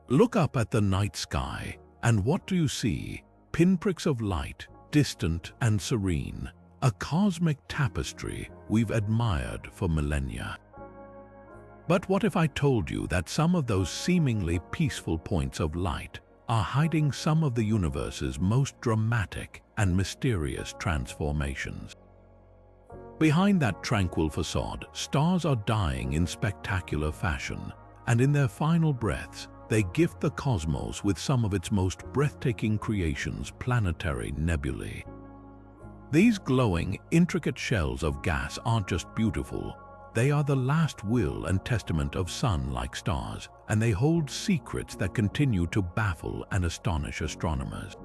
Look up at the night sky, and what do you see? Pinpricks of light, distant and serene, a cosmic tapestry we've admired for millennia. But what if I told you that some of those seemingly peaceful points of light are hiding some of the universe's most dramatic and mysterious transformations? Behind that tranquil facade, stars are dying in spectacular fashion, and in their final breaths, they gift the cosmos with some of its most breathtaking creations, planetary nebulae. These glowing, intricate shells of gas aren't just beautiful, they are the last will and testament of sun-like stars, and they hold secrets that continue to baffle and astonish astronomers.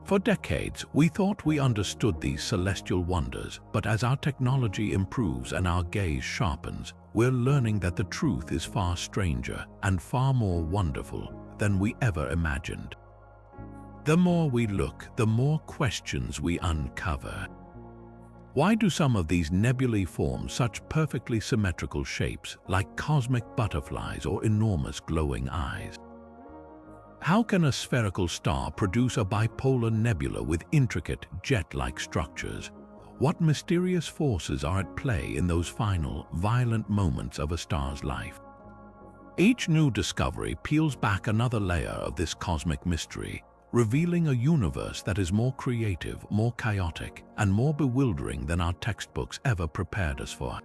For decades, we thought we understood these celestial wonders, but as our technology improves and our gaze sharpens, we're learning that the truth is far stranger and far more wonderful than we ever imagined. The more we look, the more questions we uncover. Why do some of these nebulae form such perfectly symmetrical shapes, like cosmic butterflies or enormous glowing eyes? How can a spherical star produce a bipolar nebula with intricate, jet-like structures? What mysterious forces are at play in those final, violent moments of a star's life? Each new discovery peels back another layer of this cosmic mystery, revealing a universe that is more creative, more chaotic, and more bewildering than our textbooks ever prepared us for.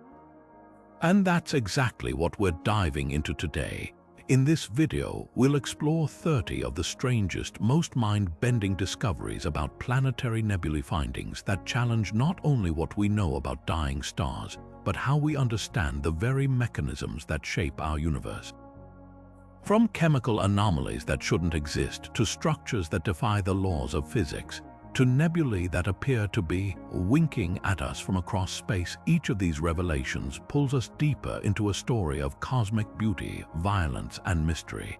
And that's exactly what we're diving into today. In this video, we'll explore 30 of the strangest, most mind-bending discoveries about planetary nebulae findings that challenge not only what we know about dying stars, but how we understand the very mechanisms that shape our universe. From chemical anomalies that shouldn't exist, to structures that defy the laws of physics, to nebulae that appear to be winking at us from across space, each of these revelations pulls us deeper into a story of cosmic beauty, violence, and mystery.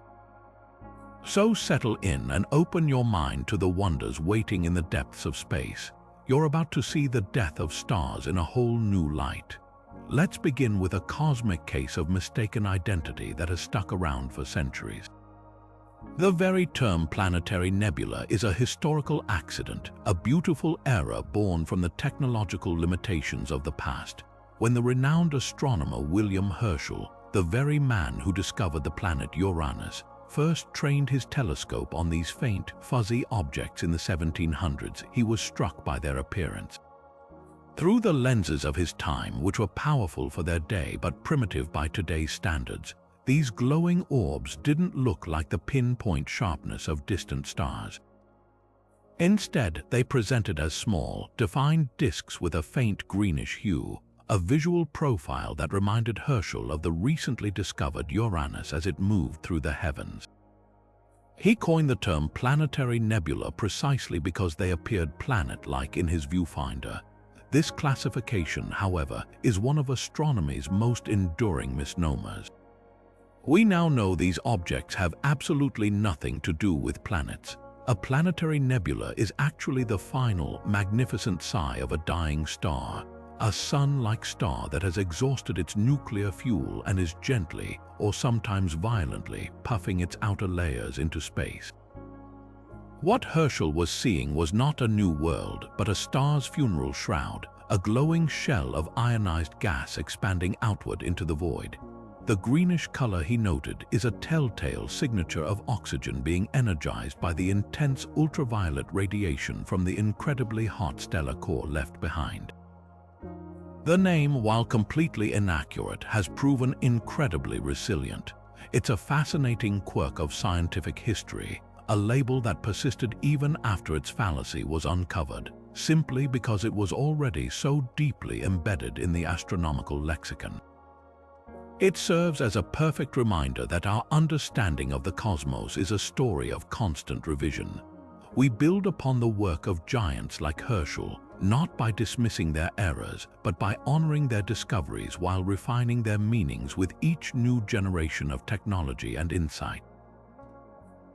So settle in and open your mind to the wonders waiting in the depths of space. You're about to see the death of stars in a whole new light. Let's begin with a cosmic case of mistaken identity that has stuck around for centuries. The very term planetary nebula is a historical accident, a beautiful error born from the technological limitations of the past, when the renowned astronomer William Herschel, the very man who discovered the planet Uranus, first trained his telescope on these faint, fuzzy objects in the 1700s, he was struck by their appearance. Through the lenses of his time, which were powerful for their day but primitive by today's standards, these glowing orbs didn't look like the pinpoint sharpness of distant stars. Instead, they presented as small, defined disks with a faint greenish hue, a visual profile that reminded Herschel of the recently discovered Uranus as it moved through the heavens. He coined the term planetary nebula precisely because they appeared planet-like in his viewfinder. This classification, however, is one of astronomy's most enduring misnomers. We now know these objects have absolutely nothing to do with planets. A planetary nebula is actually the final, magnificent sigh of a dying star, a sun-like star that has exhausted its nuclear fuel and is gently, or sometimes violently, puffing its outer layers into space. What Herschel was seeing was not a new world, but a star's funeral shroud, a glowing shell of ionized gas expanding outward into the void. The greenish color he noted is a telltale signature of oxygen being energized by the intense ultraviolet radiation from the incredibly hot stellar core left behind. The name, while completely inaccurate, has proven incredibly resilient. It's a fascinating quirk of scientific history, a label that persisted even after its fallacy was uncovered, simply because it was already so deeply embedded in the astronomical lexicon. It serves as a perfect reminder that our understanding of the cosmos is a story of constant revision. We build upon the work of giants like Herschel, not by dismissing their errors, but by honoring their discoveries while refining their meanings with each new generation of technology and insight.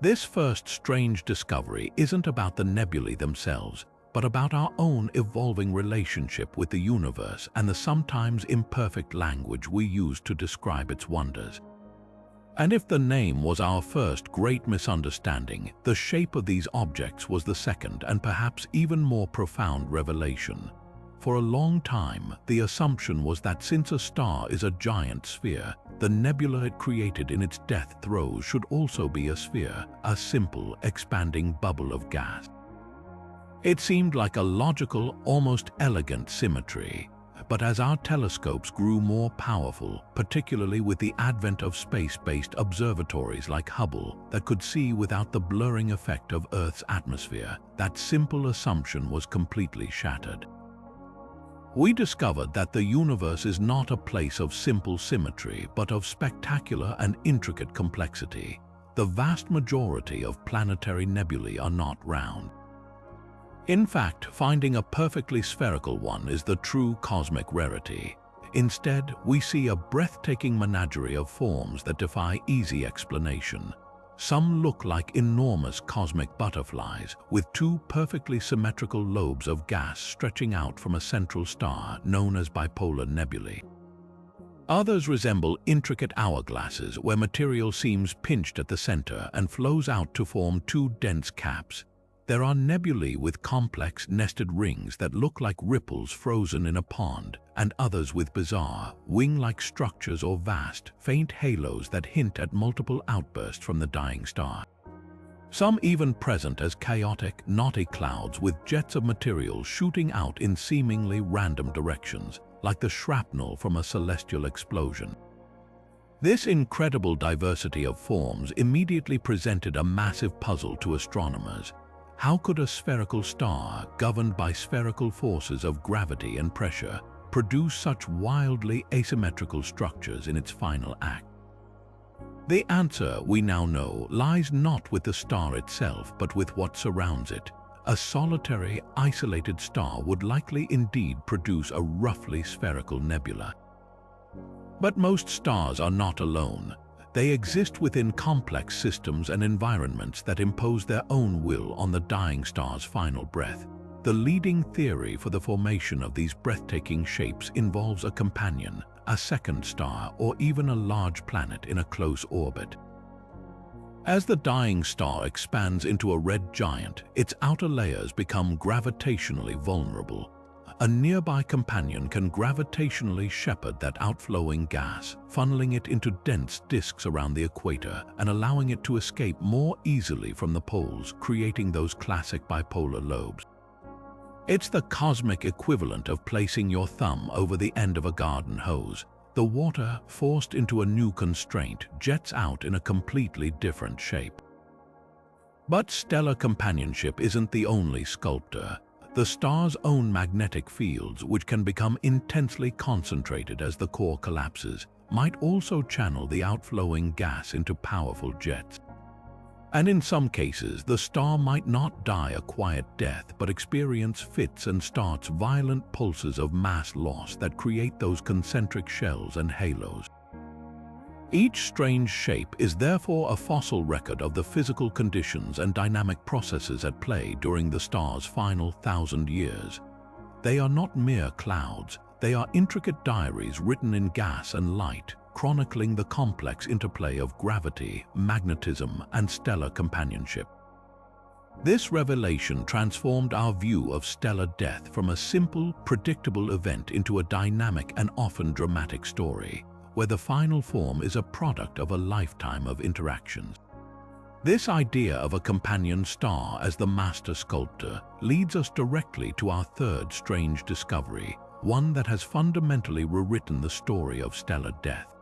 This first strange discovery isn't about the nebulae themselves, but about our own evolving relationship with the universe and the sometimes imperfect language we use to describe its wonders. And if the name was our first great misunderstanding, the shape of these objects was the second and perhaps even more profound revelation. For a long time, the assumption was that since a star is a giant sphere, the nebula it created in its death throes should also be a sphere, a simple, expanding bubble of gas. It seemed like a logical, almost elegant symmetry. But as our telescopes grew more powerful, particularly with the advent of space-based observatories like Hubble that could see without the blurring effect of Earth's atmosphere, that simple assumption was completely shattered. We discovered that the universe is not a place of simple symmetry, but of spectacular and intricate complexity. The vast majority of planetary nebulae are not round. In fact, finding a perfectly spherical one is the true cosmic rarity. Instead, we see a breathtaking menagerie of forms that defy easy explanation. Some look like enormous cosmic butterflies, with two perfectly symmetrical lobes of gas stretching out from a central star known as bipolar nebulae. Others resemble intricate hourglasses where material seems pinched at the center and flows out to form two dense caps. There are nebulae with complex nested rings that look like ripples frozen in a pond, and others with bizarre, wing-like structures or vast, faint halos that hint at multiple outbursts from the dying star. Some even present as chaotic, knotty clouds with jets of material shooting out in seemingly random directions, like the shrapnel from a celestial explosion. This incredible diversity of forms immediately presented a massive puzzle to astronomers. How could a spherical star, governed by spherical forces of gravity and pressure, produce such wildly asymmetrical structures in its final act? The answer, we now know, lies not with the star itself, but with what surrounds it. A solitary, isolated star would likely indeed produce a roughly spherical nebula. But most stars are not alone. They exist within complex systems and environments that impose their own will on the dying star's final breath. The leading theory for the formation of these breathtaking shapes involves a companion, a second star, or even a large planet in a close orbit. As the dying star expands into a red giant, its outer layers become gravitationally vulnerable. A nearby companion can gravitationally shepherd that outflowing gas, funneling it into dense disks around the equator and allowing it to escape more easily from the poles, creating those classic bipolar lobes. It's the cosmic equivalent of placing your thumb over the end of a garden hose. The water, forced into a new constraint, jets out in a completely different shape. But stellar companionship isn't the only sculptor. The star's own magnetic fields, which can become intensely concentrated as the core collapses, might also channel the outflowing gas into powerful jets. And in some cases, the star might not die a quiet death, but experience fits and starts violent pulses of mass loss that create those concentric shells and halos. Each strange shape is therefore a fossil record of the physical conditions and dynamic processes at play during the star's final 1,000 years. They are not mere clouds, they are intricate diaries written in gas and light, chronicling the complex interplay of gravity, magnetism, and stellar companionship. This revelation transformed our view of stellar death from a simple, predictable event into a dynamic and often dramatic story, where the final form is a product of a lifetime of interactions. This idea of a companion star as the master sculptor leads us directly to our third strange discovery, one that has fundamentally rewritten the story of stellar death.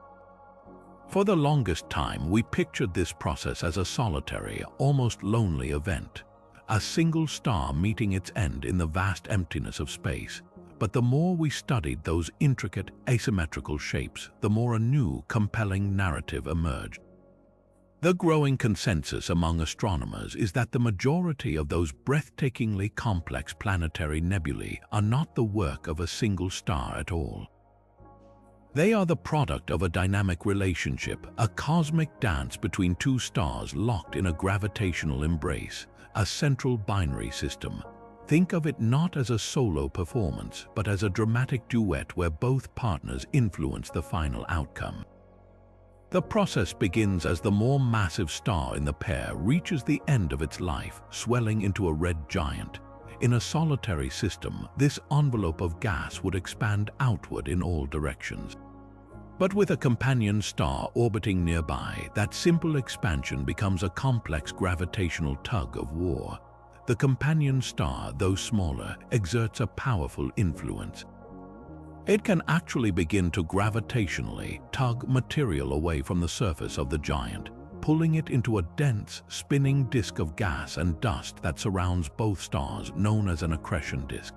For the longest time, we pictured this process as a solitary, almost lonely event, a single star meeting its end in the vast emptiness of space. But the more we studied those intricate, asymmetrical shapes, the more a new, compelling narrative emerged. The growing consensus among astronomers is that the majority of those breathtakingly complex planetary nebulae are not the work of a single star at all. They are the product of a dynamic relationship, a cosmic dance between two stars locked in a gravitational embrace, a central binary system. Think of it not as a solo performance, but as a dramatic duet where both partners influence the final outcome. The process begins as the more massive star in the pair reaches the end of its life, swelling into a red giant. In a solitary system, this envelope of gas would expand outward in all directions. But with a companion star orbiting nearby, that simple expansion becomes a complex gravitational tug-of-war. The companion star, though smaller, exerts a powerful influence. It can actually begin to gravitationally tug material away from the surface of the giant, pulling it into a dense, spinning disk of gas and dust that surrounds both stars, known as an accretion disk.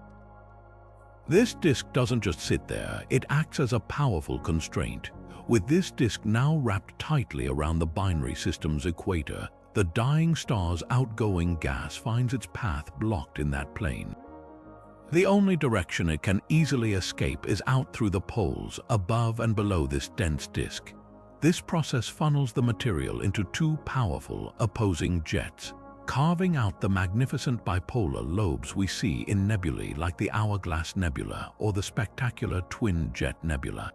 This disk doesn't just sit there, it acts as a powerful constraint. With this disk now wrapped tightly around the binary system's equator, the dying star's outgoing gas finds its path blocked in that plane. The only direction it can easily escape is out through the poles, above and below this dense disk. This process funnels the material into two powerful, opposing jets, carving out the magnificent bipolar lobes we see in nebulae like the Hourglass Nebula or the spectacular Twin-Jet Nebula.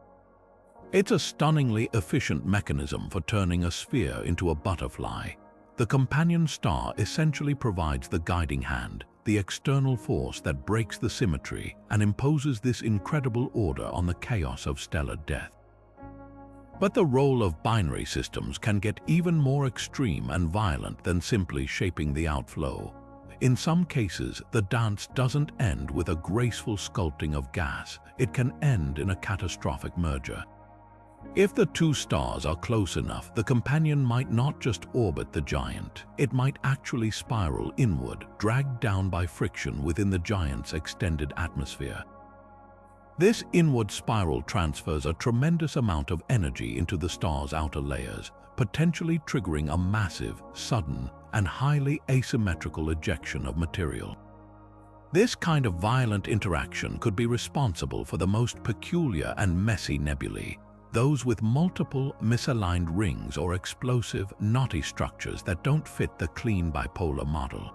It's a stunningly efficient mechanism for turning a sphere into a butterfly. The companion star essentially provides the guiding hand, the external force that breaks the symmetry and imposes this incredible order on the chaos of stellar death. But the role of binary systems can get even more extreme and violent than simply shaping the outflow. In some cases, the dance doesn't end with a graceful sculpting of gas. It can end in a catastrophic merger. If the two stars are close enough, the companion might not just orbit the giant, it might actually spiral inward, dragged down by friction within the giant's extended atmosphere. This inward spiral transfers a tremendous amount of energy into the star's outer layers, potentially triggering a massive, sudden, and highly asymmetrical ejection of material. This kind of violent interaction could be responsible for the most peculiar and messy nebulae, those with multiple misaligned rings or explosive, knotty structures that don't fit the clean bipolar model.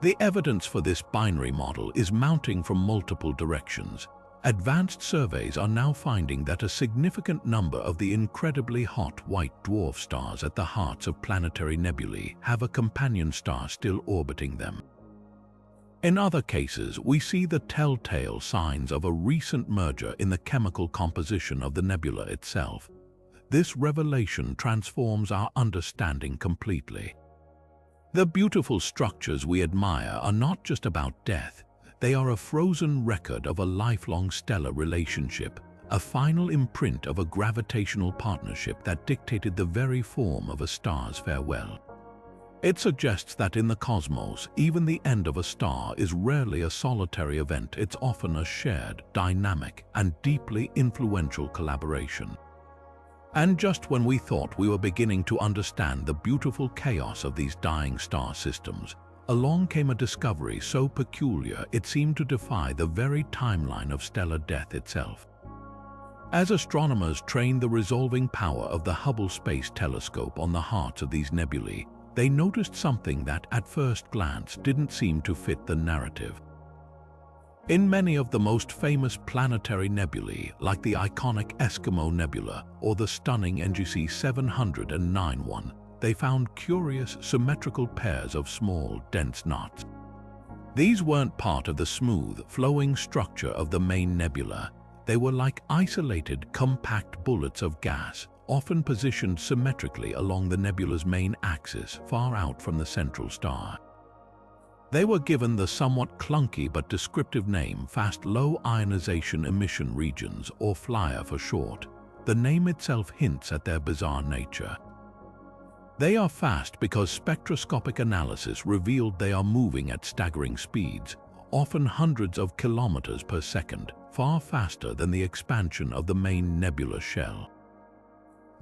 The evidence for this binary model is mounting from multiple directions. Advanced surveys are now finding that a significant number of the incredibly hot white dwarf stars at the hearts of planetary nebulae have a companion star still orbiting them. In other cases, we see the telltale signs of a recent merger in the chemical composition of the nebula itself. This revelation transforms our understanding completely. The beautiful structures we admire are not just about death. They are a frozen record of a lifelong stellar relationship, a final imprint of a gravitational partnership that dictated the very form of a star's farewell. It suggests that in the cosmos, even the end of a star is rarely a solitary event. It's often a shared, dynamic, and deeply influential collaboration. And just when we thought we were beginning to understand the beautiful chaos of these dying star systems, along came a discovery so peculiar it seemed to defy the very timeline of stellar death itself. As astronomers trained the resolving power of the Hubble Space Telescope on the hearts of these nebulae, they noticed something that at first glance didn't seem to fit the narrative. In many of the most famous planetary nebulae, like the iconic Eskimo Nebula or the stunning NGC 709 one, they found curious symmetrical pairs of small, dense knots. These weren't part of the smooth, flowing structure of the main nebula. They were like isolated, compact bullets of gas, often positioned symmetrically along the nebula's main axis, far out from the central star. They were given the somewhat clunky but descriptive name Fast Low Ionization Emission Regions, or FLIR for short. The name itself hints at their bizarre nature. They are fast because spectroscopic analysis revealed they are moving at staggering speeds, often hundreds of kilometers per second, far faster than the expansion of the main nebula shell.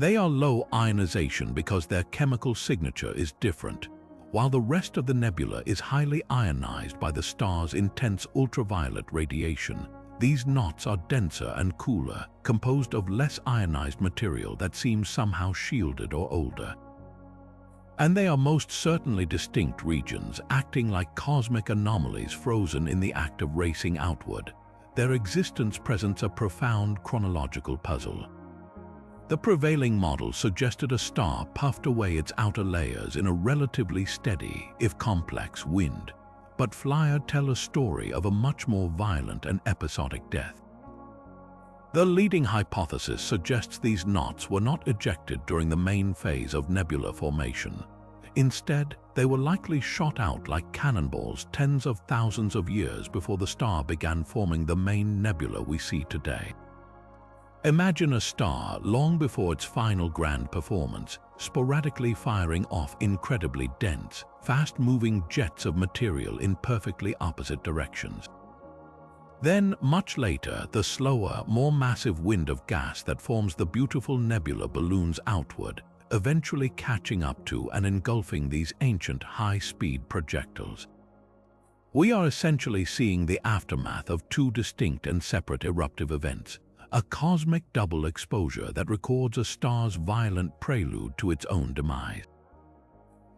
They are low ionization because their chemical signature is different. While the rest of the nebula is highly ionized by the star's intense ultraviolet radiation, these knots are denser and cooler, composed of less ionized material that seems somehow shielded or older. And they are most certainly distinct regions, acting like cosmic anomalies frozen in the act of racing outward. Their existence presents a profound chronological puzzle. The prevailing model suggested a star puffed away its outer layers in a relatively steady, if complex, wind, but flyers tell a story of a much more violent and episodic death. The leading hypothesis suggests these knots were not ejected during the main phase of nebula formation. Instead, they were likely shot out like cannonballs tens of thousands of years before the star began forming the main nebula we see today. Imagine a star long before its final grand performance, sporadically firing off incredibly dense, fast-moving jets of material in perfectly opposite directions. Then, much later, the slower, more massive wind of gas that forms the beautiful nebula balloons outward, eventually catching up to and engulfing these ancient high-speed projectiles. We are essentially seeing the aftermath of two distinct and separate eruptive events, a cosmic double exposure that records a star's violent prelude to its own demise.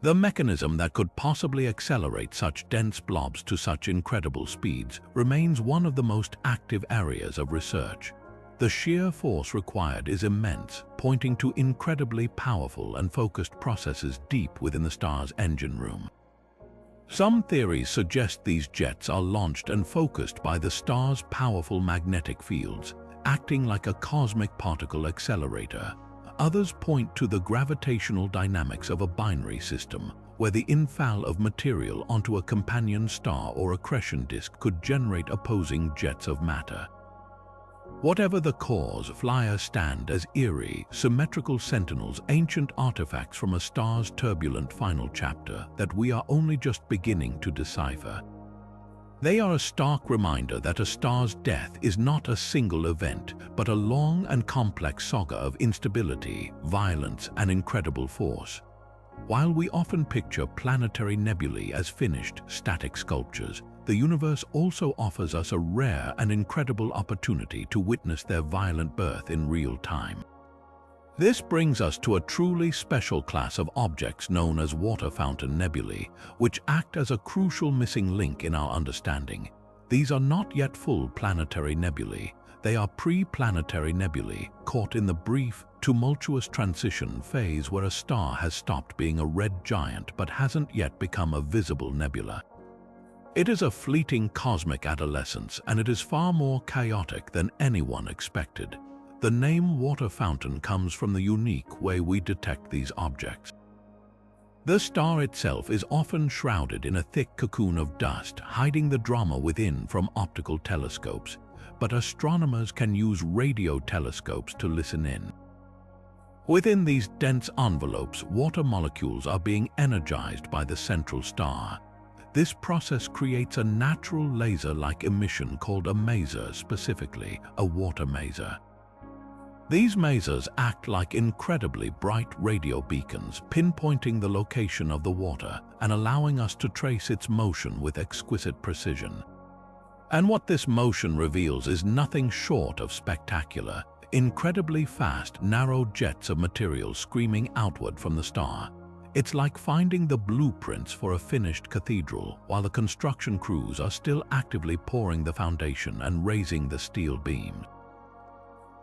The mechanism that could possibly accelerate such dense blobs to such incredible speeds remains one of the most active areas of research. The sheer force required is immense, pointing to incredibly powerful and focused processes deep within the star's engine room. Some theories suggest these jets are launched and focused by the star's powerful magnetic fields, acting like a cosmic particle accelerator. Others point to the gravitational dynamics of a binary system, where the infall of material onto a companion star or accretion disk could generate opposing jets of matter. Whatever the cause, flyers stand as eerie, symmetrical sentinels, ancient artifacts from a star's turbulent final chapter that we are only just beginning to decipher. They are a stark reminder that a star's death is not a single event, but a long and complex saga of instability, violence, and incredible force. While we often picture planetary nebulae as finished, static sculptures, the universe also offers us a rare and incredible opportunity to witness their violent birth in real time. This brings us to a truly special class of objects known as water fountain nebulae, which act as a crucial missing link in our understanding. These are not yet full planetary nebulae. They are pre-planetary nebulae, caught in the brief, tumultuous transition phase where a star has stopped being a red giant but hasn't yet become a visible nebula. It is a fleeting cosmic adolescence, and it is far more chaotic than anyone expected. The name water fountain comes from the unique way we detect these objects. The star itself is often shrouded in a thick cocoon of dust, hiding the drama within from optical telescopes, but astronomers can use radio telescopes to listen in. Within these dense envelopes, water molecules are being energized by the central star. This process creates a natural laser-like emission called a maser, specifically a water maser. These masers act like incredibly bright radio beacons, pinpointing the location of the water and allowing us to trace its motion with exquisite precision. And what this motion reveals is nothing short of spectacular. Incredibly fast, narrow jets of material screaming outward from the star. It's like finding the blueprints for a finished cathedral while the construction crews are still actively pouring the foundation and raising the steel beams.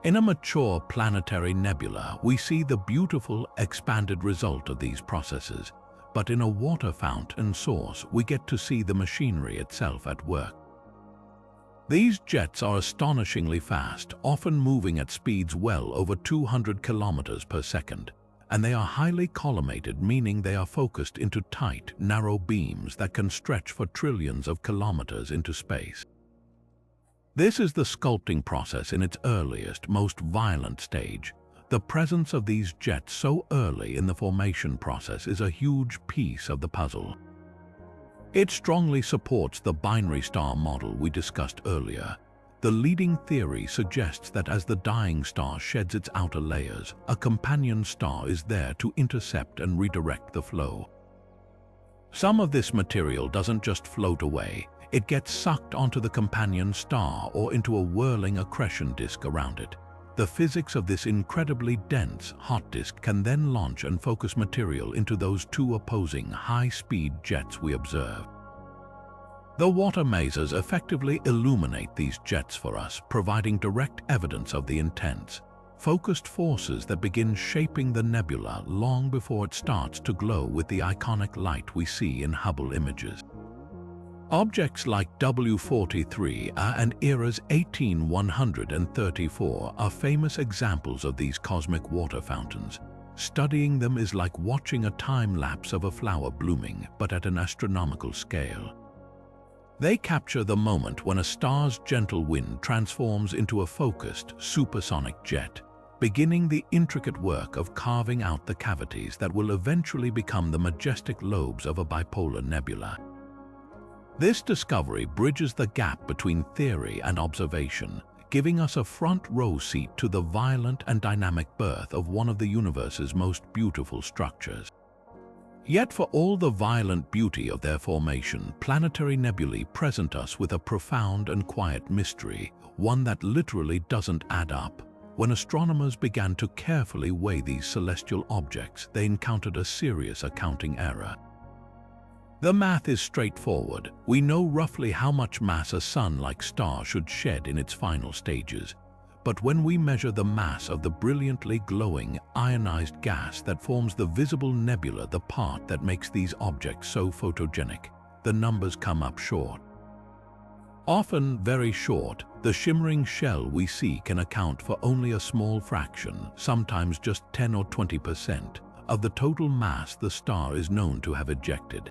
In a mature planetary nebula, we see the beautiful, expanded result of these processes, but in a water fountain source, we get to see the machinery itself at work. These jets are astonishingly fast, often moving at speeds well over 200 kilometers per second, and they are highly collimated, meaning they are focused into tight, narrow beams that can stretch for trillions of kilometers into space. This is the sculpting process in its earliest, most violent stage. The presence of these jets so early in the formation process is a huge piece of the puzzle. It strongly supports the binary star model we discussed earlier. The leading theory suggests that as the dying star sheds its outer layers, a companion star is there to intercept and redirect the flow. Some of this material doesn't just float away. It gets sucked onto the companion star or into a whirling accretion disk around it. The physics of this incredibly dense, hot disk can then launch and focus material into those two opposing, high-speed jets we observe. The water masers effectively illuminate these jets for us, providing direct evidence of the intense, focused forces that begin shaping the nebula long before it starts to glow with the iconic light we see in Hubble images. Objects like W43 and ERA's 18134 are famous examples of these cosmic water fountains. Studying them is like watching a time-lapse of a flower blooming, but at an astronomical scale. They capture the moment when a star's gentle wind transforms into a focused, supersonic jet, beginning the intricate work of carving out the cavities that will eventually become the majestic lobes of a bipolar nebula. This discovery bridges the gap between theory and observation, giving us a front-row seat to the violent and dynamic birth of one of the universe's most beautiful structures. Yet for all the violent beauty of their formation, planetary nebulae present us with a profound and quiet mystery, one that literally doesn't add up. When astronomers began to carefully weigh these celestial objects, they encountered a serious accounting error. The math is straightforward. We know roughly how much mass a sun-like star should shed in its final stages. But when we measure the mass of the brilliantly glowing, ionized gas that forms the visible nebula, the part that makes these objects so photogenic, the numbers come up short. Often very short, the shimmering shell we see can account for only a small fraction, sometimes just 10 or 20%, of the total mass the star is known to have ejected.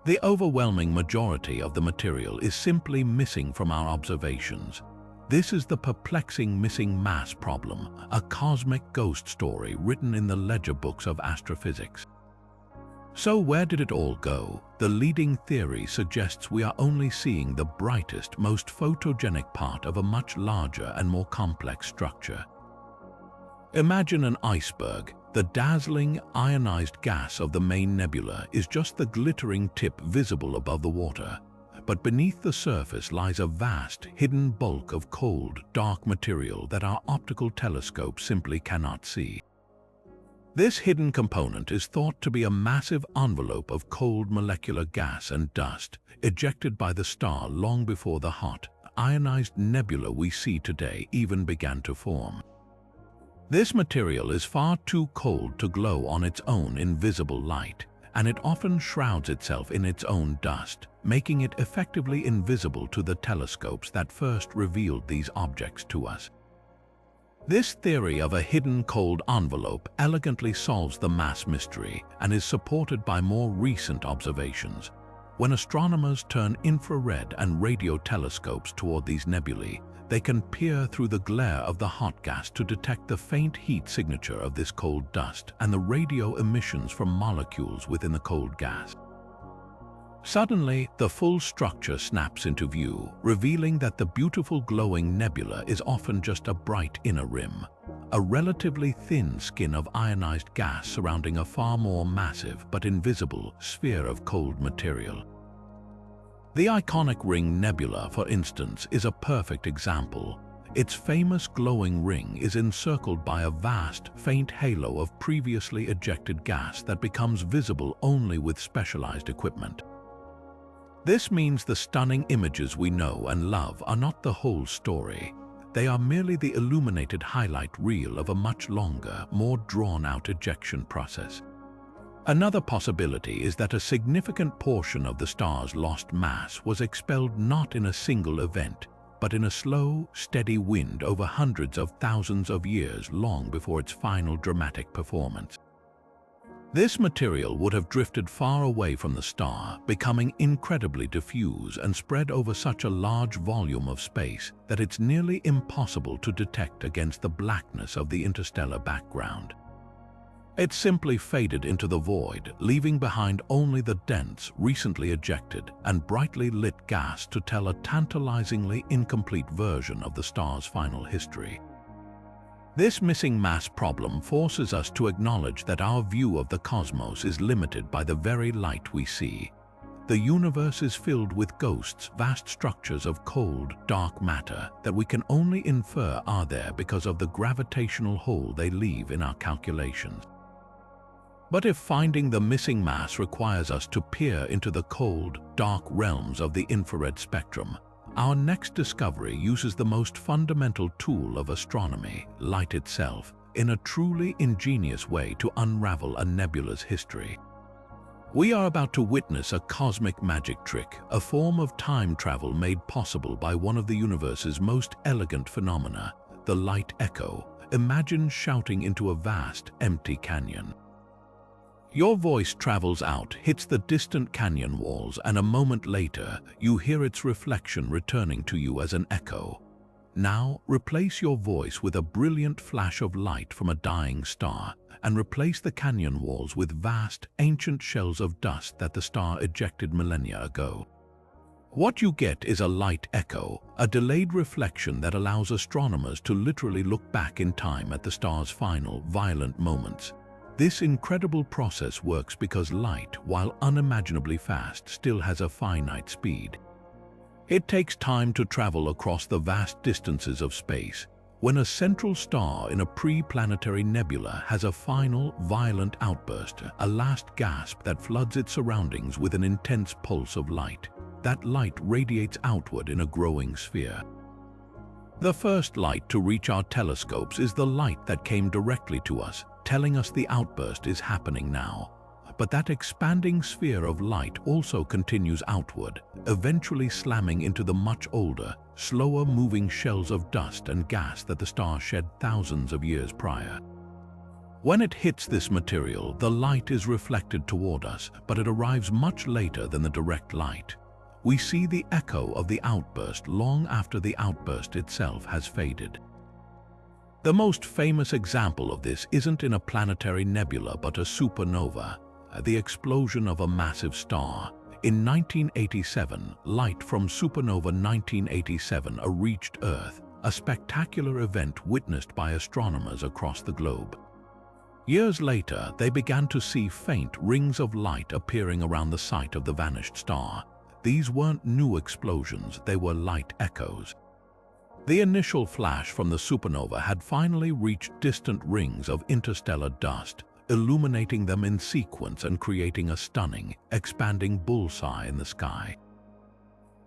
The overwhelming majority of the material is simply missing from our observations. This is the perplexing missing mass problem, a cosmic ghost story written in the ledger books of astrophysics. So where did it all go? The leading theory suggests we are only seeing the brightest, most photogenic part of a much larger and more complex structure. Imagine an iceberg. The dazzling, ionized gas of the main nebula is just the glittering tip visible above the water. But beneath the surface lies a vast, hidden bulk of cold, dark material that our optical telescopes simply cannot see. This hidden component is thought to be a massive envelope of cold molecular gas and dust, ejected by the star long before the hot, ionized nebula we see today even began to form. This material is far too cold to glow on its own in visible light, and it often shrouds itself in its own dust, making it effectively invisible to the telescopes that first revealed these objects to us. This theory of a hidden cold envelope elegantly solves the mass mystery and is supported by more recent observations. When astronomers turn infrared and radio telescopes toward these nebulae, they can peer through the glare of the hot gas to detect the faint heat signature of this cold dust and the radio emissions from molecules within the cold gas. Suddenly, the full structure snaps into view, revealing that the beautiful glowing nebula is often just a bright inner rim, a relatively thin skin of ionized gas surrounding a far more massive but invisible sphere of cold material. The iconic Ring Nebula, for instance, is a perfect example. Its famous glowing ring is encircled by a vast, faint halo of previously ejected gas that becomes visible only with specialized equipment. This means the stunning images we know and love are not the whole story. They are merely the illuminated highlight reel of a much longer, more drawn-out ejection process. Another possibility is that a significant portion of the star's lost mass was expelled not in a single event, but in a slow, steady wind over hundreds of thousands of years long before its final dramatic performance. This material would have drifted far away from the star, becoming incredibly diffuse and spread over such a large volume of space that it's nearly impossible to detect against the blackness of the interstellar background. It simply faded into the void, leaving behind only the dense, recently ejected, and brightly lit gas to tell a tantalizingly incomplete version of the star's final history. This missing mass problem forces us to acknowledge that our view of the cosmos is limited by the very light we see. The universe is filled with ghosts, vast structures of cold, dark matter that we can only infer are there because of the gravitational hole they leave in our calculations. But if finding the missing mass requires us to peer into the cold, dark realms of the infrared spectrum, Our next discovery uses the most fundamental tool of astronomy, light itself, in a truly ingenious way to unravel a nebula's history. We are about to witness a cosmic magic trick, a form of time travel made possible by one of the universe's most elegant phenomena, the light echo. Imagine shouting into a vast, empty canyon. Your voice travels out, hits the distant canyon walls, and a moment later, you hear its reflection returning to you as an echo. Now, replace your voice with a brilliant flash of light from a dying star, and replace the canyon walls with vast, ancient shells of dust that the star ejected millennia ago. What you get is a light echo, a delayed reflection that allows astronomers to literally look back in time at the star's final, violent moments. This incredible process works because light, while unimaginably fast, still has a finite speed. It takes time to travel across the vast distances of space. When a central star in a pre-planetary nebula has a final, violent outburst, a last gasp that floods its surroundings with an intense pulse of light, that light radiates outward in a growing sphere. The first light to reach our telescopes is the light that came directly to us, telling us the outburst is happening now. But that expanding sphere of light also continues outward, eventually slamming into the much older, slower-moving shells of dust and gas that the star shed thousands of years prior. When it hits this material, the light is reflected toward us, but it arrives much later than the direct light. We see the echo of the outburst long after the outburst itself has faded. The most famous example of this isn't in a planetary nebula but a supernova, the explosion of a massive star. In 1987, light from supernova 1987 reached Earth, a spectacular event witnessed by astronomers across the globe. Years later, they began to see faint rings of light appearing around the site of the vanished star. These weren't new explosions, they were light echoes. The initial flash from the supernova had finally reached distant rings of interstellar dust, illuminating them in sequence and creating a stunning, expanding bullseye in the sky.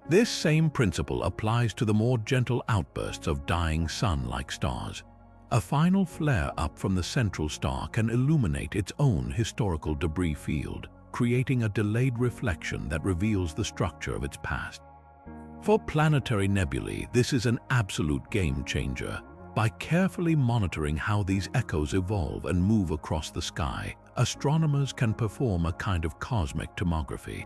This same principle applies to the more gentle outbursts of dying sun-like stars. A final flare-up from the central star can illuminate its own historical debris field, creating a delayed reflection that reveals the structure of its past. For planetary nebulae, this is an absolute game-changer. By carefully monitoring how these echoes evolve and move across the sky, astronomers can perform a kind of cosmic tomography.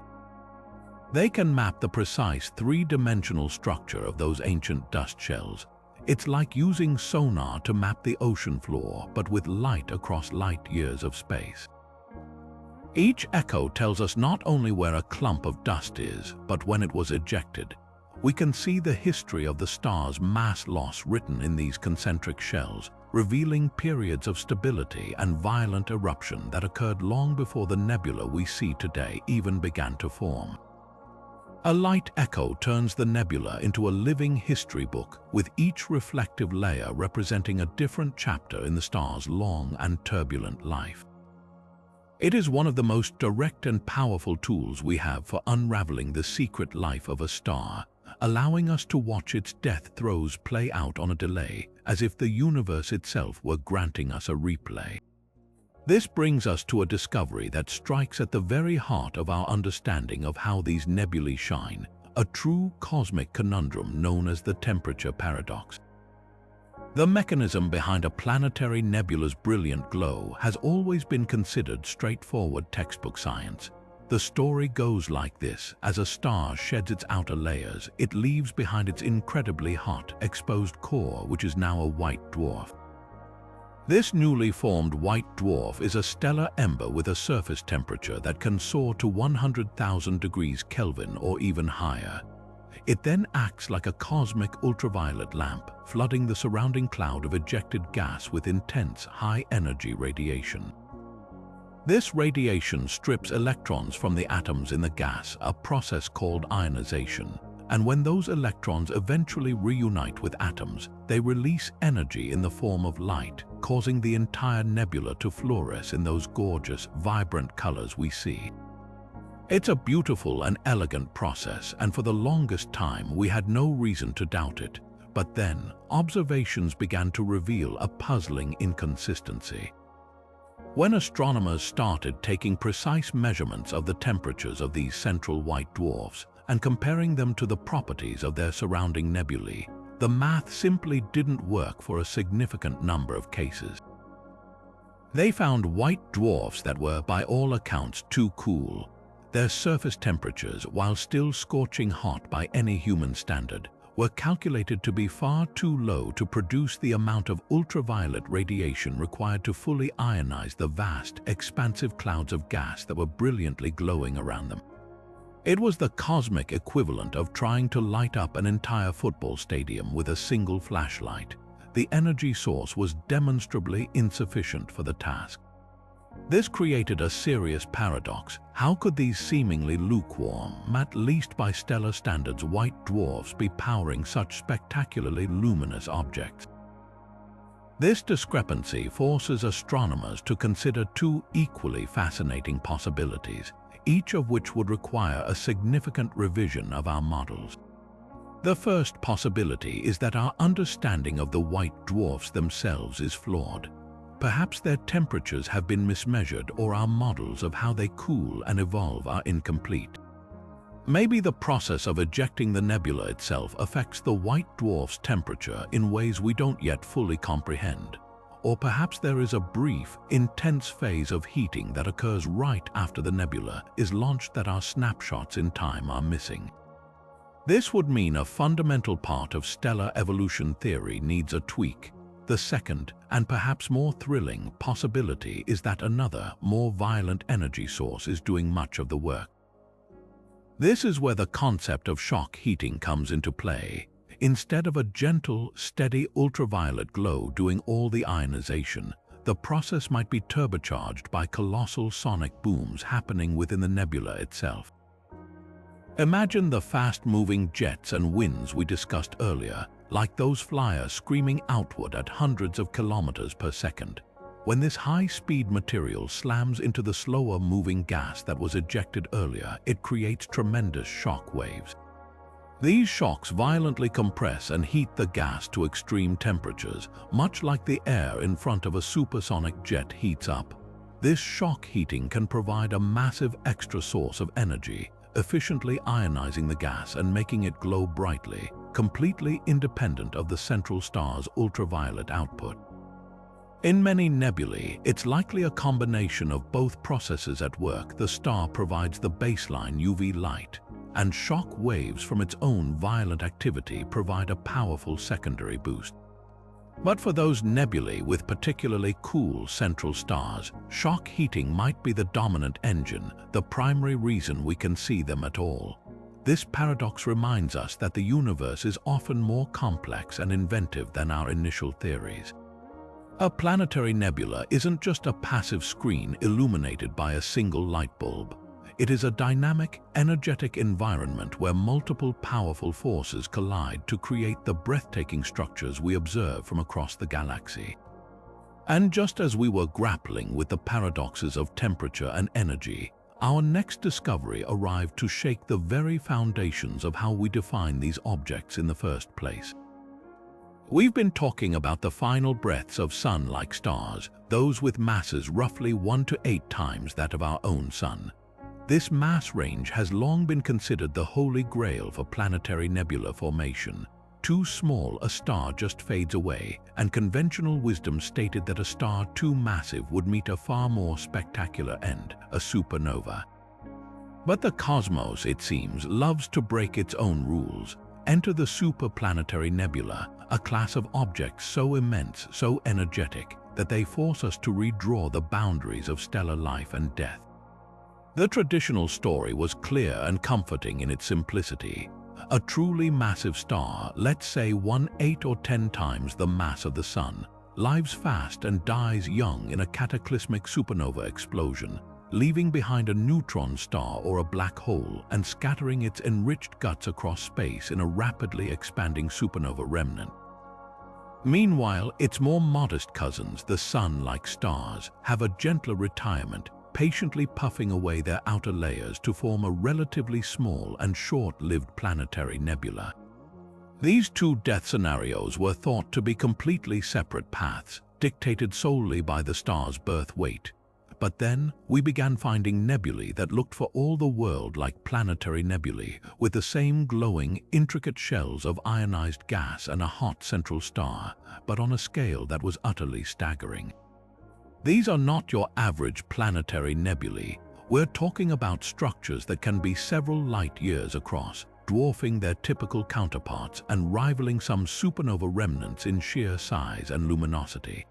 They can map the precise three-dimensional structure of those ancient dust shells. It's like using sonar to map the ocean floor, but with light across light years of space. Each echo tells us not only where a clump of dust is, but when it was ejected. We can see the history of the star's mass loss written in these concentric shells, revealing periods of stability and violent eruption that occurred long before the nebula we see today even began to form. A light echo turns the nebula into a living history book, with each reflective layer representing a different chapter in the star's long and turbulent life. It is one of the most direct and powerful tools we have for unraveling the secret life of a star, allowing us to watch its death throes play out on a delay, as if the universe itself were granting us a replay. This brings us to a discovery that strikes at the very heart of our understanding of how these nebulae shine, a true cosmic conundrum known as the temperature paradox. The mechanism behind a planetary nebula's brilliant glow has always been considered straightforward textbook science. The story goes like this: as a star sheds its outer layers, it leaves behind its incredibly hot, exposed core, which is now a white dwarf. This newly formed white dwarf is a stellar ember with a surface temperature that can soar to 100,000 degrees Kelvin or even higher. It then acts like a cosmic ultraviolet lamp, flooding the surrounding cloud of ejected gas with intense, high-energy radiation. This radiation strips electrons from the atoms in the gas, a process called ionization, and when those electrons eventually reunite with atoms, they release energy in the form of light, causing the entire nebula to fluoresce in those gorgeous, vibrant colors we see. It's a beautiful and elegant process, and for the longest time we had no reason to doubt it. But then, observations began to reveal a puzzling inconsistency. When astronomers started taking precise measurements of the temperatures of these central white dwarfs and comparing them to the properties of their surrounding nebulae, the math simply didn't work for a significant number of cases. They found white dwarfs that were, by all accounts, too cool. Their surface temperatures, while still scorching hot by any human standard, were calculated to be far too low to produce the amount of ultraviolet radiation required to fully ionize the vast, expansive clouds of gas that were brilliantly glowing around them. It was the cosmic equivalent of trying to light up an entire football stadium with a single flashlight. The energy source was demonstrably insufficient for the task. This created a serious paradox. How could these seemingly lukewarm, at least by stellar standards, white dwarfs be powering such spectacularly luminous objects? This discrepancy forces astronomers to consider two equally fascinating possibilities, each of which would require a significant revision of our models. The first possibility is that our understanding of the white dwarfs themselves is flawed. Perhaps their temperatures have been mismeasured, or our models of how they cool and evolve are incomplete. Maybe the process of ejecting the nebula itself affects the white dwarf's temperature in ways we don't yet fully comprehend. Or perhaps there is a brief, intense phase of heating that occurs right after the nebula is launched that our snapshots in time are missing. This would mean a fundamental part of stellar evolution theory needs a tweak. The second, and perhaps more thrilling, possibility is that another, more violent energy source is doing much of the work. This is where the concept of shock heating comes into play. Instead of a gentle, steady ultraviolet glow doing all the ionization, the process might be turbocharged by colossal sonic booms happening within the nebula itself. Imagine the fast-moving jets and winds we discussed earlier, like those flyers screaming outward at hundreds of kilometers per second. When this high-speed material slams into the slower-moving gas that was ejected earlier, it creates tremendous shock waves. These shocks violently compress and heat the gas to extreme temperatures, much like the air in front of a supersonic jet heats up. This shock heating can provide a massive extra source of energy, efficiently ionizing the gas and making it glow brightly, completely independent of the central star's ultraviolet output. In many nebulae, it's likely a combination of both processes at work. The star provides the baseline UV light, and shock waves from its own violent activity provide a powerful secondary boost. But for those nebulae with particularly cool central stars, shock heating might be the dominant engine, the primary reason we can see them at all. This paradox reminds us that the universe is often more complex and inventive than our initial theories. A planetary nebula isn't just a passive screen illuminated by a single light bulb. It is a dynamic, energetic environment where multiple powerful forces collide to create the breathtaking structures we observe from across the galaxy. And just as we were grappling with the paradoxes of temperature and energy, our next discovery arrived to shake the very foundations of how we define these objects in the first place. We've been talking about the final breaths of Sun-like stars, those with masses roughly 1 to 8 times that of our own Sun. This mass range has long been considered the holy grail for planetary nebula formation. Too small, a star just fades away, and conventional wisdom stated that a star too massive would meet a far more spectacular end, a supernova. But the cosmos, it seems, loves to break its own rules. Enter the superplanetary nebula, a class of objects so immense, so energetic, that they force us to redraw the boundaries of stellar life and death. The traditional story was clear and comforting in its simplicity. A truly massive star, let's say 8 or 10 times the mass of the Sun, lives fast and dies young in a cataclysmic supernova explosion, leaving behind a neutron star or a black hole and scattering its enriched guts across space in a rapidly expanding supernova remnant. Meanwhile, its more modest cousins, the Sun-like stars, have a gentler retirement, patiently puffing away their outer layers to form a relatively small and short-lived planetary nebula. These two death scenarios were thought to be completely separate paths, dictated solely by the star's birth weight. But then, we began finding nebulae that looked for all the world like planetary nebulae, with the same glowing, intricate shells of ionized gas and a hot central star, but on a scale that was utterly staggering. These are not your average planetary nebulae. We're talking about structures that can be several light years across, dwarfing their typical counterparts and rivaling some supernova remnants in sheer size and luminosity.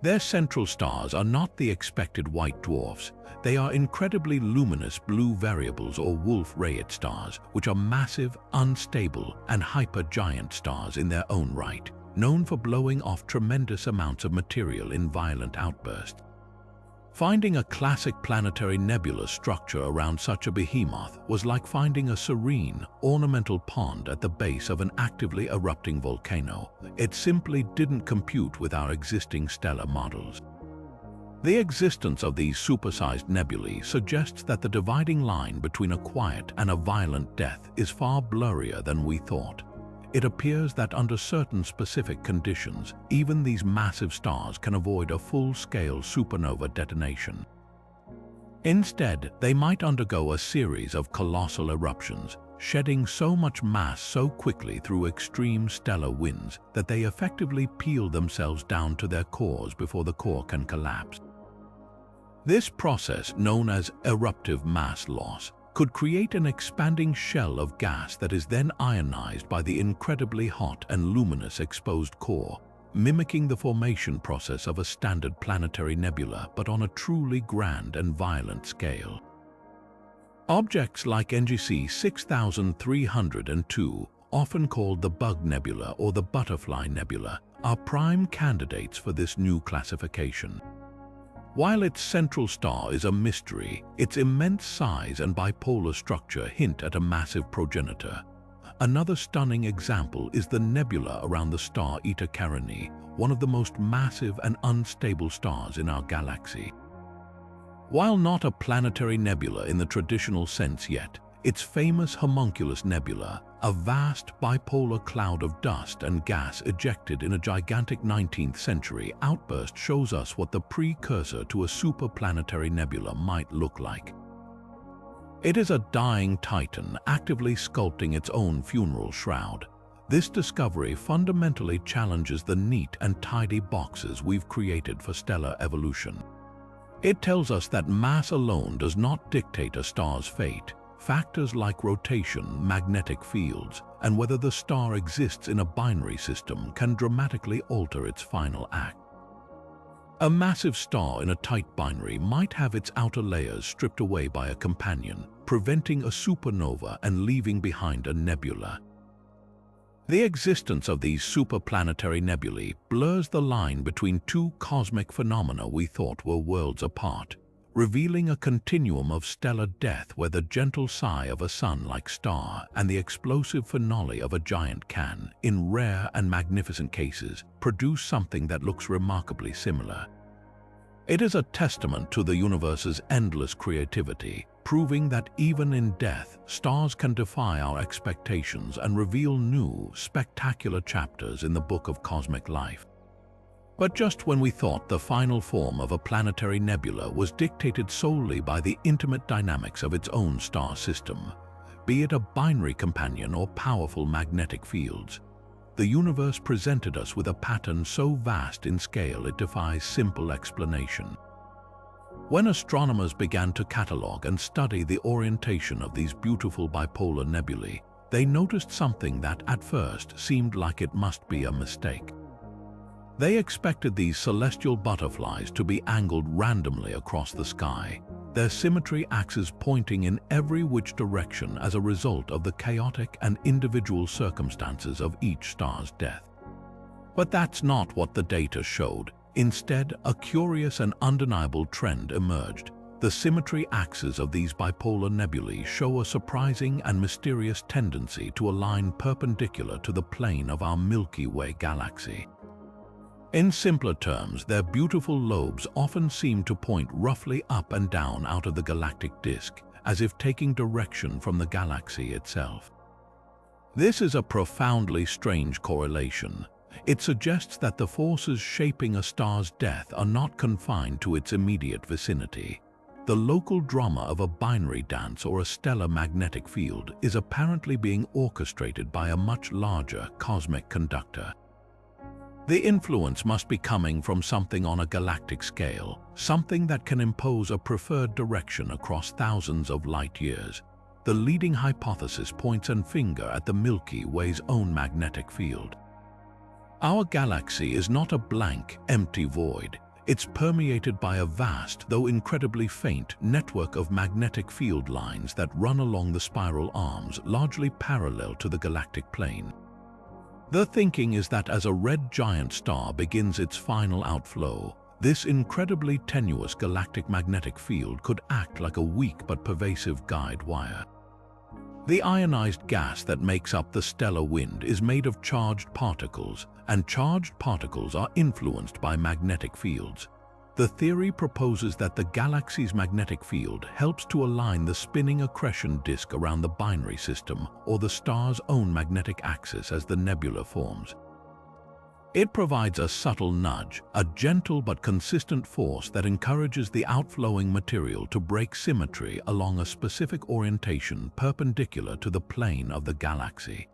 Their central stars are not the expected white dwarfs. They are incredibly luminous blue variables or Wolf-Rayet stars, which are massive, unstable, and hypergiant stars in their own right, known for blowing off tremendous amounts of material in violent outbursts. Finding a classic planetary nebula structure around such a behemoth was like finding a serene, ornamental pond at the base of an actively erupting volcano. It simply didn't compute with our existing stellar models. The existence of these supersized nebulae suggests that the dividing line between a quiet and a violent death is far blurrier than we thought. It appears that under certain specific conditions, even these massive stars can avoid a full-scale supernova detonation. Instead, they might undergo a series of colossal eruptions, shedding so much mass so quickly through extreme stellar winds that they effectively peel themselves down to their cores before the core can collapse. This process, known as eruptive mass loss, could create an expanding shell of gas that is then ionized by the incredibly hot and luminous exposed core, mimicking the formation process of a standard planetary nebula but on a truly grand and violent scale. Objects like NGC 6302, often called the Bug Nebula or the Butterfly Nebula, are prime candidates for this new classification. While its central star is a mystery, its immense size and bipolar structure hint at a massive progenitor. Another stunning example is the nebula around the star Eta Carinii, one of the most massive and unstable stars in our galaxy. While not a planetary nebula in the traditional sense yet, its famous homunculus nebula, a vast bipolar cloud of dust and gas ejected in a gigantic 19th century outburst, shows us what the precursor to a superplanetary nebula might look like. It is a dying titan actively sculpting its own funeral shroud. This discovery fundamentally challenges the neat and tidy boxes we've created for stellar evolution. It tells us that mass alone does not dictate a star's fate. Factors like rotation, magnetic fields, and whether the star exists in a binary system can dramatically alter its final act. A massive star in a tight binary might have its outer layers stripped away by a companion, preventing a supernova and leaving behind a nebula. The existence of these superplanetary nebulae blurs the line between two cosmic phenomena we thought were worlds apart, revealing a continuum of stellar death where the gentle sigh of a sun-like star and the explosive finale of a giant can, in rare and magnificent cases, produce something that looks remarkably similar. It is a testament to the universe's endless creativity, proving that even in death, stars can defy our expectations and reveal new, spectacular chapters in the book of cosmic life. But just when we thought the final form of a planetary nebula was dictated solely by the intimate dynamics of its own star system, be it a binary companion or powerful magnetic fields, the universe presented us with a pattern so vast in scale it defies simple explanation. When astronomers began to catalogue and study the orientation of these beautiful bipolar nebulae, they noticed something that at first seemed like it must be a mistake. They expected these celestial butterflies to be angled randomly across the sky, their symmetry axes pointing in every which direction as a result of the chaotic and individual circumstances of each star's death. But that's not what the data showed. Instead, a curious and undeniable trend emerged. The symmetry axes of these bipolar nebulae show a surprising and mysterious tendency to align perpendicular to the plane of our Milky Way galaxy. In simpler terms, their beautiful lobes often seem to point roughly up and down out of the galactic disk, as if taking direction from the galaxy itself. This is a profoundly strange correlation. It suggests that the forces shaping a star's death are not confined to its immediate vicinity. The local drama of a binary dance or a stellar magnetic field is apparently being orchestrated by a much larger cosmic conductor. The influence must be coming from something on a galactic scale, something that can impose a preferred direction across thousands of light years. The leading hypothesis points a finger at the Milky Way's own magnetic field. Our galaxy is not a blank, empty void. It's permeated by a vast, though incredibly faint, network of magnetic field lines that run along the spiral arms, largely parallel to the galactic plane. The thinking is that as a red giant star begins its final outflow, this incredibly tenuous galactic magnetic field could act like a weak but pervasive guide wire. The ionized gas that makes up the stellar wind is made of charged particles, and charged particles are influenced by magnetic fields. The theory proposes that the galaxy's magnetic field helps to align the spinning accretion disk around the binary system or the star's own magnetic axis as the nebula forms. It provides a subtle nudge, a gentle but consistent force that encourages the outflowing material to break symmetry along a specific orientation perpendicular to the plane of the galaxy.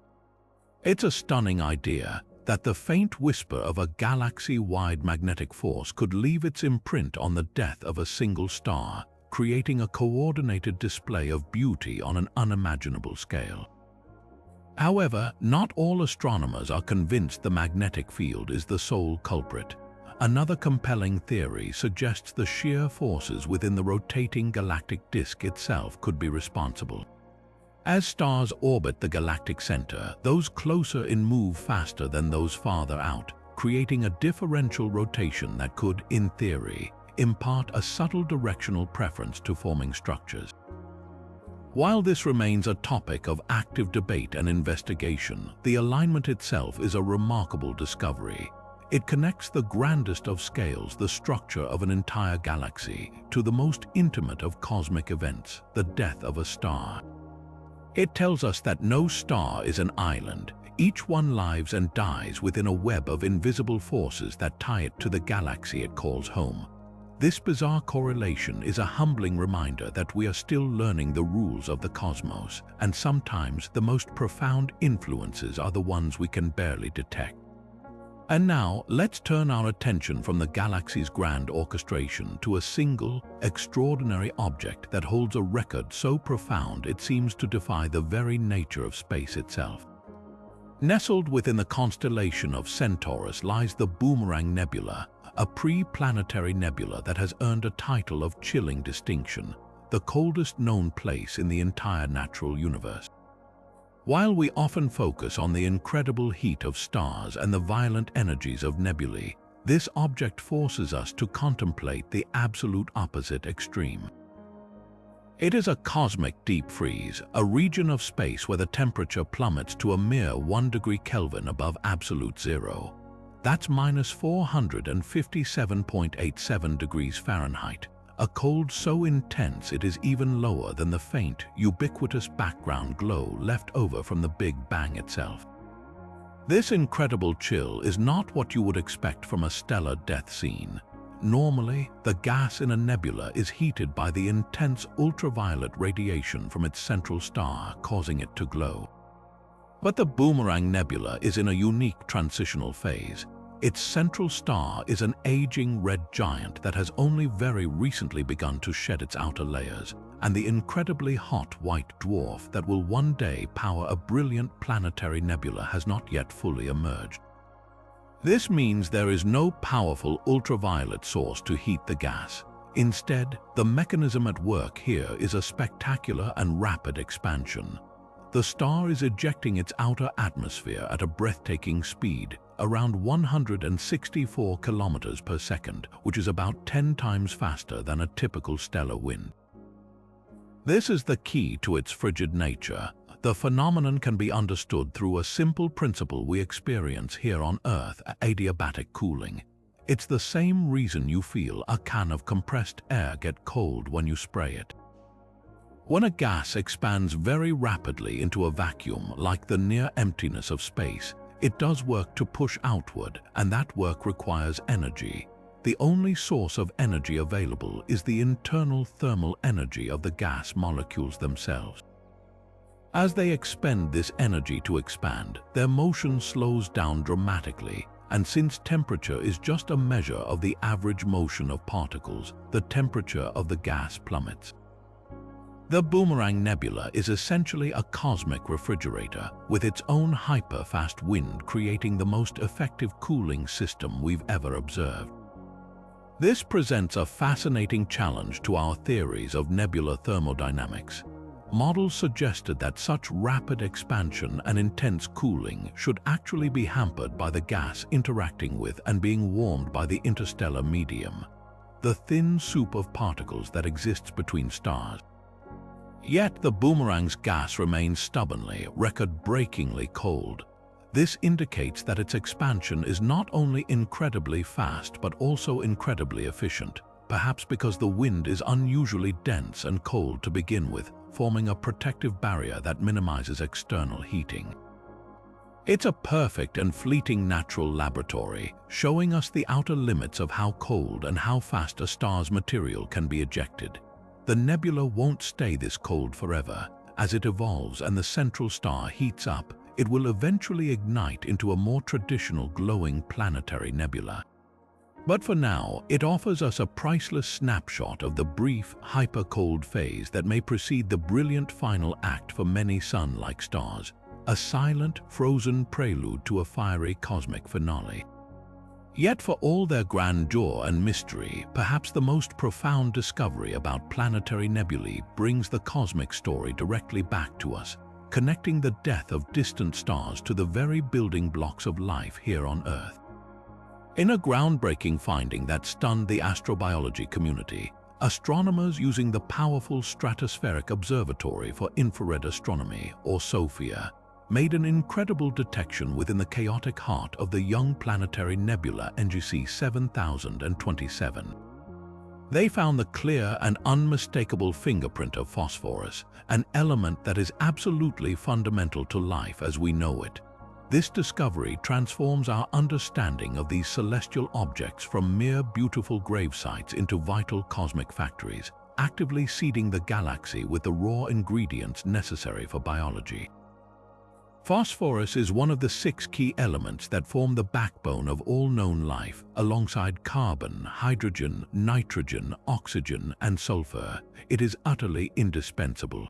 It's a stunning idea that the faint whisper of a galaxy-wide magnetic force could leave its imprint on the death of a single star, creating a coordinated display of beauty on an unimaginable scale. However, not all astronomers are convinced the magnetic field is the sole culprit. Another compelling theory suggests the sheer forces within the rotating galactic disk itself could be responsible. As stars orbit the galactic center, those closer in move faster than those farther out, creating a differential rotation that could, in theory, impart a subtle directional preference to forming structures. While this remains a topic of active debate and investigation, the alignment itself is a remarkable discovery. It connects the grandest of scales, the structure of an entire galaxy, to the most intimate of cosmic events, the death of a star. It tells us that no star is an island. Each one lives and dies within a web of invisible forces that tie it to the galaxy it calls home. This bizarre correlation is a humbling reminder that we are still learning the rules of the cosmos, and sometimes the most profound influences are the ones we can barely detect. And now, let's turn our attention from the galaxy's grand orchestration to a single, extraordinary object that holds a record so profound it seems to defy the very nature of space itself. Nestled within the constellation of Centaurus lies the Boomerang Nebula, a pre-planetary nebula that has earned a title of chilling distinction, the coldest known place in the entire natural universe. While we often focus on the incredible heat of stars and the violent energies of nebulae, this object forces us to contemplate the absolute opposite extreme. It is a cosmic deep freeze, a region of space where the temperature plummets to a mere 1 degree Kelvin above absolute zero. That's minus 457.87 degrees Fahrenheit, a cold so intense it is even lower than the faint, ubiquitous background glow left over from the Big Bang itself. This incredible chill is not what you would expect from a stellar death scene. Normally, the gas in a nebula is heated by the intense ultraviolet radiation from its central star, causing it to glow. But the Boomerang Nebula is in a unique transitional phase. Its central star is an aging red giant that has only very recently begun to shed its outer layers, and the incredibly hot white dwarf that will one day power a brilliant planetary nebula has not yet fully emerged. This means there is no powerful ultraviolet source to heat the gas. Instead, the mechanism at work here is a spectacular and rapid expansion. The star is ejecting its outer atmosphere at a breathtaking speed, around 164 kilometers per second, which is about 10 times faster than a typical stellar wind. This is the key to its frigid nature. The phenomenon can be understood through a simple principle we experience here on Earth, adiabatic cooling. It's the same reason you feel a can of compressed air get cold when you spray it. When a gas expands very rapidly into a vacuum, like the near emptiness of space, it does work to push outward, and that work requires energy. The only source of energy available is the internal thermal energy of the gas molecules themselves. As they expend this energy to expand, their motion slows down dramatically, and since temperature is just a measure of the average motion of particles, the temperature of the gas plummets. The Boomerang Nebula is essentially a cosmic refrigerator, with its own hyper-fast wind creating the most effective cooling system we've ever observed. This presents a fascinating challenge to our theories of nebula thermodynamics. Models suggested that such rapid expansion and intense cooling should actually be hampered by the gas interacting with and being warmed by the interstellar medium, the thin soup of particles that exists between stars. Yet the Boomerang's gas remains stubbornly, record-breakingly cold. This indicates that its expansion is not only incredibly fast but also incredibly efficient, perhaps because the wind is unusually dense and cold to begin with, forming a protective barrier that minimizes external heating. It's a perfect and fleeting natural laboratory, showing us the outer limits of how cold and how fast a star's material can be ejected. The nebula won't stay this cold forever. As it evolves and the central star heats up, it will eventually ignite into a more traditional glowing planetary nebula. But for now, it offers us a priceless snapshot of the brief, hyper-cold phase that may precede the brilliant final act for many sun-like stars, a silent, frozen prelude to a fiery cosmic finale. Yet for all their grandeur and mystery, perhaps the most profound discovery about planetary nebulae brings the cosmic story directly back to us, connecting the death of distant stars to the very building blocks of life here on Earth. In a groundbreaking finding that stunned the astrobiology community, astronomers using the powerful Stratospheric Observatory for Infrared Astronomy, or SOFIA, made an incredible detection within the chaotic heart of the young planetary nebula NGC 7027. They found the clear and unmistakable fingerprint of phosphorus, an element that is absolutely fundamental to life as we know it. This discovery transforms our understanding of these celestial objects from mere beautiful grave sites into vital cosmic factories, actively seeding the galaxy with the raw ingredients necessary for biology. Phosphorus is one of the 6 key elements that form the backbone of all known life, alongside carbon, hydrogen, nitrogen, oxygen, and sulfur. It is utterly indispensable.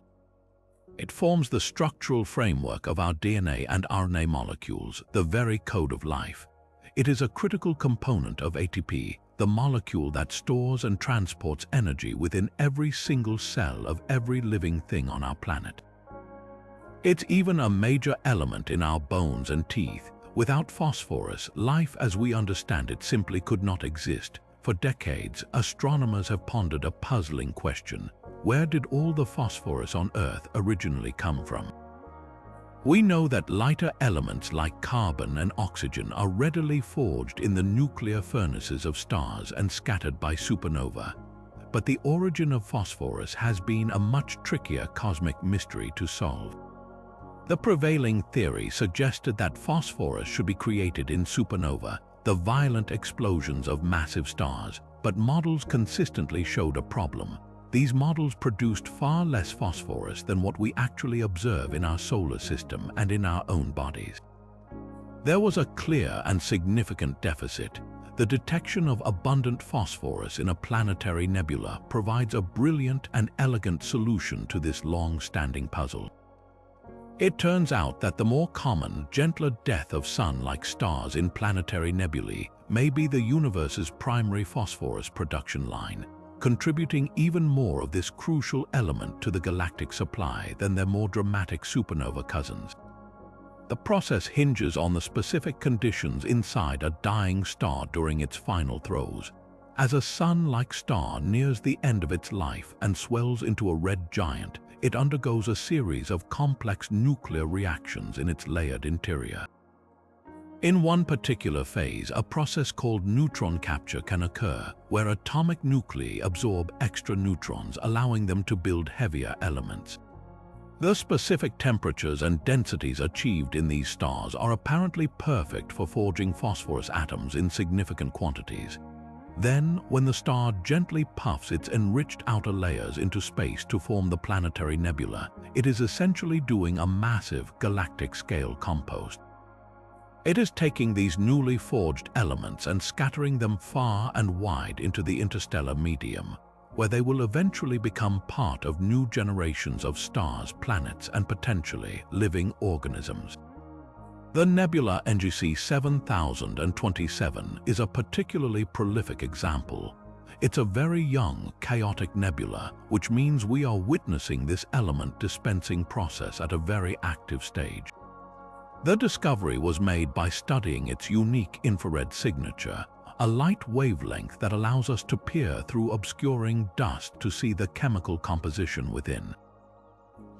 It forms the structural framework of our DNA and RNA molecules, the very code of life. It is a critical component of ATP, the molecule that stores and transports energy within every single cell of every living thing on our planet. It's even a major element in our bones and teeth. Without phosphorus, life as we understand it simply could not exist. For decades, astronomers have pondered a puzzling question: where did all the phosphorus on Earth originally come from? We know that lighter elements like carbon and oxygen are readily forged in the nuclear furnaces of stars and scattered by supernova. But the origin of phosphorus has been a much trickier cosmic mystery to solve. The prevailing theory suggested that phosphorus should be created in supernova, the violent explosions of massive stars, but models consistently showed a problem. These models produced far less phosphorus than what we actually observe in our solar system and in our own bodies. There was a clear and significant deficit. The detection of abundant phosphorus in a planetary nebula provides a brilliant and elegant solution to this long-standing puzzle. It turns out that the more common, gentler death of sun-like stars in planetary nebulae may be the universe's primary phosphorus production line, contributing even more of this crucial element to the galactic supply than their more dramatic supernova cousins. The process hinges on the specific conditions inside a dying star during its final throes. As a sun-like star nears the end of its life and swells into a red giant, it undergoes a series of complex nuclear reactions in its layered interior. In one particular phase, a process called neutron capture can occur, where atomic nuclei absorb extra neutrons, allowing them to build heavier elements. The specific temperatures and densities achieved in these stars are apparently perfect for forging phosphorus atoms in significant quantities. Then, when the star gently puffs its enriched outer layers into space to form the Planetary Nebula, it is essentially doing a massive galactic-scale compost. It is taking these newly forged elements and scattering them far and wide into the interstellar medium, where they will eventually become part of new generations of stars, planets, and potentially living organisms. The nebula NGC 7027 is a particularly prolific example. It's a very young, chaotic nebula, which means we are witnessing this element dispensing process at a very active stage. The discovery was made by studying its unique infrared signature, a light wavelength that allows us to peer through obscuring dust to see the chemical composition within.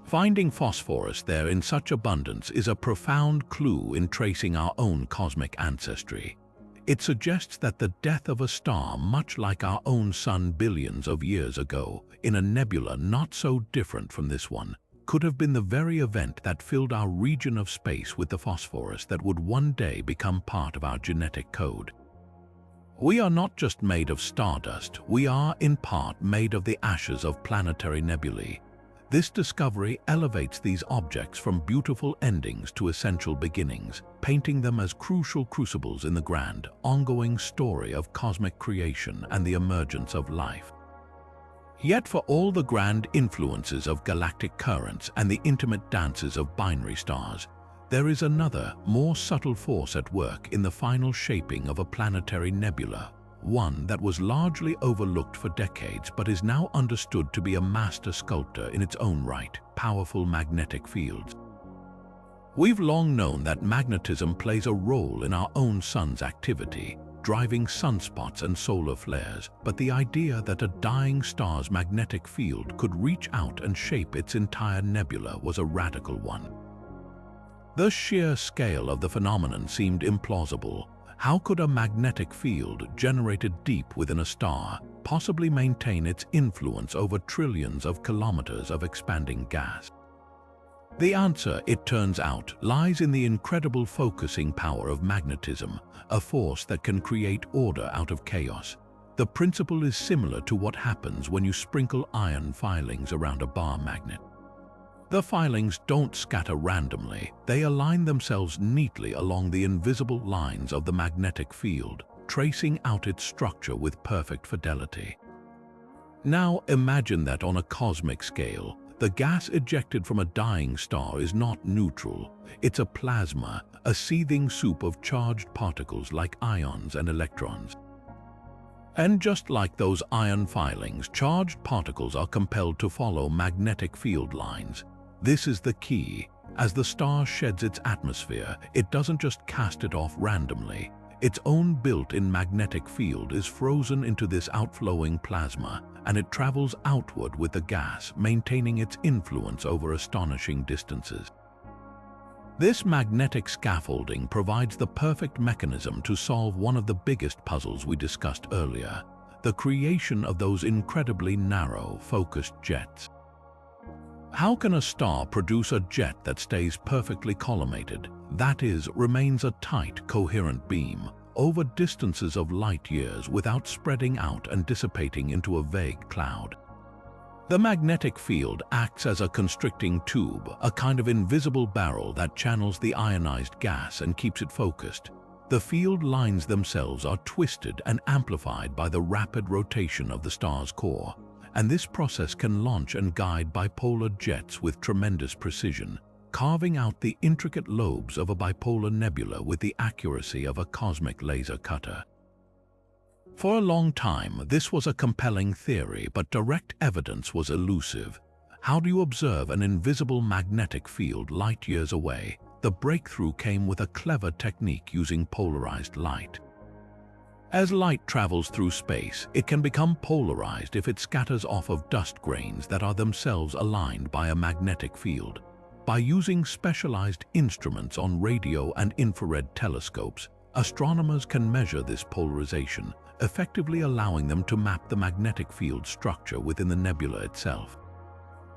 Finding phosphorus there in such abundance is a profound clue in tracing our own cosmic ancestry. It suggests that the death of a star, much like our own sun billions of years ago, in a nebula not so different from this one, could have been the very event that filled our region of space with the phosphorus that would one day become part of our genetic code. We are not just made of stardust, we are in part made of the ashes of planetary nebulae. This discovery elevates these objects from beautiful endings to essential beginnings, painting them as crucial crucibles in the grand, ongoing story of cosmic creation and the emergence of life. Yet for all the grand influences of galactic currents and the intimate dances of binary stars, there is another, more subtle force at work in the final shaping of a planetary nebula, one that was largely overlooked for decades but is now understood to be a master sculptor in its own right: powerful magnetic fields. We've long known that magnetism plays a role in our own sun's activity, driving sunspots and solar flares, but the idea that a dying star's magnetic field could reach out and shape its entire nebula was a radical one. The sheer scale of the phenomenon seemed implausible. How could a magnetic field generated deep within a star possibly maintain its influence over trillions of kilometers of expanding gas? The answer, it turns out, lies in the incredible focusing power of magnetism, a force that can create order out of chaos. The principle is similar to what happens when you sprinkle iron filings around a bar magnet. The filings don't scatter randomly, they align themselves neatly along the invisible lines of the magnetic field, tracing out its structure with perfect fidelity. Now imagine that on a cosmic scale. The gas ejected from a dying star is not neutral, it's a plasma, a seething soup of charged particles like ions and electrons. And just like those iron filings, charged particles are compelled to follow magnetic field lines. This is the key. As the star sheds its atmosphere, it doesn't just cast it off randomly. Its own built-in magnetic field is frozen into this outflowing plasma, and it travels outward with the gas, maintaining its influence over astonishing distances. This magnetic scaffolding provides the perfect mechanism to solve one of the biggest puzzles we discussed earlier: the creation of those incredibly narrow, focused jets. How can a star produce a jet that stays perfectly collimated, that is, remains a tight, coherent beam, over distances of light years without spreading out and dissipating into a vague cloud? The magnetic field acts as a constricting tube, a kind of invisible barrel that channels the ionized gas and keeps it focused. The field lines themselves are twisted and amplified by the rapid rotation of the star's core, and this process can launch and guide bipolar jets with tremendous precision, carving out the intricate lobes of a bipolar nebula with the accuracy of a cosmic laser cutter. For a long time, this was a compelling theory, but direct evidence was elusive. How do you observe an invisible magnetic field light years away? The breakthrough came with a clever technique using polarized light. As light travels through space, it can become polarized if it scatters off of dust grains that are themselves aligned by a magnetic field. By using specialized instruments on radio and infrared telescopes, astronomers can measure this polarization, effectively allowing them to map the magnetic field structure within the nebula itself.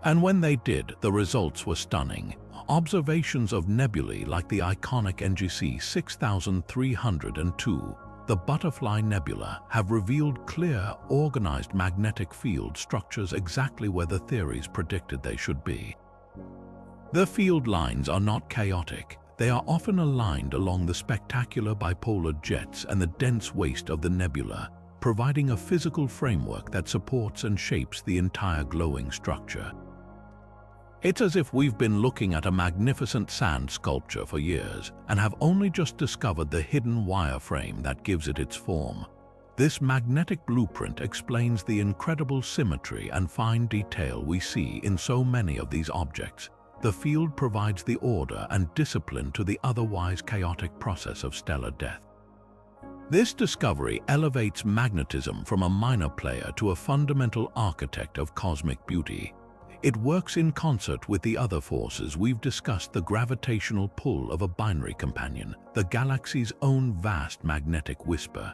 And when they did, the results were stunning. Observations of nebulae like the iconic NGC 6302, the Butterfly Nebula, have revealed clear, organized magnetic field structures exactly where the theories predicted they should be. The field lines are not chaotic. They are often aligned along the spectacular bipolar jets and the dense waste of the nebula, providing a physical framework that supports and shapes the entire glowing structure. It's as if we've been looking at a magnificent sand sculpture for years and have only just discovered the hidden wireframe that gives it its form. This magnetic blueprint explains the incredible symmetry and fine detail we see in so many of these objects. The field provides the order and discipline to the otherwise chaotic process of stellar death. This discovery elevates magnetism from a minor player to a fundamental architect of cosmic beauty. It works in concert with the other forces we've discussed: the gravitational pull of a binary companion, the galaxy's own vast magnetic whisper.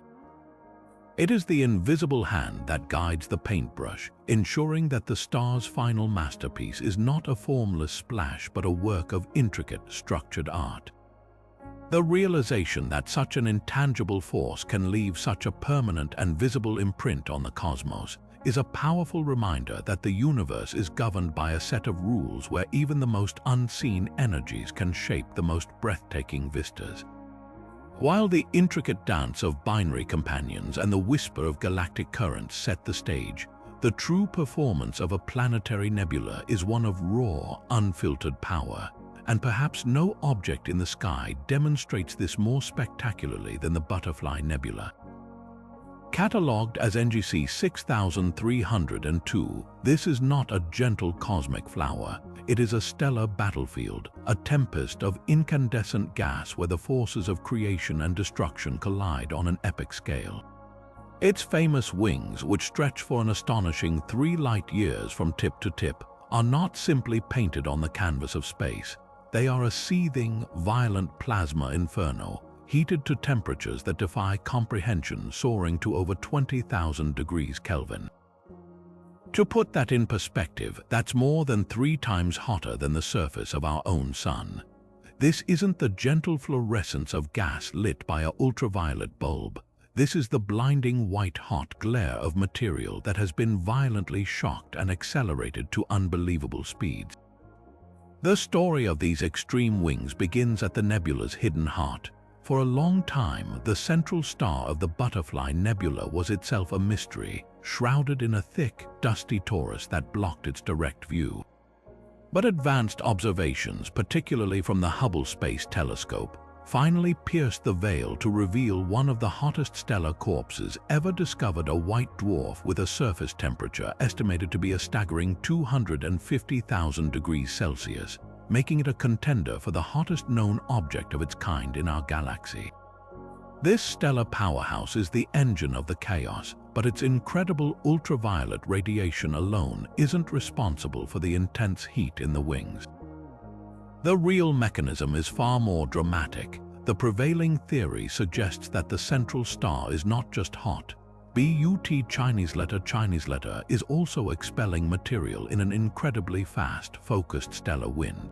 It is the invisible hand that guides the paintbrush, ensuring that the star's final masterpiece is not a formless splash but a work of intricate, structured art. The realization that such an intangible force can leave such a permanent and visible imprint on the cosmos is a powerful reminder that the universe is governed by a set of rules where even the most unseen energies can shape the most breathtaking vistas. While the intricate dance of binary companions and the whisper of galactic currents set the stage, the true performance of a planetary nebula is one of raw, unfiltered power, and perhaps no object in the sky demonstrates this more spectacularly than the Butterfly Nebula. Catalogued as NGC 6302, this is not a gentle cosmic flower. It is a stellar battlefield, a tempest of incandescent gas where the forces of creation and destruction collide on an epic scale. Its famous wings, which stretch for an astonishing 3 light-years from tip to tip, are not simply painted on the canvas of space. They are a seething, violent plasma inferno, heated to temperatures that defy comprehension, soaring to over 20,000 degrees Kelvin. To put that in perspective, that's more than 3 times hotter than the surface of our own sun. This isn't the gentle fluorescence of gas lit by an ultraviolet bulb. This is the blinding white-hot glare of material that has been violently shocked and accelerated to unbelievable speeds. The story of these extreme wings begins at the nebula's hidden heart. For a long time, the central star of the Butterfly Nebula was itself a mystery, shrouded in a thick, dusty torus that blocked its direct view. But advanced observations, particularly from the Hubble Space Telescope, finally pierced the veil to reveal one of the hottest stellar corpses ever discovered, a white dwarf with a surface temperature estimated to be a staggering 250,000 degrees Celsius, making it a contender for the hottest known object of its kind in our galaxy. This stellar powerhouse is the engine of the chaos, but its incredible ultraviolet radiation alone isn't responsible for the intense heat in the wings. The real mechanism is far more dramatic. The prevailing theory suggests that the central star is not just hot. BUT Chinese letter is also expelling material in an incredibly fast, focused stellar wind.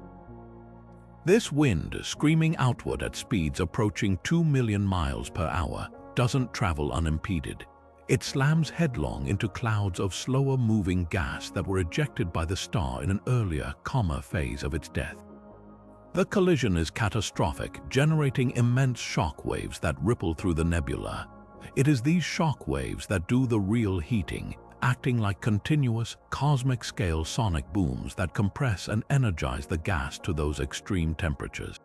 This wind, screaming outward at speeds approaching 2 million miles per hour, doesn't travel unimpeded. It slams headlong into clouds of slower-moving gas that were ejected by the star in an earlier, calmer phase of its death. The collision is catastrophic, generating immense shock waves that ripple through the nebula. It is these shock waves that do the real heating, acting like continuous, cosmic-scale sonic booms that compress and energize the gas to those extreme temperatures.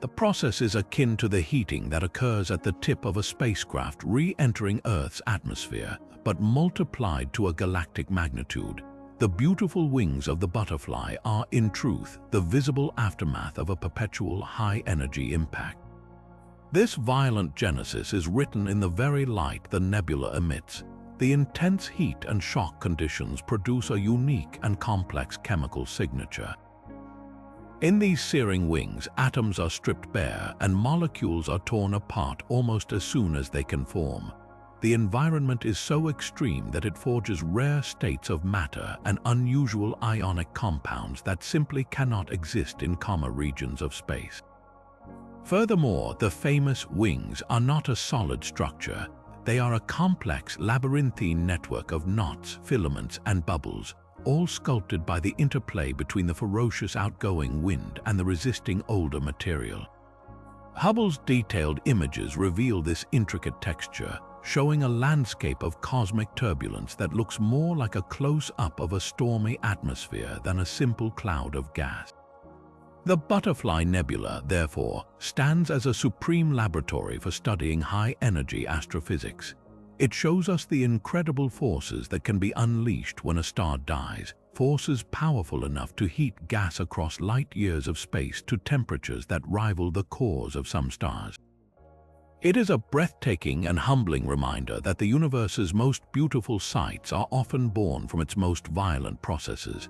The process is akin to the heating that occurs at the tip of a spacecraft re-entering Earth's atmosphere, but multiplied to a galactic magnitude. The beautiful wings of the butterfly are, in truth, the visible aftermath of a perpetual high-energy impact. This violent genesis is written in the very light the nebula emits. The intense heat and shock conditions produce a unique and complex chemical signature. In these searing wings, atoms are stripped bare and molecules are torn apart almost as soon as they can form. The environment is so extreme that it forges rare states of matter and unusual ionic compounds that simply cannot exist in calmer regions of space. Furthermore, the famous wings are not a solid structure. They are a complex labyrinthine network of knots, filaments, and bubbles, all sculpted by the interplay between the ferocious outgoing wind and the resisting older material. Hubble's detailed images reveal this intricate texture, showing a landscape of cosmic turbulence that looks more like a close-up of a stormy atmosphere than a simple cloud of gas. The Butterfly Nebula, therefore, stands as a supreme laboratory for studying high-energy astrophysics. It shows us the incredible forces that can be unleashed when a star dies, forces powerful enough to heat gas across light years of space to temperatures that rival the cores of some stars. It is a breathtaking and humbling reminder that the universe's most beautiful sights are often born from its most violent processes.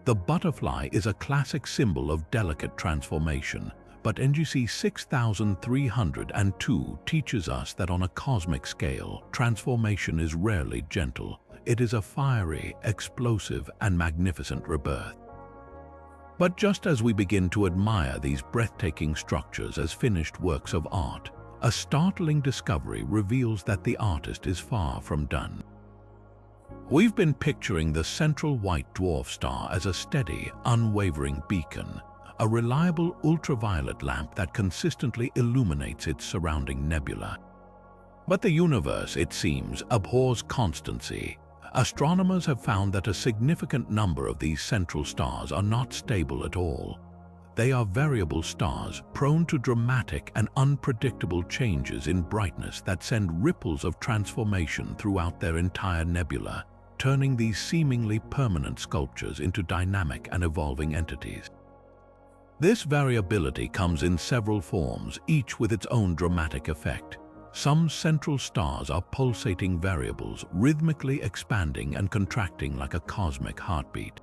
The butterfly is a classic symbol of delicate transformation, but NGC 6302 teaches us that on a cosmic scale, transformation is rarely gentle. It is a fiery, explosive, and magnificent rebirth. But just as we begin to admire these breathtaking structures as finished works of art, a startling discovery reveals that the artist is far from done. We've been picturing the central white dwarf star as a steady, unwavering beacon, a reliable ultraviolet lamp that consistently illuminates its surrounding nebula. But the universe, it seems, abhors constancy. Astronomers have found that a significant number of these central stars are not stable at all. They are variable stars, prone to dramatic and unpredictable changes in brightness that send ripples of transformation throughout their entire nebula, turning these seemingly permanent sculptures into dynamic and evolving entities. This variability comes in several forms, each with its own dramatic effect. Some central stars are pulsating variables, rhythmically expanding and contracting like a cosmic heartbeat.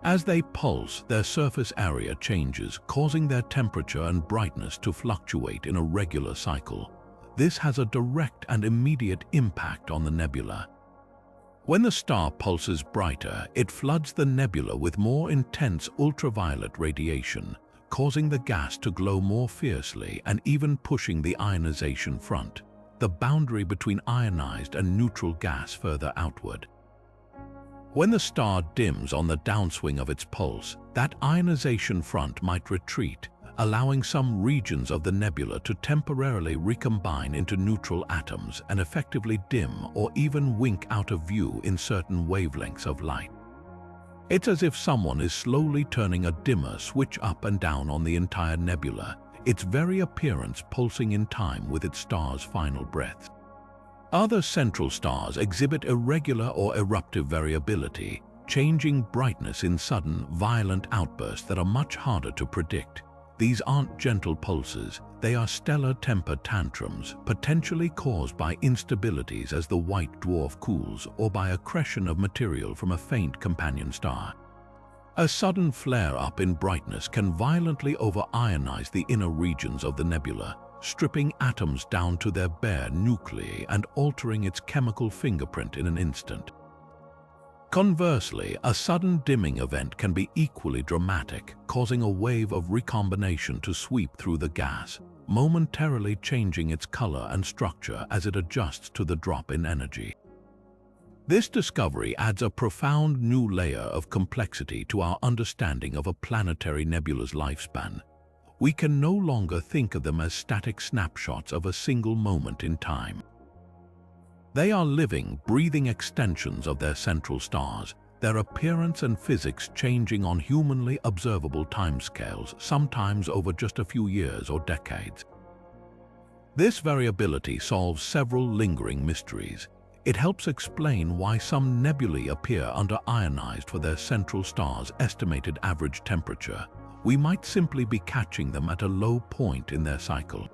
As they pulse, their surface area changes, causing their temperature and brightness to fluctuate in a regular cycle. This has a direct and immediate impact on the nebula. When the star pulses brighter, it floods the nebula with more intense ultraviolet radiation, causing the gas to glow more fiercely and even pushing the ionization front, the boundary between ionized and neutral gas, further outward. When the star dims on the downswing of its pulse, that ionization front might retreat, allowing some regions of the nebula to temporarily recombine into neutral atoms and effectively dim or even wink out of view in certain wavelengths of light. It's as if someone is slowly turning a dimmer switch up and down on the entire nebula, its very appearance pulsing in time with its star's final breaths. Other central stars exhibit irregular or eruptive variability, changing brightness in sudden, violent outbursts that are much harder to predict. These aren't gentle pulses, they are stellar temper tantrums, potentially caused by instabilities as the white dwarf cools or by accretion of material from a faint companion star. A sudden flare-up in brightness can violently over-ionize the inner regions of the nebula, stripping atoms down to their bare nuclei and altering its chemical fingerprint in an instant. Conversely, a sudden dimming event can be equally dramatic, causing a wave of recombination to sweep through the gas, momentarily changing its color and structure as it adjusts to the drop in energy. This discovery adds a profound new layer of complexity to our understanding of a planetary nebula's lifespan. We can no longer think of them as static snapshots of a single moment in time. They are living, breathing extensions of their central stars, their appearance and physics changing on humanly observable timescales, sometimes over just a few years or decades. This variability solves several lingering mysteries. It helps explain why some nebulae appear under-ionized for their central star's estimated average temperature. We might simply be catching them at a low point in their cycle.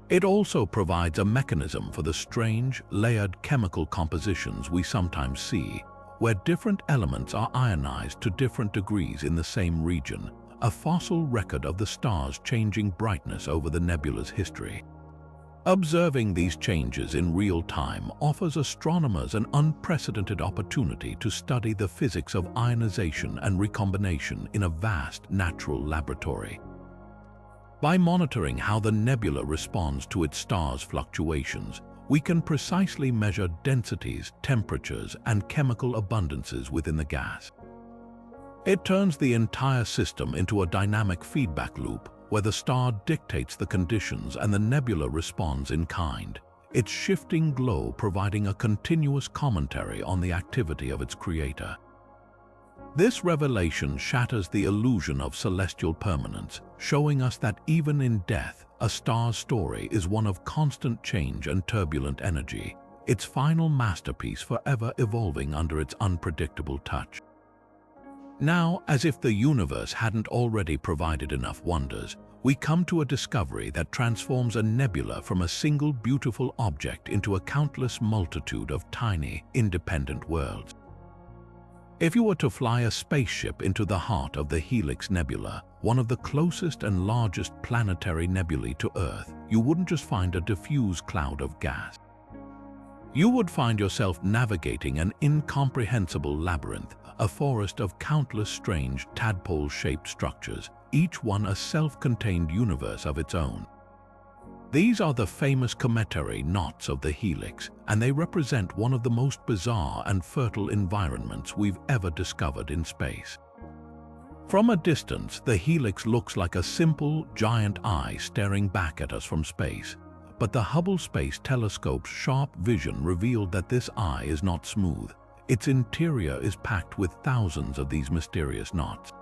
It also provides a mechanism for the strange, layered chemical compositions we sometimes see, where different elements are ionized to different degrees in the same region, a fossil record of the stars' changing brightness over the nebula's history. Observing these changes in real time offers astronomers an unprecedented opportunity to study the physics of ionization and recombination in a vast natural laboratory. By monitoring how the nebula responds to its star's fluctuations, we can precisely measure densities, temperatures, and chemical abundances within the gas. It turns the entire system into a dynamic feedback loop where the star dictates the conditions and the nebula responds in kind, its shifting glow providing a continuous commentary on the activity of its creator. This revelation shatters the illusion of celestial permanence, showing us that even in death, a star's story is one of constant change and turbulent energy, its final masterpiece forever evolving under its unpredictable touch. Now, as if the universe hadn't already provided enough wonders, we come to a discovery that transforms a nebula from a single beautiful object into a countless multitude of tiny, independent worlds. If you were to fly a spaceship into the heart of the Helix Nebula, one of the closest and largest planetary nebulae to Earth, you wouldn't just find a diffuse cloud of gas. You would find yourself navigating an incomprehensible labyrinth, a forest of countless strange tadpole-shaped structures, each one a self-contained universe of its own. These are the famous cometary knots of the Helix, and they represent one of the most bizarre and fertile environments we've ever discovered in space. From a distance, the Helix looks like a simple, giant eye staring back at us from space, but the Hubble Space Telescope's sharp vision revealed that this eye is not smooth. Its interior is packed with thousands of these mysterious knots.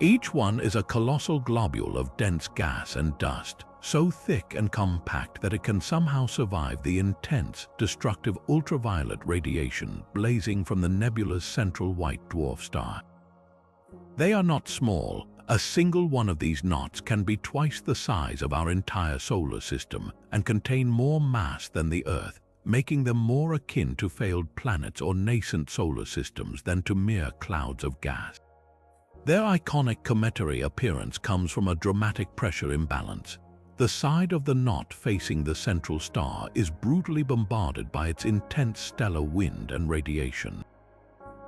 Each one is a colossal globule of dense gas and dust, so thick and compact that it can somehow survive the intense, destructive ultraviolet radiation blazing from the nebula's central white dwarf star. They are not small. A single one of these knots can be twice the size of our entire solar system and contain more mass than the Earth, making them more akin to failed planets or nascent solar systems than to mere clouds of gas. Their iconic cometary appearance comes from a dramatic pressure imbalance. The side of the knot facing the central star is brutally bombarded by its intense stellar wind and radiation.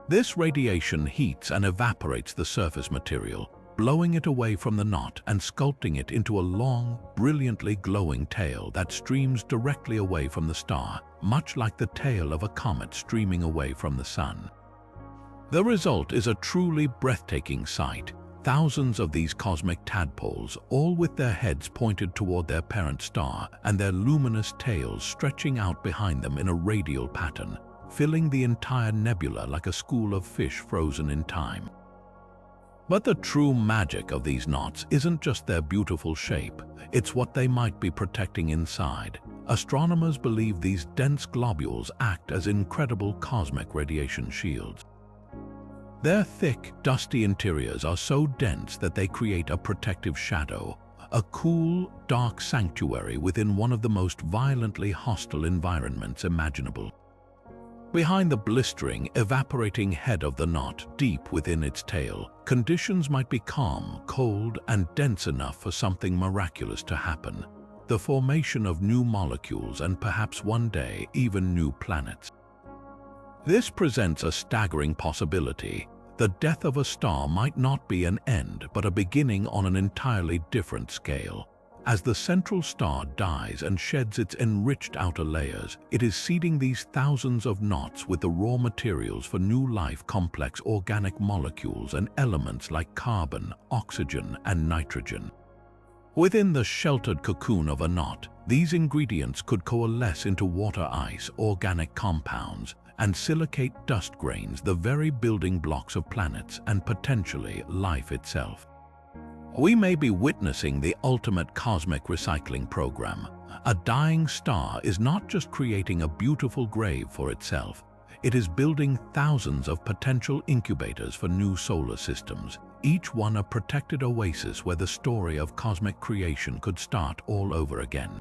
This radiation heats and evaporates the surface material, blowing it away from the knot and sculpting it into a long, brilliantly glowing tail that streams directly away from the star, much like the tail of a comet streaming away from the sun. The result is a truly breathtaking sight. Thousands of these cosmic tadpoles, all with their heads pointed toward their parent star and their luminous tails stretching out behind them in a radial pattern, filling the entire nebula like a school of fish frozen in time. But the true magic of these knots isn't just their beautiful shape, it's what they might be protecting inside. Astronomers believe these dense globules act as incredible cosmic radiation shields. Their thick, dusty interiors are so dense that they create a protective shadow, a cool, dark sanctuary within one of the most violently hostile environments imaginable. Behind the blistering, evaporating head of the knot, deep within its tail, conditions might be calm, cold, and dense enough for something miraculous to happen. The formation of new molecules and perhaps one day even new planets. This presents a staggering possibility. The death of a star might not be an end, but a beginning on an entirely different scale. As the central star dies and sheds its enriched outer layers, it is seeding these thousands of knots with the raw materials for new life, complex organic molecules and elements like carbon, oxygen, and nitrogen. Within the sheltered cocoon of a knot, these ingredients could coalesce into water ice, organic compounds, and silicate dust grains, the very building blocks of planets and potentially life itself. We may be witnessing the ultimate cosmic recycling program. A dying star is not just creating a beautiful grave for itself, it is building thousands of potential incubators for new solar systems, each one a protected oasis where the story of cosmic creation could start all over again.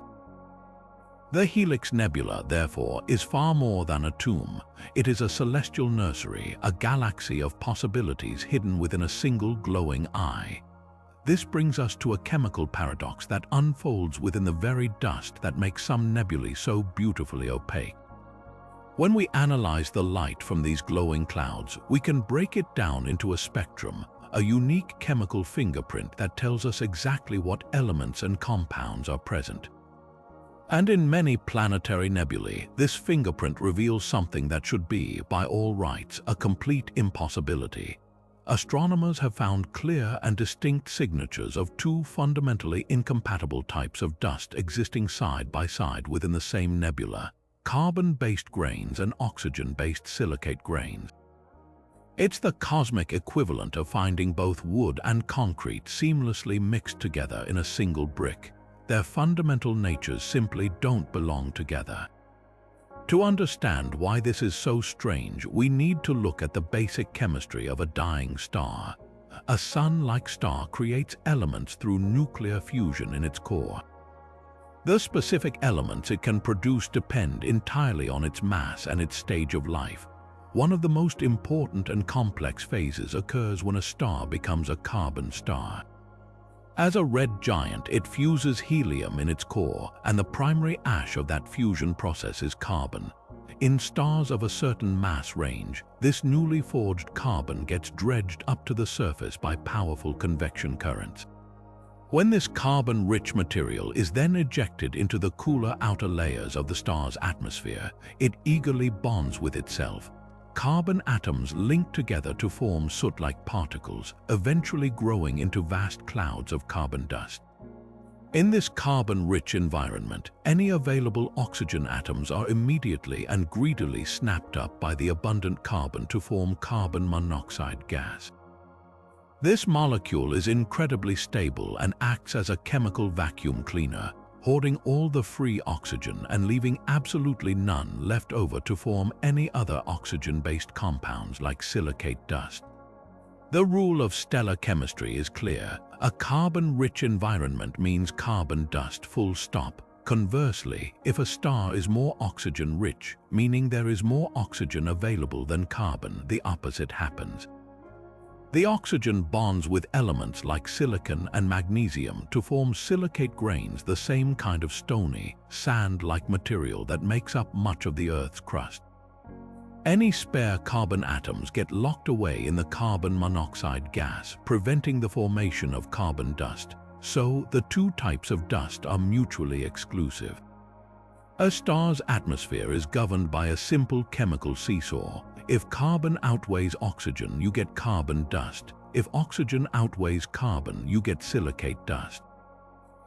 The Helix Nebula, therefore, is far more than a tomb. It is a celestial nursery, a galaxy of possibilities hidden within a single glowing eye. This brings us to a chemical paradox that unfolds within the very dust that makes some nebulae so beautifully opaque. When we analyze the light from these glowing clouds, we can break it down into a spectrum, a unique chemical fingerprint that tells us exactly what elements and compounds are present. And in many planetary nebulae, this fingerprint reveals something that should be, by all rights, a complete impossibility. Astronomers have found clear and distinct signatures of two fundamentally incompatible types of dust existing side by side within the same nebula: carbon-based grains and oxygen-based silicate grains. It's the cosmic equivalent of finding both wood and concrete seamlessly mixed together in a single brick. Their fundamental natures simply don't belong together. To understand why this is so strange, we need to look at the basic chemistry of a dying star. A sun-like star creates elements through nuclear fusion in its core. The specific elements it can produce depend entirely on its mass and its stage of life. One of the most important and complex phases occurs when a star becomes a carbon star. As a red giant, it fuses helium in its core, and the primary ash of that fusion process is carbon. In stars of a certain mass range, this newly forged carbon gets dredged up to the surface by powerful convection currents. When this carbon-rich material is then ejected into the cooler outer layers of the star's atmosphere, it eagerly bonds with itself. Carbon atoms link together to form soot-like particles, eventually growing into vast clouds of carbon dust. In this carbon-rich environment, any available oxygen atoms are immediately and greedily snapped up by the abundant carbon to form carbon monoxide gas. This molecule is incredibly stable and acts as a chemical vacuum cleaner, hoarding all the free oxygen and leaving absolutely none left over to form any other oxygen-based compounds like silicate dust. The rule of stellar chemistry is clear. A carbon-rich environment means carbon dust, full stop. Conversely, if a star is more oxygen-rich, meaning there is more oxygen available than carbon, the opposite happens. The oxygen bonds with elements like silicon and magnesium to form silicate grains, the same kind of stony, sand-like material that makes up much of the Earth's crust. Any spare carbon atoms get locked away in the carbon monoxide gas, preventing the formation of carbon dust. So, the two types of dust are mutually exclusive. A star's atmosphere is governed by a simple chemical seesaw. If carbon outweighs oxygen, you get carbon dust. If oxygen outweighs carbon, you get silicate dust.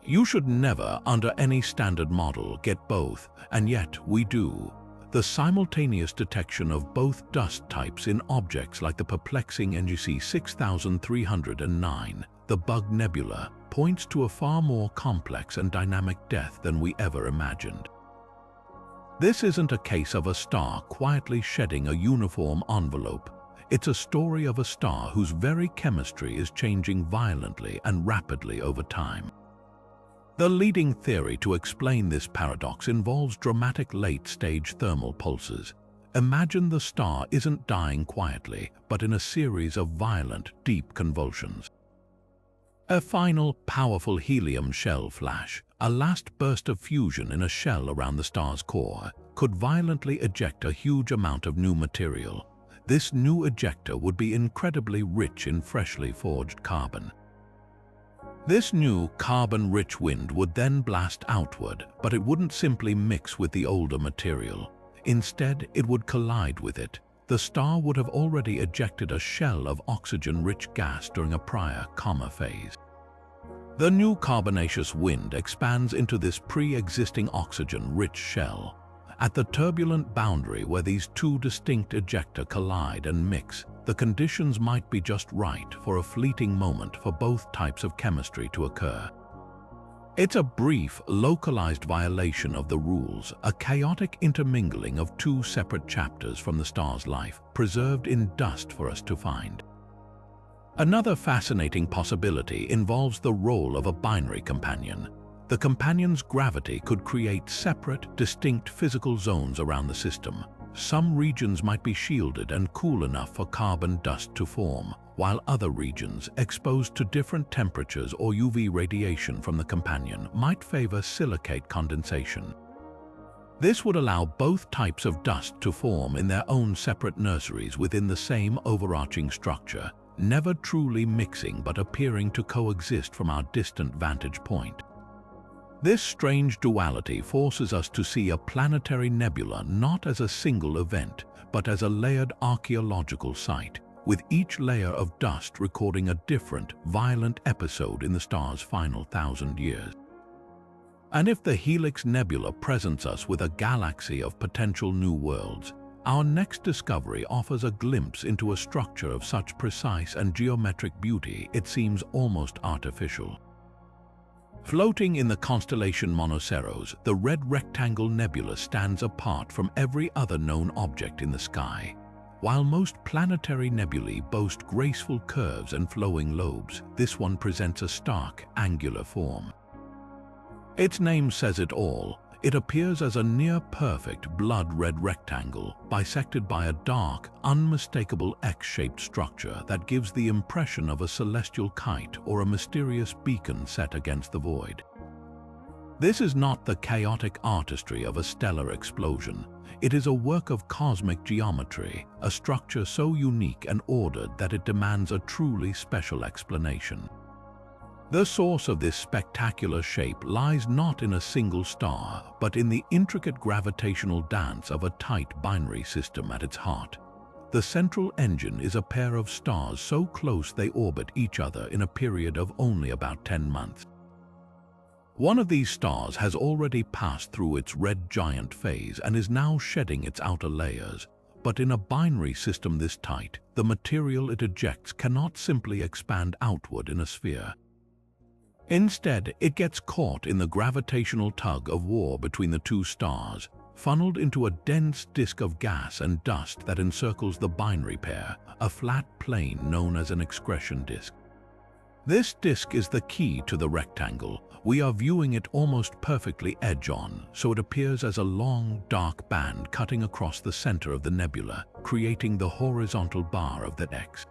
You should never, under any standard model, get both, and yet we do. The simultaneous detection of both dust types in objects like the perplexing NGC 6309, the Bug Nebula, points to a far more complex and dynamic death than we ever imagined. This isn't a case of a star quietly shedding a uniform envelope. It's a story of a star whose very chemistry is changing violently and rapidly over time. The leading theory to explain this paradox involves dramatic late-stage thermal pulses. Imagine the star isn't dying quietly, but in a series of violent, deep convulsions. A final, powerful helium shell flash, a last burst of fusion in a shell around the star's core, could violently eject a huge amount of new material. This new ejector would be incredibly rich in freshly forged carbon. This new carbon-rich wind would then blast outward, but it wouldn't simply mix with the older material. Instead, it would collide with it. The star would have already ejected a shell of oxygen-rich gas during a prior coma phase. The new carbonaceous wind expands into this pre-existing oxygen-rich shell. At the turbulent boundary where these two distinct ejecta collide and mix, the conditions might be just right for a fleeting moment for both types of chemistry to occur. It's a brief, localized violation of the rules, a chaotic intermingling of two separate chapters from the star's life, preserved in dust for us to find. Another fascinating possibility involves the role of a binary companion. The companion's gravity could create separate, distinct physical zones around the system. Some regions might be shielded and cool enough for carbon dust to form, while other regions, exposed to different temperatures or UV radiation from the companion, might favor silicate condensation. This would allow both types of dust to form in their own separate nurseries within the same overarching structure, never truly mixing but appearing to coexist from our distant vantage point. This strange duality forces us to see a planetary nebula not as a single event, but as a layered archaeological site, with each layer of dust recording a different, violent episode in the star's final 1,000 years. And if the Helix Nebula presents us with a galaxy of potential new worlds, our next discovery offers a glimpse into a structure of such precise and geometric beauty it seems almost artificial. Floating in the constellation Monoceros, the red rectangle nebula stands apart from every other known object in the sky. While most planetary nebulae boast graceful curves and flowing lobes, this one presents a stark, angular form. Its name says it all. It appears as a near-perfect blood-red rectangle, bisected by a dark, unmistakable X-shaped structure that gives the impression of a celestial kite or a mysterious beacon set against the void. This is not the chaotic artistry of a stellar explosion. It is a work of cosmic geometry, a structure so unique and ordered that it demands a truly special explanation. The source of this spectacular shape lies not in a single star, but in the intricate gravitational dance of a tight binary system at its heart. The central engine is a pair of stars so close they orbit each other in a period of only about 10 months. One of these stars has already passed through its red giant phase and is now shedding its outer layers. But in a binary system this tight, the material it ejects cannot simply expand outward in a sphere. Instead, it gets caught in the gravitational tug of war between the two stars, funneled into a dense disk of gas and dust that encircles the binary pair, a flat plane known as an excretion disk. This disk is the key to the rectangle. We are viewing it almost perfectly edge-on, so it appears as a long, dark band cutting across the center of the nebula, creating the horizontal bar of the X.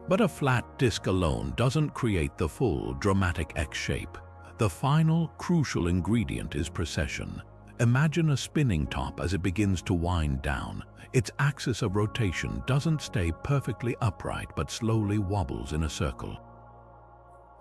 But a flat disk alone doesn't create the full, dramatic X shape. The final, crucial ingredient is precession. Imagine a spinning top as it begins to wind down. Its axis of rotation doesn't stay perfectly upright but slowly wobbles in a circle.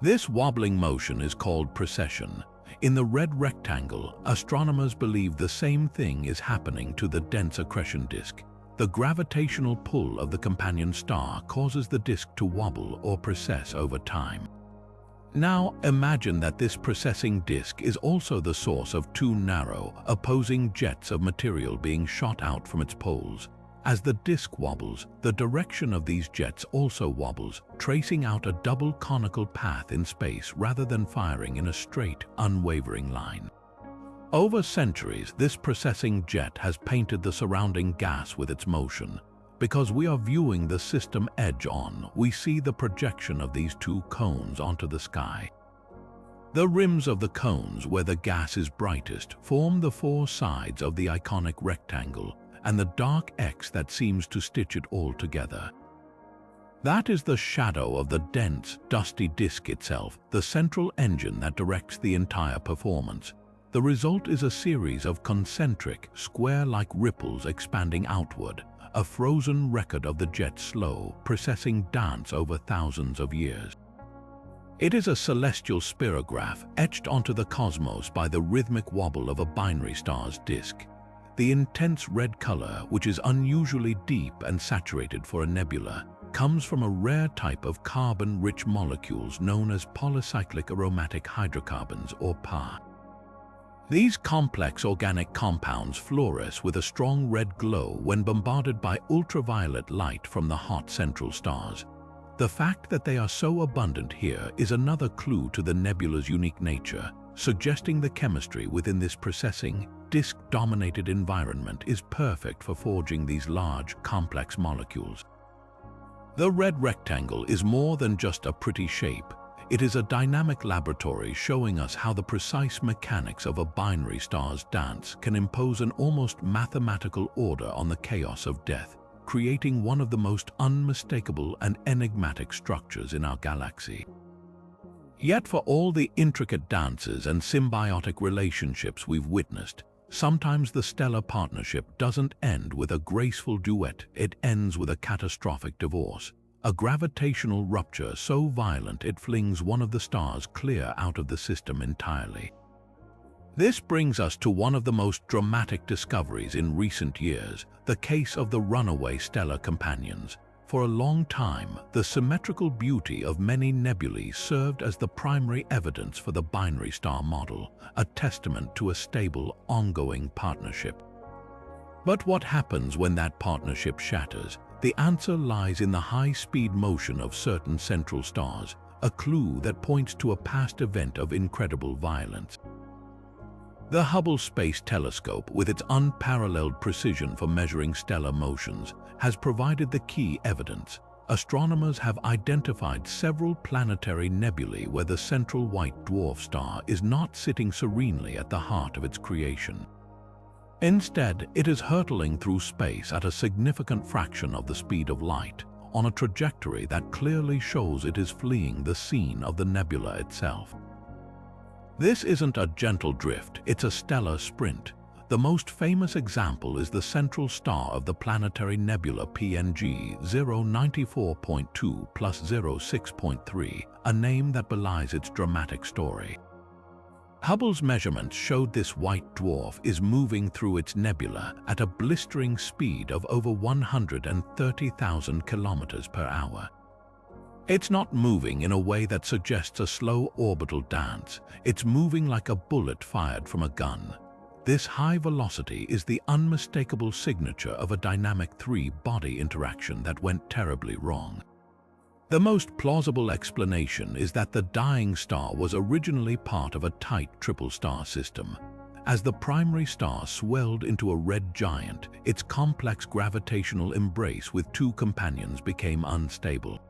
This wobbling motion is called precession. In the red rectangle, astronomers believe the same thing is happening to the dense accretion disk. The gravitational pull of the companion star causes the disk to wobble or precess over time. Now imagine that this precessing disk is also the source of two narrow, opposing jets of material being shot out from its poles. As the disk wobbles, the direction of these jets also wobbles, tracing out a double conical path in space rather than firing in a straight, unwavering line. Over centuries, this precessing jet has painted the surrounding gas with its motion. Because we are viewing the system edge-on, we see the projection of these two cones onto the sky. The rims of the cones, where the gas is brightest, form the four sides of the iconic rectangle, and the dark X that seems to stitch it all together. That is the shadow of the dense, dusty disk itself, the central engine that directs the entire performance. The result is a series of concentric, square-like ripples expanding outward, a frozen record of the jet's slow, precessing dance over thousands of years. It is a celestial spirograph etched onto the cosmos by the rhythmic wobble of a binary star's disk. The intense red color, which is unusually deep and saturated for a nebula, comes from a rare type of carbon-rich molecules known as polycyclic aromatic hydrocarbons, or PAH. These complex organic compounds fluoresce with a strong red glow when bombarded by ultraviolet light from the hot central stars. The fact that they are so abundant here is another clue to the nebula's unique nature, suggesting the chemistry within this precessing, disk-dominated environment is perfect for forging these large, complex molecules. The red rectangle is more than just a pretty shape. It is a dynamic laboratory showing us how the precise mechanics of a binary star's dance can impose an almost mathematical order on the chaos of death, creating one of the most unmistakable and enigmatic structures in our galaxy. Yet for all the intricate dances and symbiotic relationships we've witnessed, sometimes the stellar partnership doesn't end with a graceful duet, it ends with a catastrophic divorce. A gravitational rupture so violent it flings one of the stars clear out of the system entirely. This brings us to one of the most dramatic discoveries in recent years, the case of the runaway stellar companions. For a long time, the symmetrical beauty of many nebulae served as the primary evidence for the binary star model, a testament to a stable, ongoing partnership. But what happens when that partnership shatters? The answer lies in the high-speed motion of certain central stars, a clue that points to a past event of incredible violence. The Hubble Space Telescope, with its unparalleled precision for measuring stellar motions, has provided the key evidence. Astronomers have identified several planetary nebulae where the central white dwarf star is not sitting serenely at the heart of its creation. Instead, it is hurtling through space at a significant fraction of the speed of light, on a trajectory that clearly shows it is fleeing the scene of the nebula itself. This isn't a gentle drift, it's a stellar sprint. The most famous example is the central star of the Planetary Nebula PNG 094.2 plus 06.3, a name that belies its dramatic story. Hubble's measurements showed this white dwarf is moving through its nebula at a blistering speed of over 130,000 kilometers per hour. It's not moving in a way that suggests a slow orbital dance, it's moving like a bullet fired from a gun. This high velocity is the unmistakable signature of a dynamic three-body interaction that went terribly wrong. The most plausible explanation is that the dying star was originally part of a tight triple-star system. As the primary star swelled into a red giant, its complex gravitational embrace with two companions became unstable.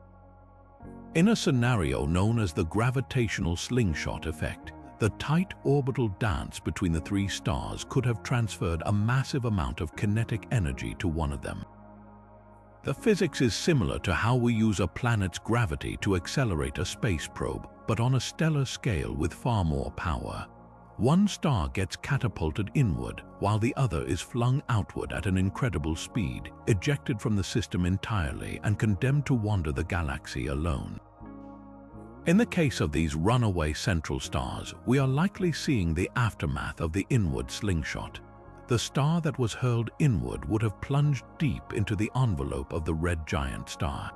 In a scenario known as the gravitational slingshot effect, the tight orbital dance between the three stars could have transferred a massive amount of kinetic energy to one of them. The physics is similar to how we use a planet's gravity to accelerate a space probe, but on a stellar scale with far more power. One star gets catapulted inward, while the other is flung outward at an incredible speed, ejected from the system entirely and condemned to wander the galaxy alone. In the case of these runaway central stars, we are likely seeing the aftermath of the inward slingshot. The star that was hurled inward would have plunged deep into the envelope of the red giant star.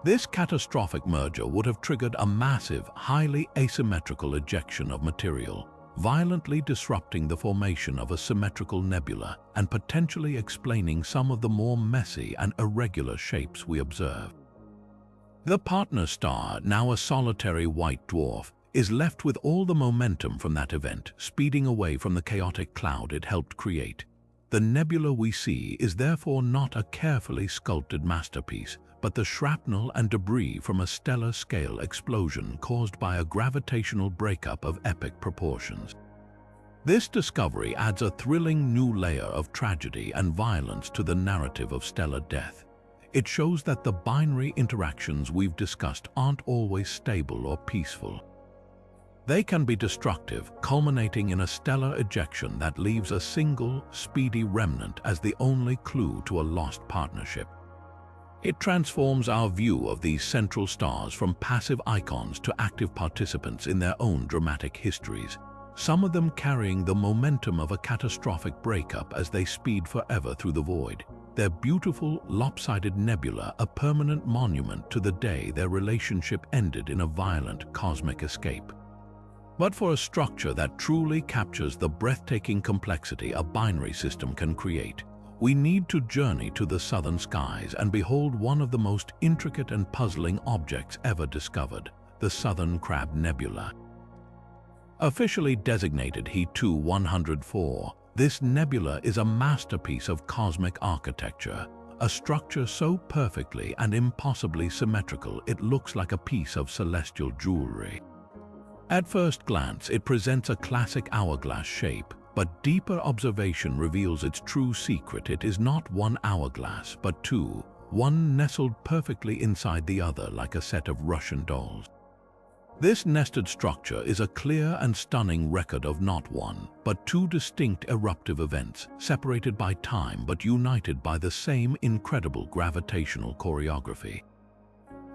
This catastrophic merger would have triggered a massive, highly asymmetrical ejection of material, violently disrupting the formation of a symmetrical nebula and potentially explaining some of the more messy and irregular shapes we observe. The partner star, now a solitary white dwarf, is left with all the momentum from that event, speeding away from the chaotic cloud it helped create. The nebula we see is therefore not a carefully sculpted masterpiece, but the shrapnel and debris from a stellar-scale explosion caused by a gravitational breakup of epic proportions. This discovery adds a thrilling new layer of tragedy and violence to the narrative of stellar death. It shows that the binary interactions we've discussed aren't always stable or peaceful. They can be destructive, culminating in a stellar ejection that leaves a single, speedy remnant as the only clue to a lost partnership. It transforms our view of these central stars from passive icons to active participants in their own dramatic histories, some of them carrying the momentum of a catastrophic breakup as they speed forever through the void. Their beautiful, lopsided nebula a permanent monument to the day their relationship ended in a violent cosmic escape. But for a structure that truly captures the breathtaking complexity a binary system can create, we need to journey to the southern skies and behold one of the most intricate and puzzling objects ever discovered, the Southern Crab Nebula. Officially designated He 2-104, this nebula is a masterpiece of cosmic architecture, a structure so perfectly and impossibly symmetrical it looks like a piece of celestial jewelry. At first glance, it presents a classic hourglass shape, but deeper observation reveals its true secret. It is not one hourglass, but two, one nestled perfectly inside the other like a set of Russian dolls. This nested structure is a clear and stunning record of not one, but two distinct eruptive events, separated by time but united by the same incredible gravitational choreography.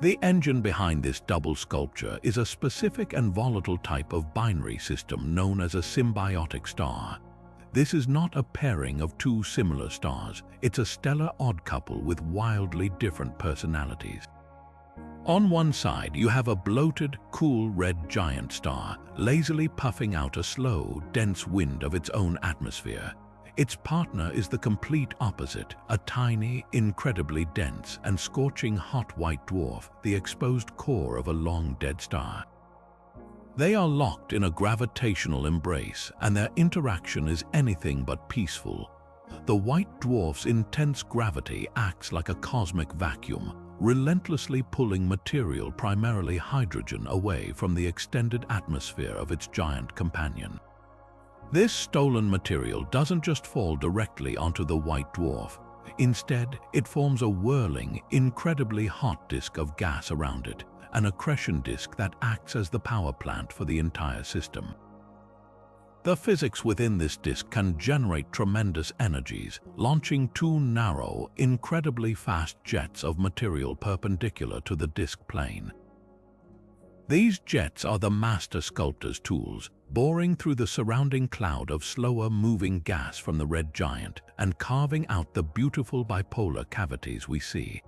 The engine behind this double sculpture is a specific and volatile type of binary system known as a symbiotic star. This is not a pairing of two similar stars, it's a stellar odd couple with wildly different personalities. On one side, you have a bloated, cool red giant star, lazily puffing out a slow, dense wind of its own atmosphere. Its partner is the complete opposite, a tiny, incredibly dense and scorching hot white dwarf, the exposed core of a long-dead star. They are locked in a gravitational embrace, and their interaction is anything but peaceful. The white dwarf's intense gravity acts like a cosmic vacuum, relentlessly pulling material, primarily hydrogen, away from the extended atmosphere of its giant companion. This stolen material doesn't just fall directly onto the white dwarf. Instead, it forms a whirling, incredibly hot disk of gas around it, an accretion disk that acts as the power plant for the entire system. The physics within this disk can generate tremendous energies, launching two narrow, incredibly fast jets of material perpendicular to the disk plane. These jets are the master sculptor's tools, boring through the surrounding cloud of slower-moving gas from the red giant and carving out the beautiful bipolar cavities we see.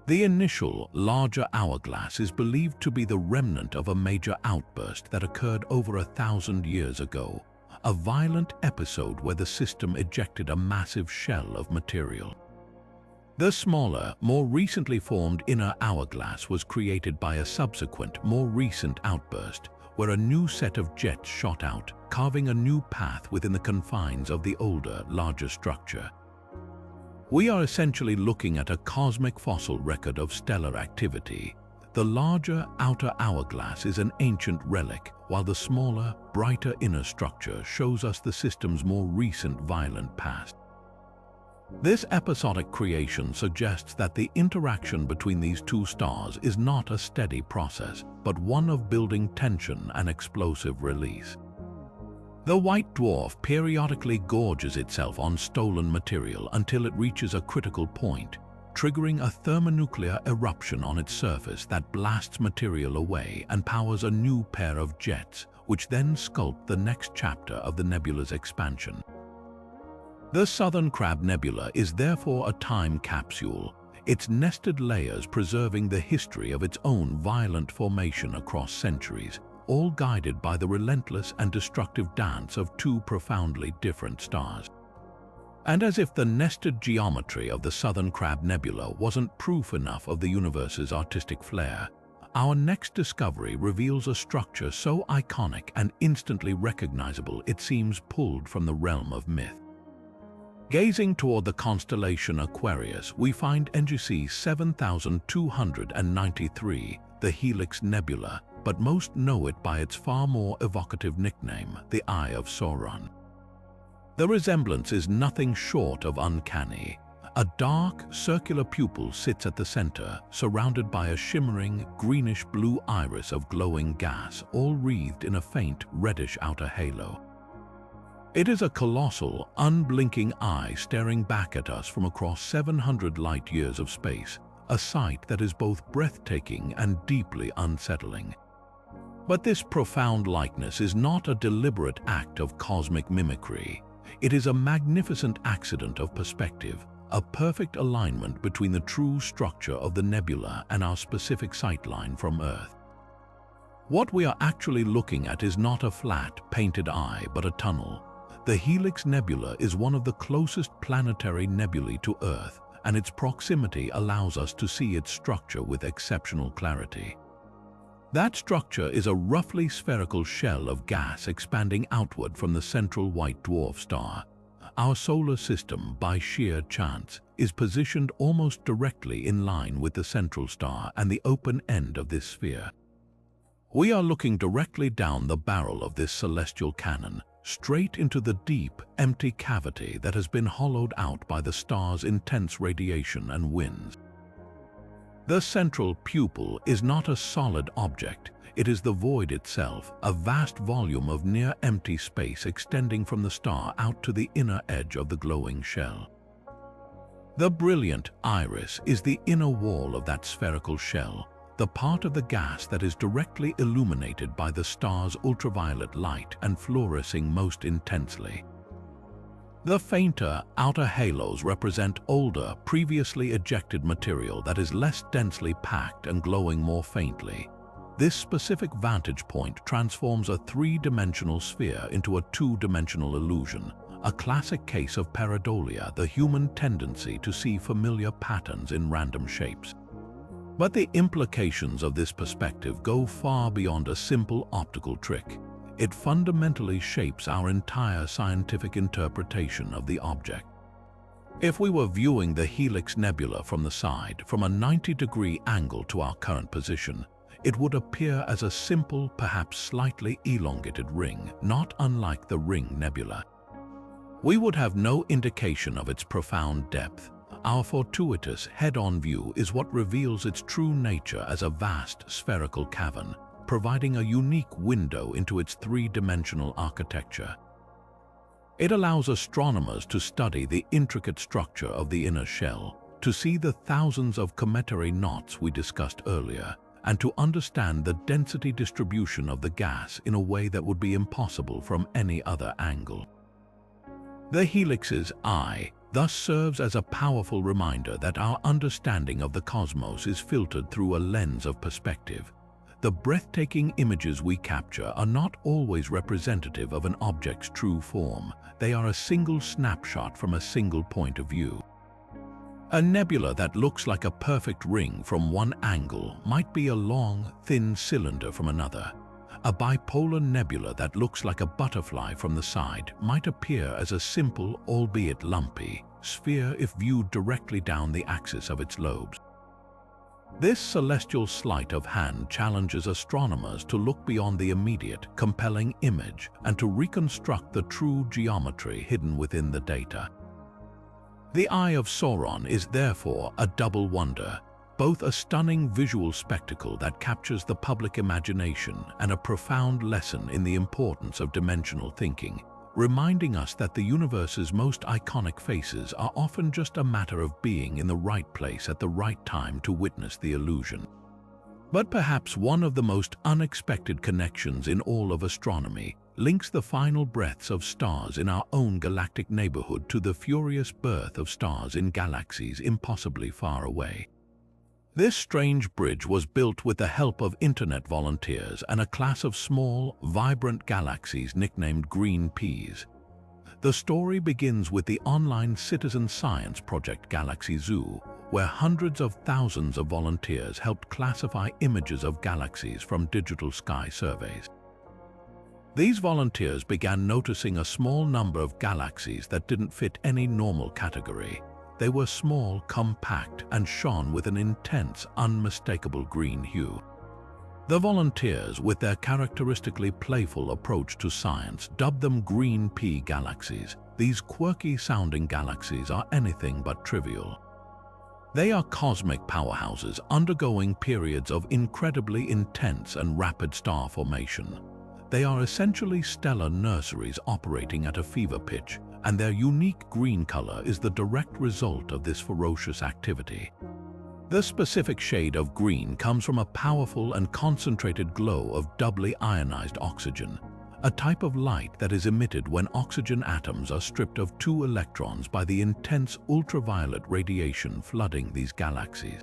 The initial, larger hourglass is believed to be the remnant of a major outburst that occurred over 1,000 years ago, a violent episode where the system ejected a massive shell of material. The smaller, more recently formed inner hourglass was created by a subsequent, more recent outburst, where a new set of jets shot out, carving a new path within the confines of the older, larger structure. We are essentially looking at a cosmic fossil record of stellar activity. The larger outer hourglass is an ancient relic, while the smaller, brighter inner structure shows us the system's more recent violent past. This episodic creation suggests that the interaction between these two stars is not a steady process, but one of building tension and explosive release. The white dwarf periodically gorges itself on stolen material until it reaches a critical point, triggering a thermonuclear eruption on its surface that blasts material away and powers a new pair of jets, which then sculpt the next chapter of the nebula's expansion. The Southern Crab Nebula is therefore a time capsule, its nested layers preserving the history of its own violent formation across centuries, all guided by the relentless and destructive dance of two profoundly different stars. And as if the nested geometry of the Southern Crab Nebula wasn't proof enough of the universe's artistic flair, our next discovery reveals a structure so iconic and instantly recognizable it seems pulled from the realm of myth. Gazing toward the constellation Aquarius, we find NGC 7293, the Helix Nebula, but most know it by its far more evocative nickname, the Eye of Sauron. The resemblance is nothing short of uncanny. A dark, circular pupil sits at the center, surrounded by a shimmering, greenish-blue iris of glowing gas, all wreathed in a faint, reddish outer halo. It is a colossal, unblinking eye staring back at us from across 700 light-years of space, a sight that is both breathtaking and deeply unsettling. But this profound likeness is not a deliberate act of cosmic mimicry. It is a magnificent accident of perspective, a perfect alignment between the true structure of the nebula and our specific sightline from Earth. What we are actually looking at is not a flat, painted eye, but a tunnel. The Helix Nebula is one of the closest planetary nebulae to Earth, and its proximity allows us to see its structure with exceptional clarity. That structure is a roughly spherical shell of gas expanding outward from the central white dwarf star. Our solar system, by sheer chance, is positioned almost directly in line with the central star and the open end of this sphere. We are looking directly down the barrel of this celestial cannon, straight into the deep, empty cavity that has been hollowed out by the star's intense radiation and winds. The central pupil is not a solid object. It is the void itself, a vast volume of near-empty space extending from the star out to the inner edge of the glowing shell. The brilliant iris is the inner wall of that spherical shell, the part of the gas that is directly illuminated by the star's ultraviolet light and fluorescing most intensely. The fainter outer halos represent older, previously ejected material that is less densely packed and glowing more faintly. This specific vantage point transforms a three-dimensional sphere into a two-dimensional illusion, a classic case of pareidolia, the human tendency to see familiar patterns in random shapes. But the implications of this perspective go far beyond a simple optical trick. It fundamentally shapes our entire scientific interpretation of the object. If we were viewing the Helix Nebula from the side, from a 90-degree angle to our current position, it would appear as a simple, perhaps slightly elongated ring, not unlike the Ring Nebula. We would have no indication of its profound depth. Our fortuitous head-on view is what reveals its true nature as a vast spherical cavern, providing a unique window into its three-dimensional architecture. It allows astronomers to study the intricate structure of the inner shell, to see the thousands of cometary knots we discussed earlier, and to understand the density distribution of the gas in a way that would be impossible from any other angle. The Helix's eye thus serves as a powerful reminder that our understanding of the cosmos is filtered through a lens of perspective. The breathtaking images we capture are not always representative of an object's true form. They are a single snapshot from a single point of view. A nebula that looks like a perfect ring from one angle might be a long, thin cylinder from another. A bipolar nebula that looks like a butterfly from the side might appear as a simple, albeit lumpy, sphere if viewed directly down the axis of its lobes. This celestial sleight of hand challenges astronomers to look beyond the immediate, compelling image and to reconstruct the true geometry hidden within the data. The Eye of Sauron is therefore a double wonder, both a stunning visual spectacle that captures the public imagination and a profound lesson in the importance of dimensional thinking, reminding us that the universe's most iconic faces are often just a matter of being in the right place at the right time to witness the illusion. But perhaps one of the most unexpected connections in all of astronomy links the final breaths of stars in our own galactic neighborhood to the furious birth of stars in galaxies impossibly far away. This strange bridge was built with the help of internet volunteers and a class of small, vibrant galaxies nicknamed Green Peas. The story begins with the online citizen science project Galaxy Zoo, where hundreds of thousands of volunteers helped classify images of galaxies from digital sky surveys. These volunteers began noticing a small number of galaxies that didn't fit any normal category. They were small, compact, and shone with an intense, unmistakable green hue. The volunteers, with their characteristically playful approach to science, dubbed them Green Pea galaxies. These quirky-sounding galaxies are anything but trivial. They are cosmic powerhouses undergoing periods of incredibly intense and rapid star formation. They are essentially stellar nurseries operating at a fever pitch, and their unique green color is the direct result of this ferocious activity. The specific shade of green comes from a powerful and concentrated glow of doubly ionized oxygen, a type of light that is emitted when oxygen atoms are stripped of 2 electrons by the intense ultraviolet radiation flooding these galaxies.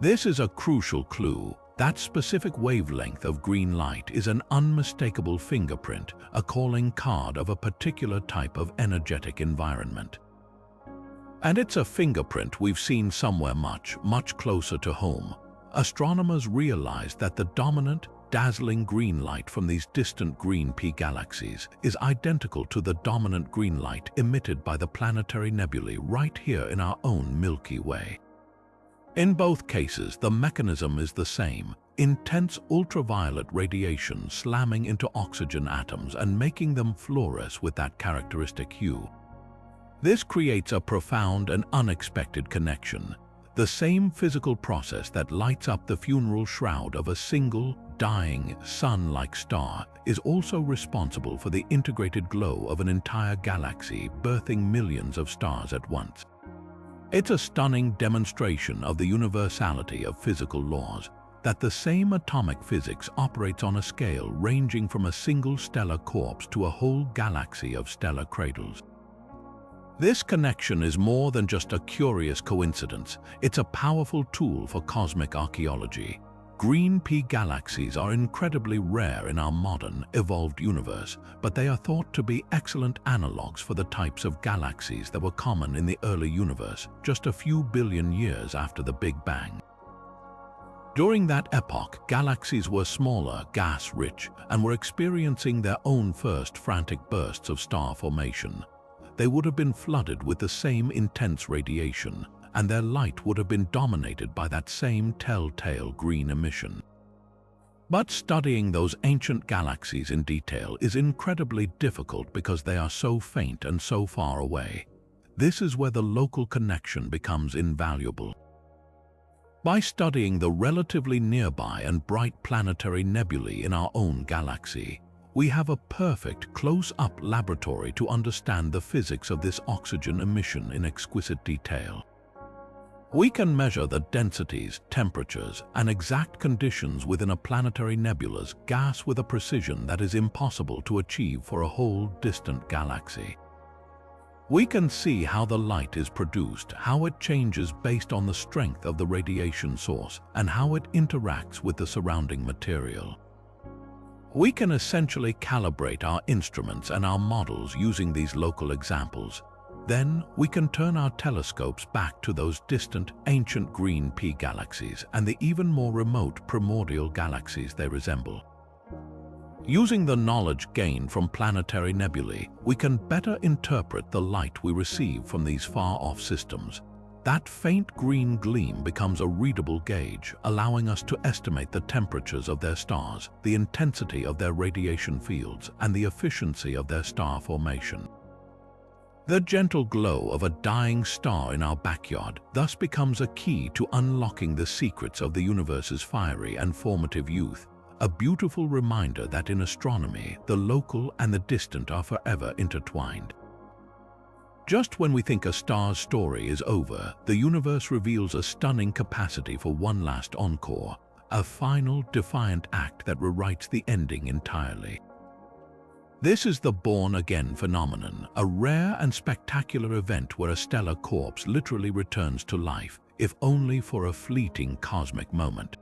This is a crucial clue. That specific wavelength of green light is an unmistakable fingerprint, a calling card of a particular type of energetic environment. And it's a fingerprint we've seen somewhere much, much closer to home. Astronomers realized that the dominant, dazzling green light from these distant green P galaxies is identical to the dominant green light emitted by the planetary nebulae right here in our own Milky Way. In both cases, the mechanism is the same: intense ultraviolet radiation slamming into oxygen atoms and making them fluoresce with that characteristic hue. This creates a profound and unexpected connection. The same physical process that lights up the funeral shroud of a single, dying, sun-like star is also responsible for the integrated glow of an entire galaxy, birthing millions of stars at once. It's a stunning demonstration of the universality of physical laws, that the same atomic physics operates on a scale ranging from a single stellar corpse to a whole galaxy of stellar cradles. This connection is more than just a curious coincidence, it's a powerful tool for cosmic archaeology. Green P galaxies are incredibly rare in our modern, evolved universe, but they are thought to be excellent analogues for the types of galaxies that were common in the early universe, just a few billion years after the Big Bang. During that epoch, galaxies were smaller, gas-rich, and were experiencing their own first frantic bursts of star formation. They would have been flooded with the same intense radiation, and their light would have been dominated by that same telltale green emission. But studying those ancient galaxies in detail is incredibly difficult because they are so faint and so far away. This is where the local connection becomes invaluable. By studying the relatively nearby and bright planetary nebulae in our own galaxy, we have a perfect close-up laboratory to understand the physics of this oxygen emission in exquisite detail. We can measure the densities, temperatures, and exact conditions within a planetary nebula's gas with a precision that is impossible to achieve for a whole distant galaxy. We can see how the light is produced, how it changes based on the strength of the radiation source, and how it interacts with the surrounding material. We can essentially calibrate our instruments and our models using these local examples. Then we can turn our telescopes back to those distant, ancient green P galaxies and the even more remote primordial galaxies they resemble. Using the knowledge gained from planetary nebulae, we can better interpret the light we receive from these far-off systems. That faint green gleam becomes a readable gauge, allowing us to estimate the temperatures of their stars, the intensity of their radiation fields, and the efficiency of their star formation. The gentle glow of a dying star in our backyard thus becomes a key to unlocking the secrets of the universe's fiery and formative youth, a beautiful reminder that in astronomy, the local and the distant are forever intertwined. Just when we think a star's story is over, the universe reveals a stunning capacity for one last encore, a final, defiant act that rewrites the ending entirely. This is the born-again phenomenon, a rare and spectacular event where a stellar corpse literally returns to life, if only for a fleeting cosmic moment.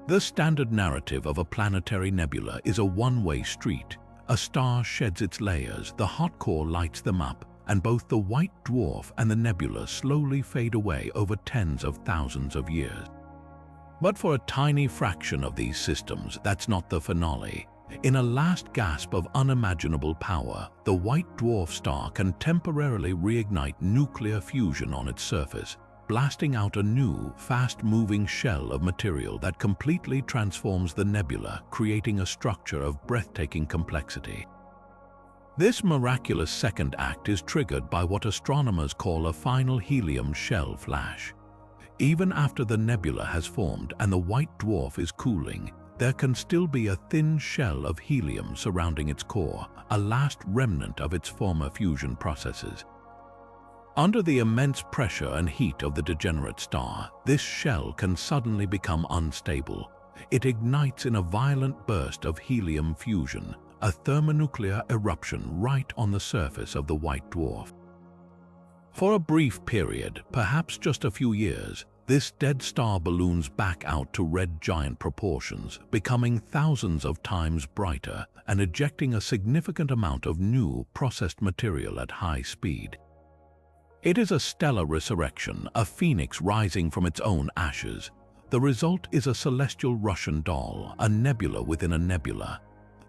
The standard narrative of a planetary nebula is a one-way street. A star sheds its layers, the hot core lights them up, and both the white dwarf and the nebula slowly fade away over tens of thousands of years. But for a tiny fraction of these systems, that's not the finale. In a last gasp of unimaginable power, the white dwarf star can temporarily reignite nuclear fusion on its surface, blasting out a new, fast-moving shell of material that completely transforms the nebula, creating a structure of breathtaking complexity. This miraculous second act is triggered by what astronomers call a final helium shell flash. Even after the nebula has formed and the white dwarf is cooling, there can still be a thin shell of helium surrounding its core, a last remnant of its former fusion processes. Under the immense pressure and heat of the degenerate star, this shell can suddenly become unstable. It ignites in a violent burst of helium fusion, a thermonuclear eruption right on the surface of the white dwarf. For a brief period, perhaps just a few years, this dead star balloons back out to red giant proportions, becoming thousands of times brighter and ejecting a significant amount of new, processed material at high speed. It is a stellar resurrection, a phoenix rising from its own ashes. The result is a celestial Russian doll, a nebula within a nebula.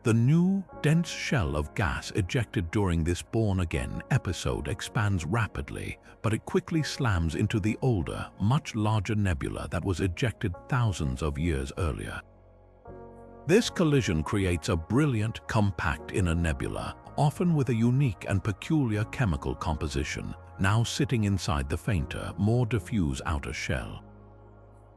The new, dense shell of gas ejected during this born-again episode expands rapidly, but it quickly slams into the older, much larger nebula that was ejected thousands of years earlier. This collision creates a brilliant, compact inner nebula, often with a unique and peculiar chemical composition, now sitting inside the fainter, more diffuse outer shell.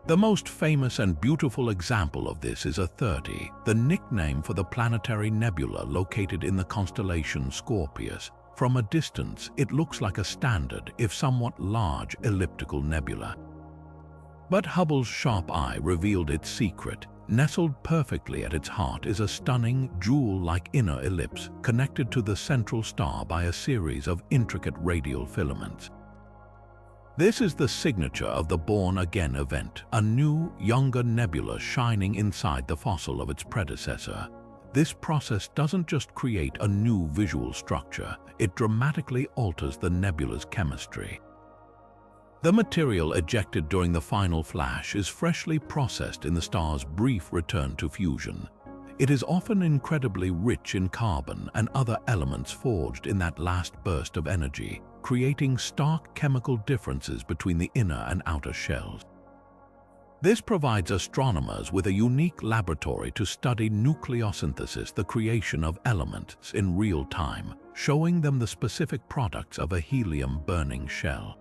The most famous and beautiful example of this is A30, the nickname for the Planetary Nebula located in the constellation Scorpius. From a distance, it looks like a standard, if somewhat large, elliptical nebula. But Hubble's sharp eye revealed its secret. Nestled perfectly at its heart is a stunning, jewel-like inner ellipse connected to the central star by a series of intricate radial filaments. This is the signature of the born-again event, a new, younger nebula shining inside the fossil of its predecessor. This process doesn't just create a new visual structure, it dramatically alters the nebula's chemistry. The material ejected during the final flash is freshly processed in the star's brief return to fusion. It is often incredibly rich in carbon and other elements forged in that last burst of energy, creating stark chemical differences between the inner and outer shells. This provides astronomers with a unique laboratory to study nucleosynthesis, the creation of elements in real time, showing them the specific products of a helium-burning shell.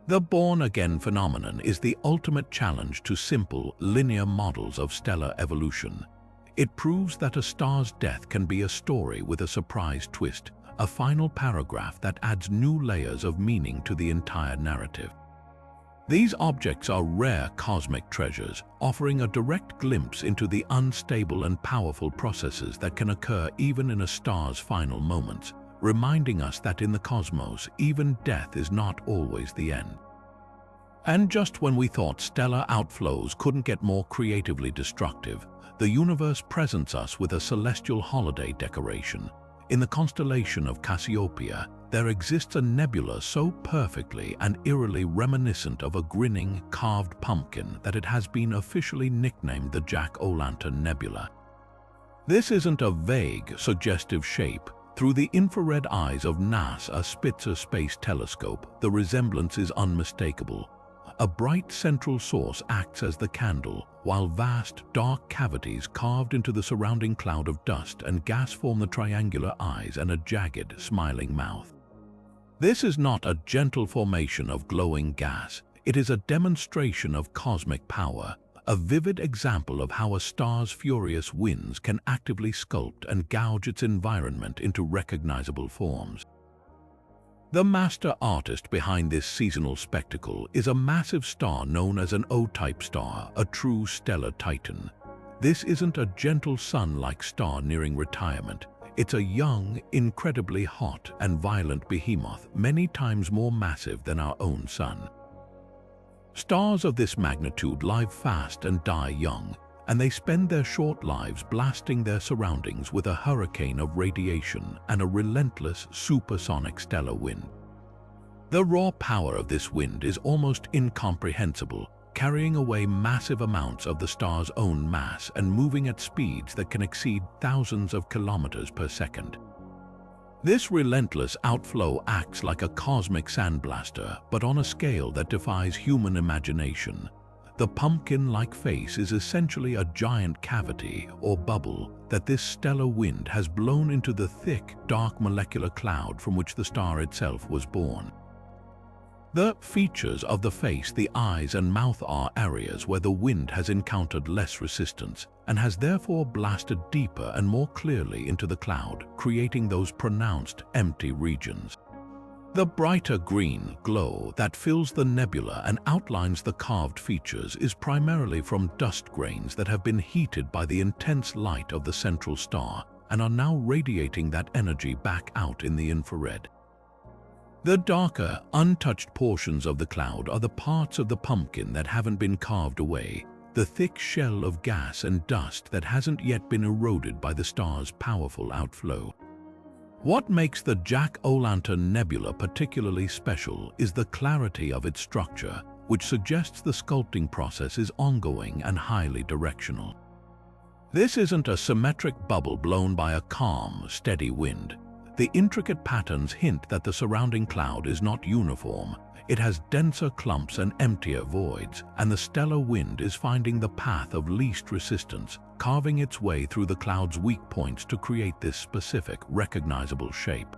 The born-again phenomenon is the ultimate challenge to simple, linear models of stellar evolution. It proves that a star's death can be a story with a surprise twist, a final paragraph that adds new layers of meaning to the entire narrative. These objects are rare cosmic treasures, offering a direct glimpse into the unstable and powerful processes that can occur even in a star's final moments, reminding us that in the cosmos, even death is not always the end. And just when we thought stellar outflows couldn't get more creatively destructive, the universe presents us with a celestial holiday decoration. In the constellation of Cassiopeia, there exists a nebula so perfectly and eerily reminiscent of a grinning, carved pumpkin that it has been officially nicknamed the Jack-O-Lantern Nebula. This isn't a vague, suggestive shape. Through the infrared eyes of NASA's Spitzer Space Telescope, the resemblance is unmistakable. A bright central source acts as the candle, while vast, dark cavities carved into the surrounding cloud of dust and gas form the triangular eyes and a jagged, smiling mouth. This is not a gentle formation of glowing gas. It is a demonstration of cosmic power, a vivid example of how a star's furious winds can actively sculpt and gouge its environment into recognizable forms. The master artist behind this seasonal spectacle is a massive star known as an O-type star, a true stellar titan. This isn't a gentle sun-like star nearing retirement. It's a young, incredibly hot and violent behemoth, many times more massive than our own sun. Stars of this magnitude live fast and die young, and they spend their short lives blasting their surroundings with a hurricane of radiation and a relentless supersonic stellar wind. The raw power of this wind is almost incomprehensible, carrying away massive amounts of the star's own mass and moving at speeds that can exceed thousands of kilometers per second. This relentless outflow acts like a cosmic sandblaster, but on a scale that defies human imagination. The pumpkin-like face is essentially a giant cavity or bubble that this stellar wind has blown into the thick, dark molecular cloud from which the star itself was born. The features of the face, the eyes and mouth, are areas where the wind has encountered less resistance and has therefore blasted deeper and more clearly into the cloud, creating those pronounced empty regions. The brighter green glow that fills the nebula and outlines the carved features is primarily from dust grains that have been heated by the intense light of the central star and are now radiating that energy back out in the infrared. The darker, untouched portions of the cloud are the parts of the pumpkin that haven't been carved away, the thick shell of gas and dust that hasn't yet been eroded by the star's powerful outflow. What makes the Jack-O-Lantern Nebula particularly special is the clarity of its structure, which suggests the sculpting process is ongoing and highly directional. This isn't a symmetric bubble blown by a calm, steady wind. The intricate patterns hint that the surrounding cloud is not uniform. It has denser clumps and emptier voids, and the stellar wind is finding the path of least resistance, carving its way through the cloud's weak points to create this specific, recognizable shape.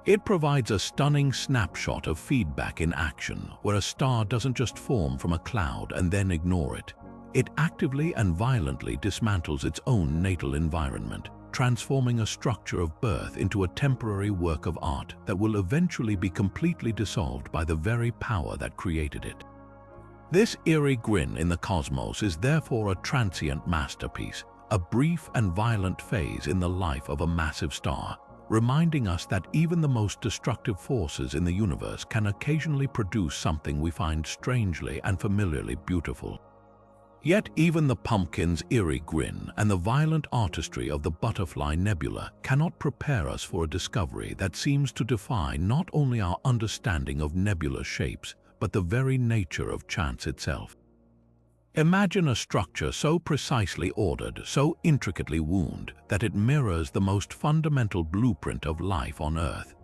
It provides a stunning snapshot of feedback in action, where a star doesn't just form from a cloud and then ignore it. It actively and violently dismantles its own natal environment, transforming a structure of birth into a temporary work of art that will eventually be completely dissolved by the very power that created it. This eerie grin in the cosmos is therefore a transient masterpiece, a brief and violent phase in the life of a massive star, reminding us that even the most destructive forces in the universe can occasionally produce something we find strangely and familiarly beautiful. Yet even the pumpkin's eerie grin and the violent artistry of the Butterfly Nebula cannot prepare us for a discovery that seems to defy not only our understanding of nebula shapes, but the very nature of chance itself. Imagine a structure so precisely ordered, so intricately wound, that it mirrors the most fundamental blueprint of life on Earth.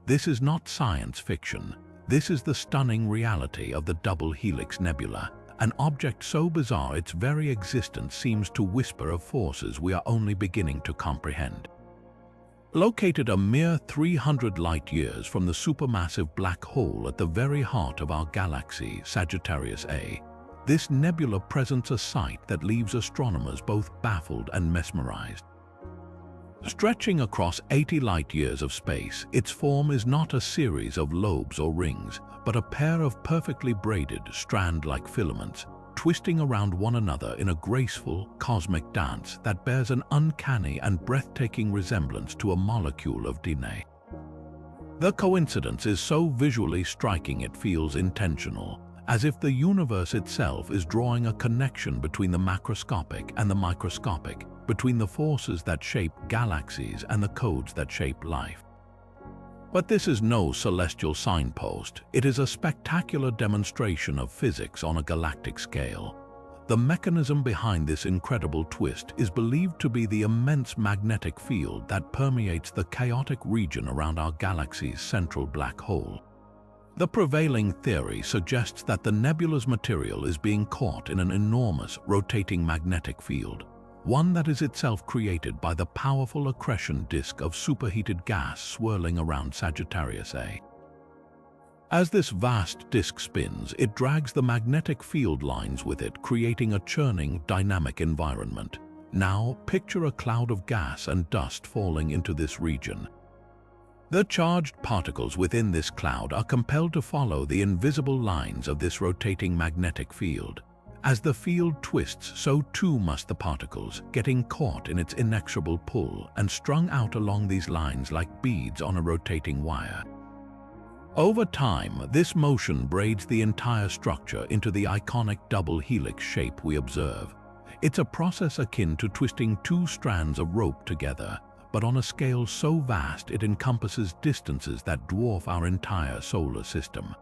This is not science fiction. This is the stunning reality of the Double Helix Nebula, an object so bizarre its very existence seems to whisper of forces we are only beginning to comprehend. Located a mere 300 light-years from the supermassive black hole at the very heart of our galaxy, Sagittarius A, this nebula presents a sight that leaves astronomers both baffled and mesmerized. Stretching across 80 light-years of space, its form is not a series of lobes or rings, but a pair of perfectly braided, strand-like filaments, twisting around one another in a graceful, cosmic dance that bears an uncanny and breathtaking resemblance to a molecule of DNA. The coincidence is so visually striking it feels intentional, as if the universe itself is drawing a connection between the macroscopic and the microscopic, between the forces that shape galaxies and the codes that shape life. But this is no celestial signpost. It is a spectacular demonstration of physics on a galactic scale. The mechanism behind this incredible twist is believed to be the immense magnetic field that permeates the chaotic region around our galaxy's central black hole. The prevailing theory suggests that the nebula's material is being caught in an enormous, rotating magnetic field, one that is itself created by the powerful accretion disk of superheated gas swirling around Sagittarius A. As this vast disk spins, it drags the magnetic field lines with it, creating a churning, dynamic environment. Now, picture a cloud of gas and dust falling into this region. The charged particles within this cloud are compelled to follow the invisible lines of this rotating magnetic field. As the field twists, so too must the particles, getting caught in its inexorable pull and strung out along these lines like beads on a rotating wire. Over time, this motion braids the entire structure into the iconic double helix shape we observe. It's a process akin to twisting two strands of rope together, but on a scale so vast it encompasses distances that dwarf our entire solar system.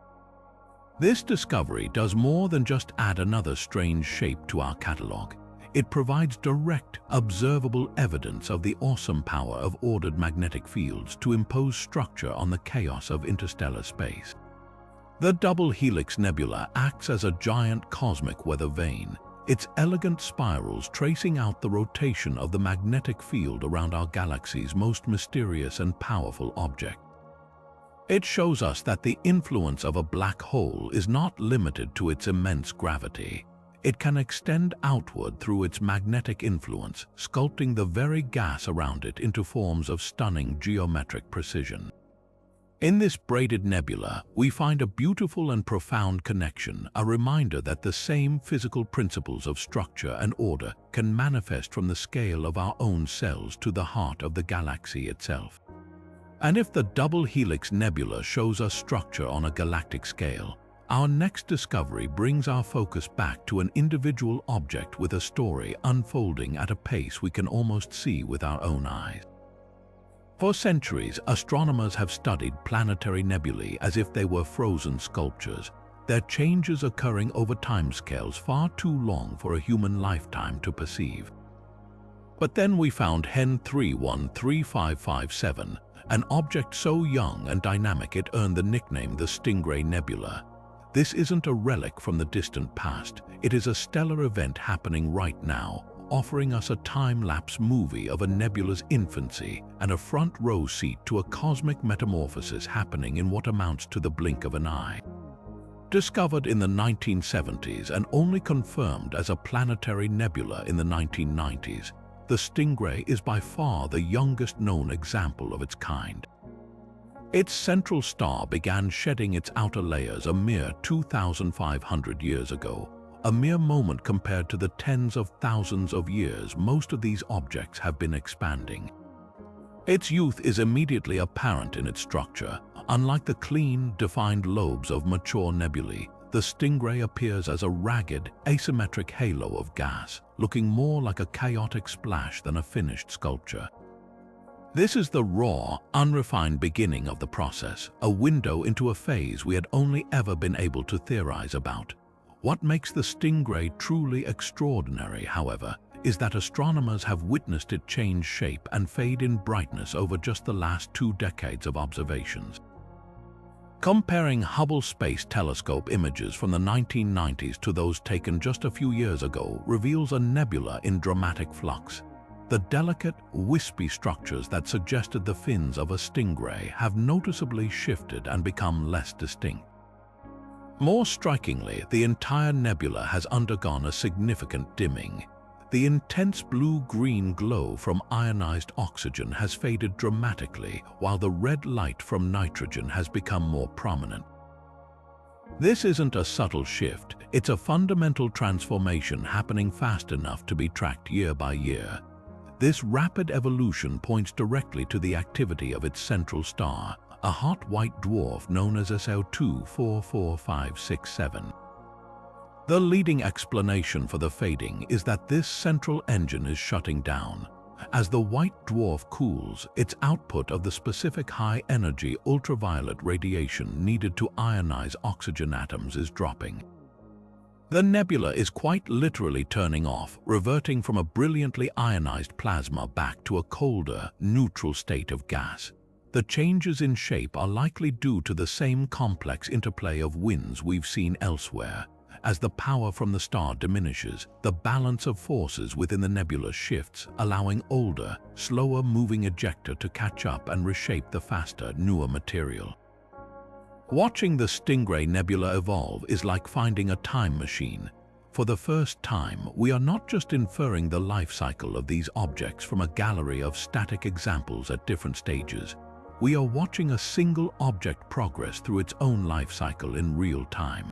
This discovery does more than just add another strange shape to our catalog. It provides direct, observable evidence of the awesome power of ordered magnetic fields to impose structure on the chaos of interstellar space. The Double Helix Nebula acts as a giant cosmic weather vane, its elegant spirals tracing out the rotation of the magnetic field around our galaxy's most mysterious and powerful object. It shows us that the influence of a black hole is not limited to its immense gravity. It can extend outward through its magnetic influence, sculpting the very gas around it into forms of stunning geometric precision. In this braided nebula, we find a beautiful and profound connection, a reminder that the same physical principles of structure and order can manifest from the scale of our own cells to the heart of the galaxy itself. And if the Double Helix Nebula shows us structure on a galactic scale, our next discovery brings our focus back to an individual object with a story unfolding at a pace we can almost see with our own eyes. For centuries, astronomers have studied planetary nebulae as if they were frozen sculptures. their changes occurring over timescales far too long for a human lifetime to perceive. But then we found HEN 313557, an object so young and dynamic it earned the nickname the Stingray Nebula. This isn't a relic from the distant past, it is a stellar event happening right now, offering us a time-lapse movie of a nebula's infancy and a front-row seat to a cosmic metamorphosis happening in what amounts to the blink of an eye. Discovered in the 1970s and only confirmed as a planetary nebula in the 1990s, the Stingray is by far the youngest known example of its kind. Its central star began shedding its outer layers a mere 2,500 years ago, a mere moment compared to the tens of thousands of years most of these objects have been expanding. Its youth is immediately apparent in its structure. Unlike the clean, defined lobes of mature nebulae, the Stingray appears as a ragged, asymmetric halo of gas, looking more like a chaotic splash than a finished sculpture. This is the raw, unrefined beginning of the process, a window into a phase we had only ever been able to theorize about. What makes the Stingray truly extraordinary, however, is that astronomers have witnessed it change shape and fade in brightness over just the last 2 decades of observations. Comparing Hubble Space Telescope images from the 1990s to those taken just a few years ago reveals a nebula in dramatic flux. The delicate, wispy structures that suggested the fins of a stingray have noticeably shifted and become less distinct. More strikingly, the entire nebula has undergone a significant dimming. The intense blue-green glow from ionized oxygen has faded dramatically, while the red light from nitrogen has become more prominent. This isn't a subtle shift, it's a fundamental transformation happening fast enough to be tracked year by year. This rapid evolution points directly to the activity of its central star, a hot white dwarf known as SL2 44567. The leading explanation for the fading is that this central engine is shutting down. As the white dwarf cools, its output of the specific high-energy ultraviolet radiation needed to ionize oxygen atoms is dropping. The nebula is quite literally turning off, reverting from a brilliantly ionized plasma back to a colder, neutral state of gas. The changes in shape are likely due to the same complex interplay of winds we've seen elsewhere. As the power from the star diminishes, the balance of forces within the nebula shifts, allowing older, slower-moving ejecta to catch up and reshape the faster, newer material. Watching the Stingray Nebula evolve is like finding a time machine. For the first time, we are not just inferring the life cycle of these objects from a gallery of static examples at different stages. We are watching a single object progress through its own life cycle in real time.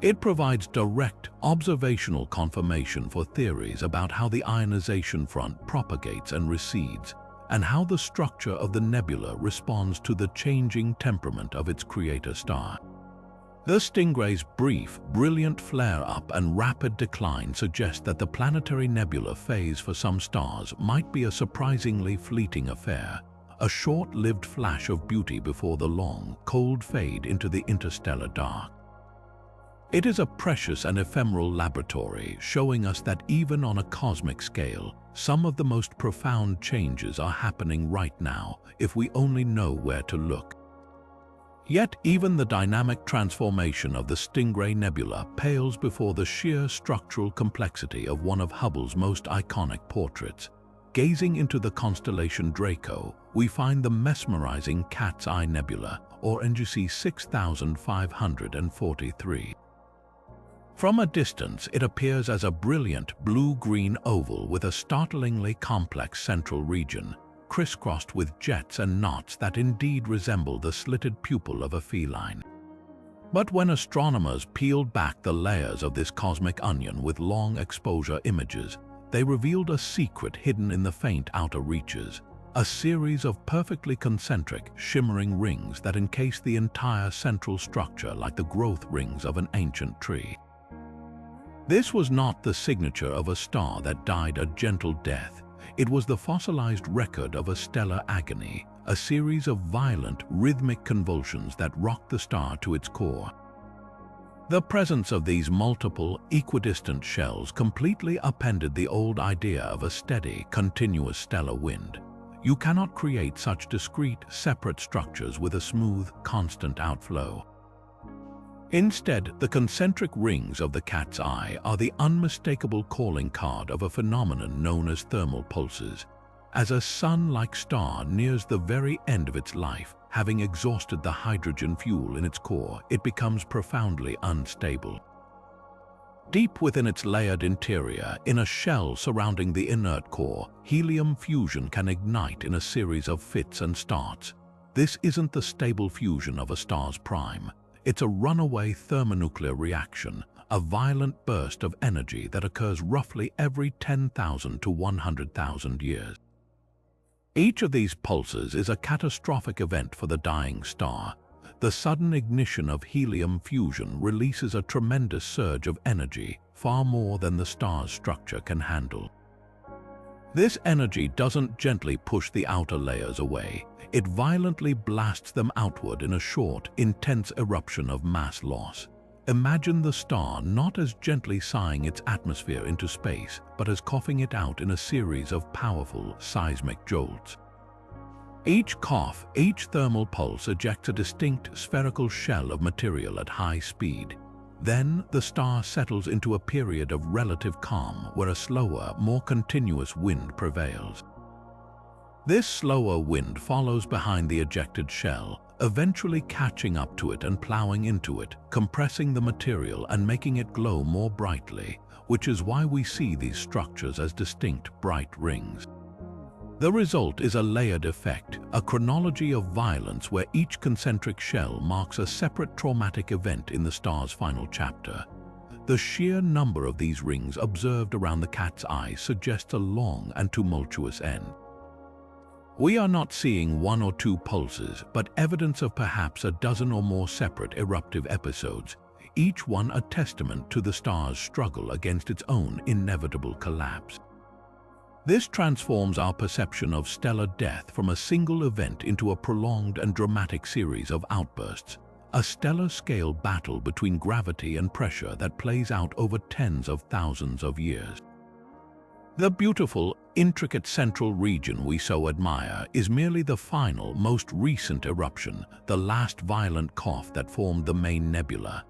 It provides direct, observational confirmation for theories about how the ionization front propagates and recedes, and how the structure of the nebula responds to the changing temperament of its creator star. The Stingray's brief, brilliant flare-up and rapid decline suggest that the planetary nebula phase for some stars might be a surprisingly fleeting affair, a short-lived flash of beauty before the long, cold fade into the interstellar dark. It is a precious and ephemeral laboratory, showing us that even on a cosmic scale, some of the most profound changes are happening right now if we only know where to look. Yet even the dynamic transformation of the Stingray Nebula pales before the sheer structural complexity of one of Hubble's most iconic portraits. Gazing into the constellation Draco, we find the mesmerizing Cat's Eye Nebula, or NGC 6543. From a distance, it appears as a brilliant blue-green oval with a startlingly complex central region, crisscrossed with jets and knots that indeed resemble the slitted pupil of a feline. But when astronomers peeled back the layers of this cosmic onion with long exposure images, they revealed a secret hidden in the faint outer reaches, a series of perfectly concentric, shimmering rings that encase the entire central structure like the growth rings of an ancient tree. This was not the signature of a star that died a gentle death. It was the fossilized record of a stellar agony, a series of violent, rhythmic convulsions that rocked the star to its core. The presence of these multiple, equidistant shells completely upended the old idea of a steady, continuous stellar wind. You cannot create such discrete, separate structures with a smooth, constant outflow. Instead, the concentric rings of the cat's eye are the unmistakable calling card of a phenomenon known as thermal pulses. As a sun-like star nears the very end of its life, having exhausted the hydrogen fuel in its core, it becomes profoundly unstable. Deep within its layered interior, in a shell surrounding the inert core, helium fusion can ignite in a series of fits and starts. This isn't the stable fusion of a star's prime. It's a runaway thermonuclear reaction, a violent burst of energy that occurs roughly every 10,000 to 100,000 years. Each of these pulses is a catastrophic event for the dying star. The sudden ignition of helium fusion releases a tremendous surge of energy, far more than the star's structure can handle. This energy doesn't gently push the outer layers away. It violently blasts them outward in a short, intense eruption of mass loss. Imagine the star not as gently sighing its atmosphere into space, but as coughing it out in a series of powerful seismic jolts. Each cough, each thermal pulse ejects a distinct spherical shell of material at high speed. Then the star settles into a period of relative calm where a slower, more continuous wind prevails. This slower wind follows behind the ejected shell, eventually catching up to it and plowing into it, compressing the material and making it glow more brightly, which is why we see these structures as distinct bright rings. The result is a layered effect, a chronology of violence where each concentric shell marks a separate traumatic event in the star's final chapter. The sheer number of these rings observed around the cat's eye suggests a long and tumultuous end. We are not seeing one or two pulses, but evidence of perhaps a dozen or more separate eruptive episodes, each one a testament to the star's struggle against its own inevitable collapse. This transforms our perception of stellar death from a single event into a prolonged and dramatic series of outbursts, a stellar-scale battle between gravity and pressure that plays out over tens of thousands of years. The beautiful, intricate central region we so admire is merely the final, most recent eruption, the last violent cough that formed the main nebula.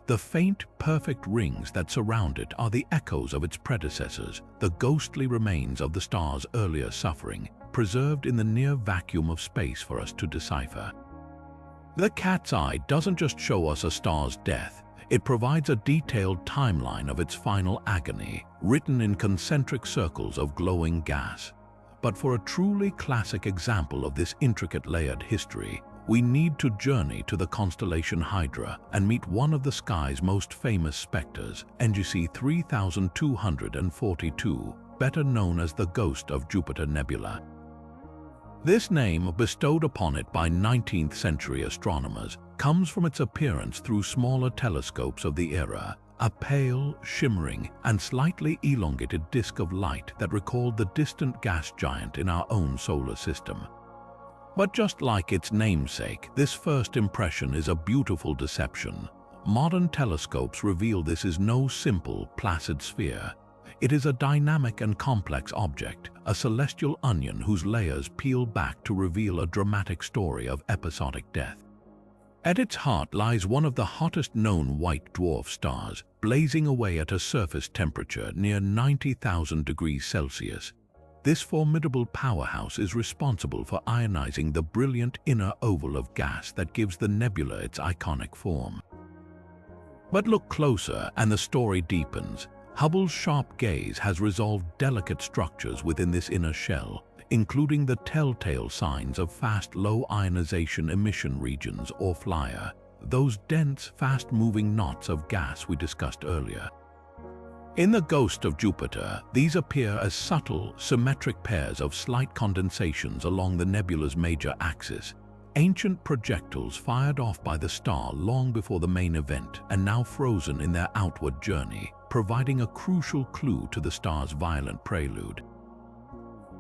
The faint, perfect rings that surround it are the echoes of its predecessors, the ghostly remains of the star's earlier suffering, preserved in the near vacuum of space for us to decipher. The cat's eye doesn't just show us a star's death. It provides a detailed timeline of its final agony, written in concentric circles of glowing gas. But for a truly classic example of this intricate layered history, we need to journey to the constellation Hydra and meet one of the sky's most famous specters, NGC 3242, better known as the Ghost of Jupiter Nebula. This name, bestowed upon it by 19th-century astronomers, comes from its appearance through smaller telescopes of the era, a pale, shimmering, and slightly elongated disk of light that recalled the distant gas giant in our own solar system. But just like its namesake, this first impression is a beautiful deception. Modern telescopes reveal this is no simple, placid sphere. It is a dynamic and complex object, a celestial onion whose layers peel back to reveal a dramatic story of episodic death. At its heart lies one of the hottest known white dwarf stars, blazing away at a surface temperature near 90,000 degrees Celsius. This formidable powerhouse is responsible for ionizing the brilliant inner oval of gas that gives the nebula its iconic form. But look closer and the story deepens. Hubble's sharp gaze has resolved delicate structures within this inner shell, including the telltale signs of fast low ionization emission regions or flyer, those dense, fast-moving knots of gas we discussed earlier. In the Ghost of Jupiter, these appear as subtle, symmetric pairs of slight condensations along the nebula's major axis, ancient projectiles fired off by the star long before the main event and now frozen in their outward journey, providing a crucial clue to the star's violent prelude.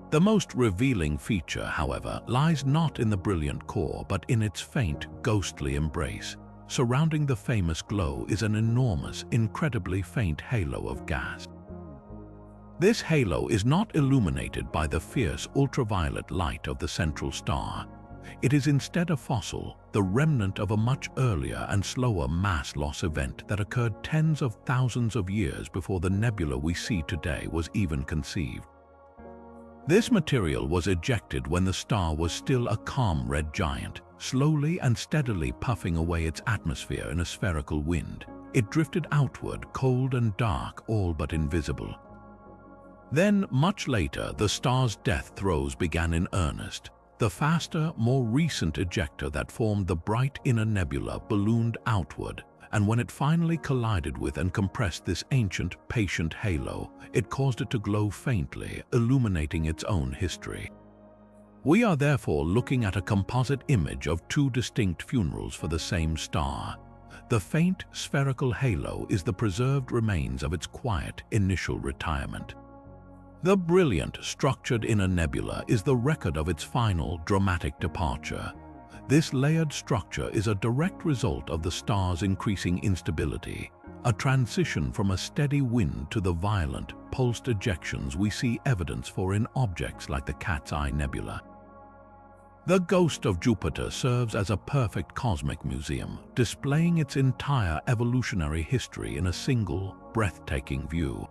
The most revealing feature, however, lies not in the brilliant core but in its faint, ghostly embrace. surrounding the famous glow is an enormous, incredibly faint halo of gas. This halo is not illuminated by the fierce ultraviolet light of the central star. It is instead a fossil, the remnant of a much earlier and slower mass loss event that occurred tens of thousands of years before the nebula we see today was even conceived. This material was ejected when the star was still a calm red giant, slowly and steadily puffing away its atmosphere in a spherical wind. It drifted outward, cold and dark, all but invisible. Then, much later, the star's death throes began in earnest. The faster, more recent ejector that formed the bright inner nebula ballooned outward, and when it finally collided with and compressed this ancient, patient halo, it caused it to glow faintly, illuminating its own history. We are therefore looking at a composite image of two distinct funerals for the same star. The faint, spherical halo is the preserved remains of its quiet, initial retirement. The brilliant, structured inner nebula is the record of its final, dramatic departure. This layered structure is a direct result of the star's increasing instability, a transition from a steady wind to the violent, pulsed ejections we see evidence for in objects like the Cat's Eye Nebula. The ghost of Jupiter serves as a perfect cosmic museum, displaying its entire evolutionary history in a single, breathtaking view.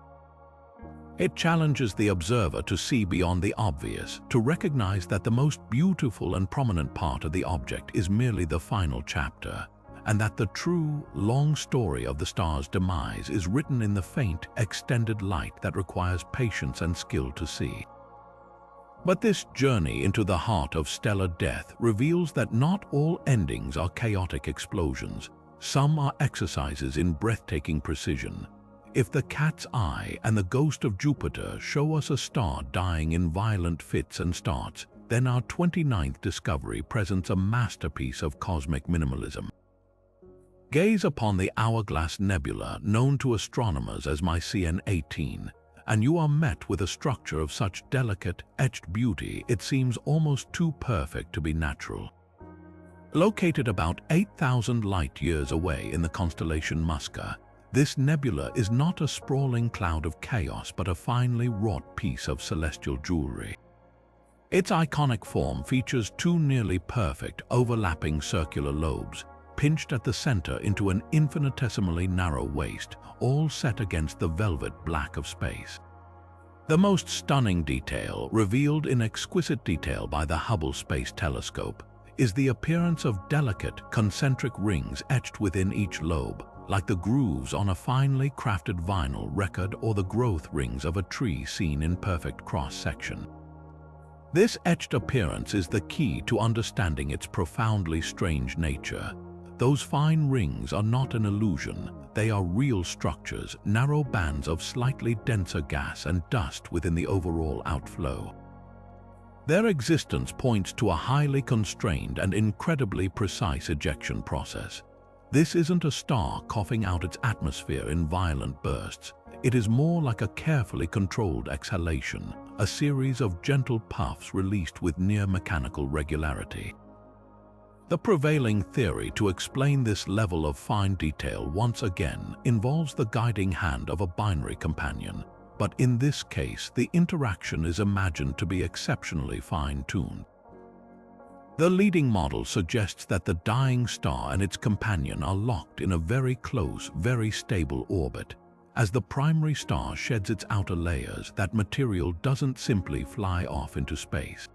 It challenges the observer to see beyond the obvious, to recognize that the most beautiful and prominent part of the object is merely the final chapter, and that the true, long story of the star's demise is written in the faint, extended light that requires patience and skill to see. But this journey into the heart of stellar death reveals that not all endings are chaotic explosions. Some are exercises in breathtaking precision. If the Cat's Eye and the ghost of Jupiter show us a star dying in violent fits and starts, then our 29th discovery presents a masterpiece of cosmic minimalism. Gaze upon the Hourglass Nebula, known to astronomers as Mycene 18, and you are met with a structure of such delicate, etched beauty it seems almost too perfect to be natural. Located about 8,000 light-years away in the constellation Musca, this nebula is not a sprawling cloud of chaos but a finely wrought piece of celestial jewelry. Its iconic form features two nearly perfect, overlapping circular lobes, pinched at the center into an infinitesimally narrow waist, all set against the velvet black of space. The most stunning detail, revealed in exquisite detail by the Hubble Space Telescope, is the appearance of delicate, concentric rings etched within each lobe, like the grooves on a finely crafted vinyl record or the growth rings of a tree seen in perfect cross-section. This etched appearance is the key to understanding its profoundly strange nature. Those fine rings are not an illusion, they are real structures, narrow bands of slightly denser gas and dust within the overall outflow. Their existence points to a highly constrained and incredibly precise ejection process. This isn't a star coughing out its atmosphere in violent bursts. It is more like a carefully controlled exhalation, a series of gentle puffs released with near-mechanical regularity. The prevailing theory to explain this level of fine detail once again involves the guiding hand of a binary companion, but in this case the interaction is imagined to be exceptionally fine-tuned. The leading model suggests that the dying star and its companion are locked in a very close, very stable orbit. As the primary star sheds its outer layers, that material doesn't simply fly off into space.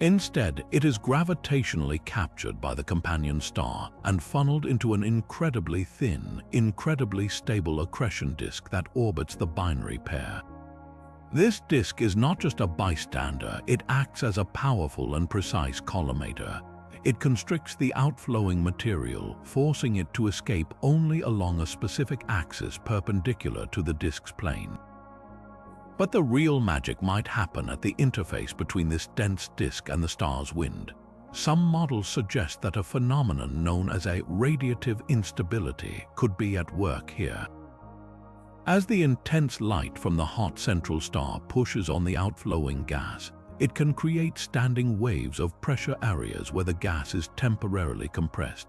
Instead, it is gravitationally captured by the companion star and funneled into an incredibly thin, incredibly stable accretion disk that orbits the binary pair. This disk is not just a bystander, it acts as a powerful and precise collimator. It constricts the outflowing material, forcing it to escape only along a specific axis perpendicular to the disk's plane. But the real magic might happen at the interface between this dense disk and the star's wind. Some models suggest that a phenomenon known as a radiative instability could be at work here. As the intense light from the hot central star pushes on the outflowing gas, it can create standing waves of pressure areas where the gas is temporarily compressed.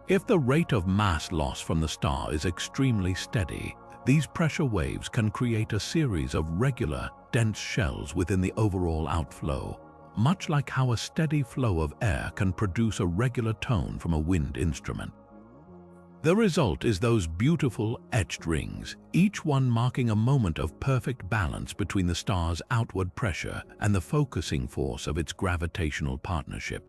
If the rate of mass loss from the star is extremely steady, these pressure waves can create a series of regular, dense shells within the overall outflow, much like how a steady flow of air can produce a regular tone from a wind instrument. The result is those beautiful etched rings, each one marking a moment of perfect balance between the star's outward pressure and the focusing force of its gravitational partnership.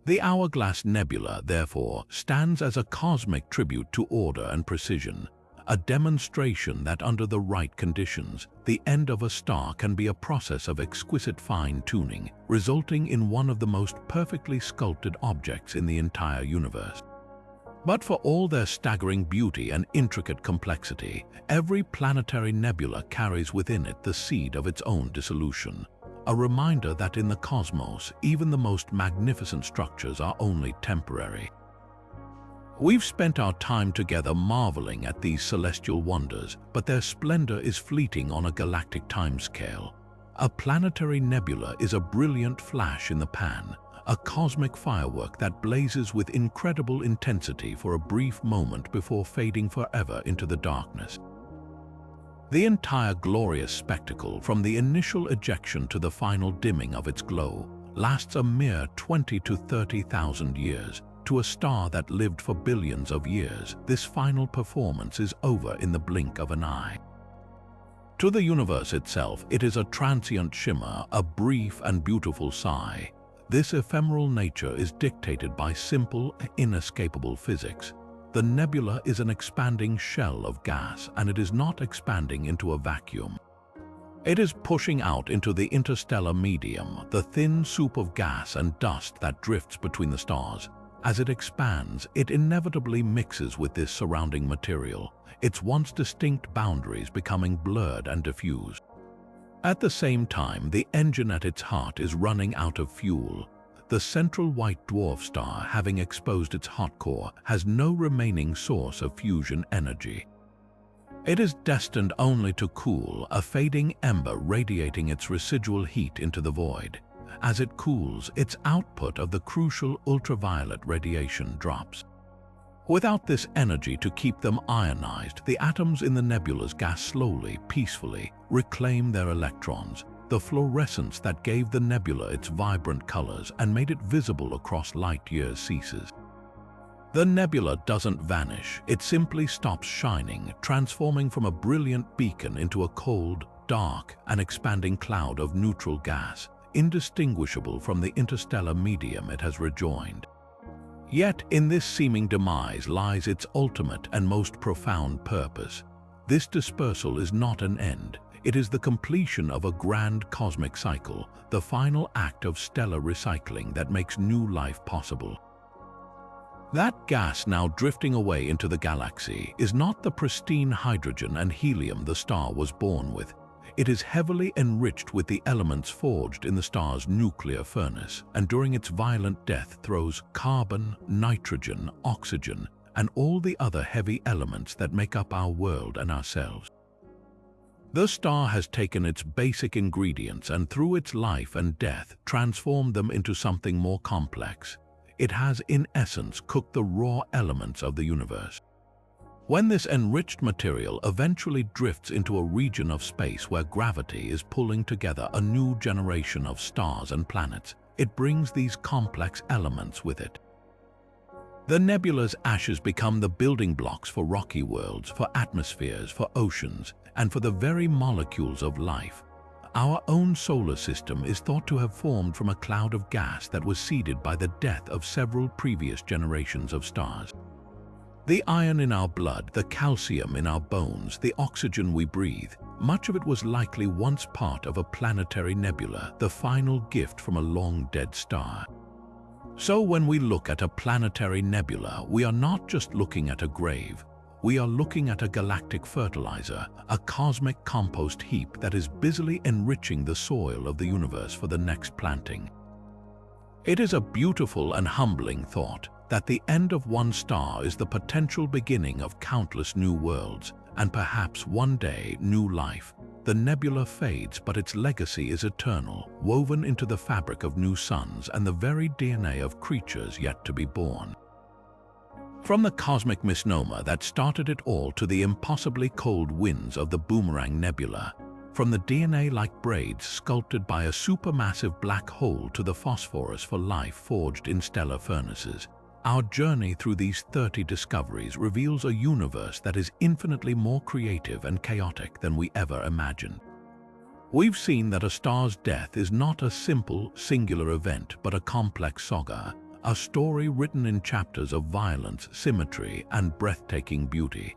The Hourglass Nebula, therefore, stands as a cosmic tribute to order and precision, a demonstration that under the right conditions, the end of a star can be a process of exquisite fine-tuning, resulting in one of the most perfectly sculpted objects in the entire universe. But for all their staggering beauty and intricate complexity, every planetary nebula carries within it the seed of its own dissolution, a reminder that in the cosmos, even the most magnificent structures are only temporary. We've spent our time together marveling at these celestial wonders, but their splendor is fleeting on a galactic timescale. A planetary nebula is a brilliant flash in the pan, a cosmic firework that blazes with incredible intensity for a brief moment before fading forever into the darkness. The entire glorious spectacle, from the initial ejection to the final dimming of its glow, lasts a mere 20 to 30,000 years. To a star that lived for billions of years, this final performance is over in the blink of an eye. To the universe itself, it is a transient shimmer, a brief and beautiful sigh. This ephemeral nature is dictated by simple, inescapable physics. The nebula is an expanding shell of gas, and it is not expanding into a vacuum. It is pushing out into the interstellar medium, the thin soup of gas and dust that drifts between the stars. As it expands, it inevitably mixes with this surrounding material, its once distinct boundaries becoming blurred and diffused. At the same time, the engine at its heart is running out of fuel. The central white dwarf star, having exposed its hot core, has no remaining source of fusion energy. It is destined only to cool, a fading ember radiating its residual heat into the void. As it cools, its output of the crucial ultraviolet radiation drops. Without this energy to keep them ionized, the atoms in the nebula's gas slowly, peacefully reclaim their electrons. The fluorescence that gave the nebula its vibrant colors and made it visible across light years ceases. The nebula doesn't vanish, it simply stops shining, transforming from a brilliant beacon into a cold, dark, and expanding cloud of neutral gas, indistinguishable from the interstellar medium it has rejoined. Yet in this seeming demise lies its ultimate and most profound purpose. This dispersal is not an end. It is the completion of a grand cosmic cycle, the final act of stellar recycling that makes new life possible. That gas now drifting away into the galaxy is not the pristine hydrogen and helium the star was born with. It is heavily enriched with the elements forged in the star's nuclear furnace, and during its violent death throws carbon, nitrogen, oxygen, and all the other heavy elements that make up our world and ourselves. The star has taken its basic ingredients and through its life and death transformed them into something more complex. It has, in essence, cooked the raw elements of the universe. When this enriched material eventually drifts into a region of space where gravity is pulling together a new generation of stars and planets, it brings these complex elements with it. The nebula's ashes become the building blocks for rocky worlds, for atmospheres, for oceans, and for the very molecules of life. Our own solar system is thought to have formed from a cloud of gas that was seeded by the death of several previous generations of stars. The iron in our blood, the calcium in our bones, the oxygen we breathe, much of it was likely once part of a planetary nebula, the final gift from a long-dead star. So when we look at a planetary nebula, we are not just looking at a grave. We are looking at a galactic fertilizer, a cosmic compost heap that is busily enriching the soil of the universe for the next planting. It is a beautiful and humbling thought that the end of one star is the potential beginning of countless new worlds, and perhaps one day new life. The nebula fades, but its legacy is eternal, woven into the fabric of new suns and the very DNA of creatures yet to be born. From the cosmic misnomer that started it all to the impossibly cold winds of the Boomerang Nebula, from the DNA-like braids sculpted by a supermassive black hole to the phosphorus for life forged in stellar furnaces, our journey through these 30 discoveries reveals a universe that is infinitely more creative and chaotic than we ever imagined. We've seen that a star's death is not a simple, singular event, but a complex saga, a story written in chapters of violence, symmetry, and breathtaking beauty.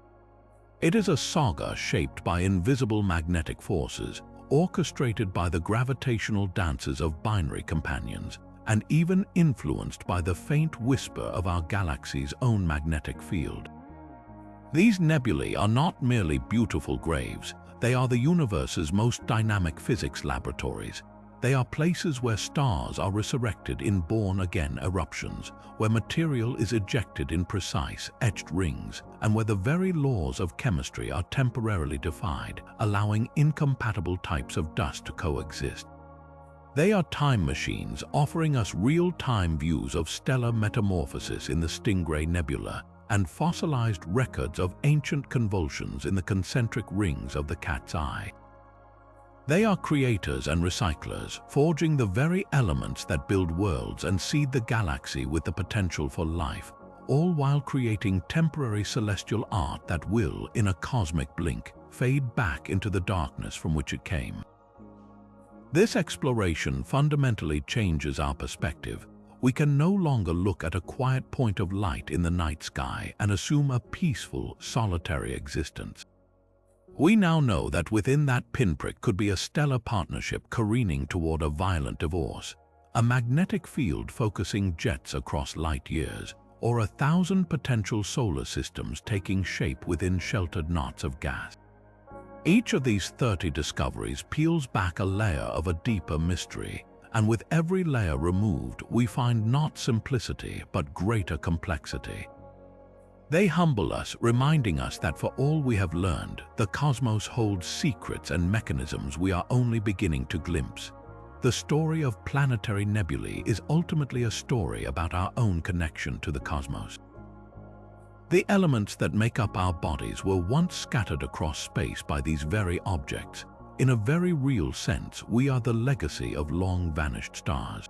It is a saga shaped by invisible magnetic forces, orchestrated by the gravitational dances of binary companions, and even influenced by the faint whisper of our galaxy's own magnetic field. These nebulae are not merely beautiful graves, they are the universe's most dynamic physics laboratories. They are places where stars are resurrected in born-again eruptions, where material is ejected in precise, etched rings, and where the very laws of chemistry are temporarily defied, allowing incompatible types of dust to coexist. They are time machines offering us real-time views of stellar metamorphosis in the Stingray Nebula and fossilized records of ancient convulsions in the concentric rings of the Cat's Eye. They are creators and recyclers, forging the very elements that build worlds and seed the galaxy with the potential for life, all while creating temporary celestial art that will, in a cosmic blink, fade back into the darkness from which it came. This exploration fundamentally changes our perspective. We can no longer look at a quiet point of light in the night sky and assume a peaceful, solitary existence. We now know that within that pinprick could be a stellar partnership careening toward a violent divorce, a magnetic field focusing jets across light years, or 1,000 potential solar systems taking shape within sheltered knots of gas. Each of these 30 discoveries peels back a layer of a deeper mystery, and with every layer removed, we find not simplicity but greater complexity. They humble us, reminding us that for all we have learned, the cosmos holds secrets and mechanisms we are only beginning to glimpse. The story of Planetary Nebulae is ultimately a story about our own connection to the cosmos. The elements that make up our bodies were once scattered across space by these very objects. In a very real sense, we are the legacy of long-vanished stars.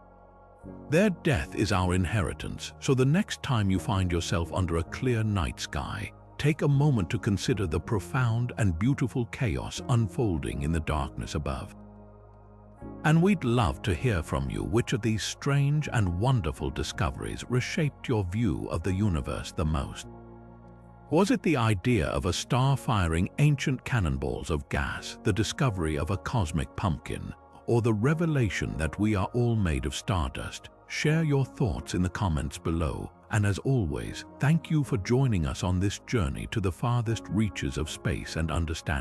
Their death is our inheritance, so the next time you find yourself under a clear night sky, take a moment to consider the profound and beautiful chaos unfolding in the darkness above. And we'd love to hear from you which of these strange and wonderful discoveries reshaped your view of the universe the most. Was it the idea of a star firing ancient cannonballs of gas, the discovery of a cosmic pumpkin, or the revelation that we are all made of stardust? Share your thoughts in the comments below, and as always, thank you for joining us on this journey to the farthest reaches of space and understanding.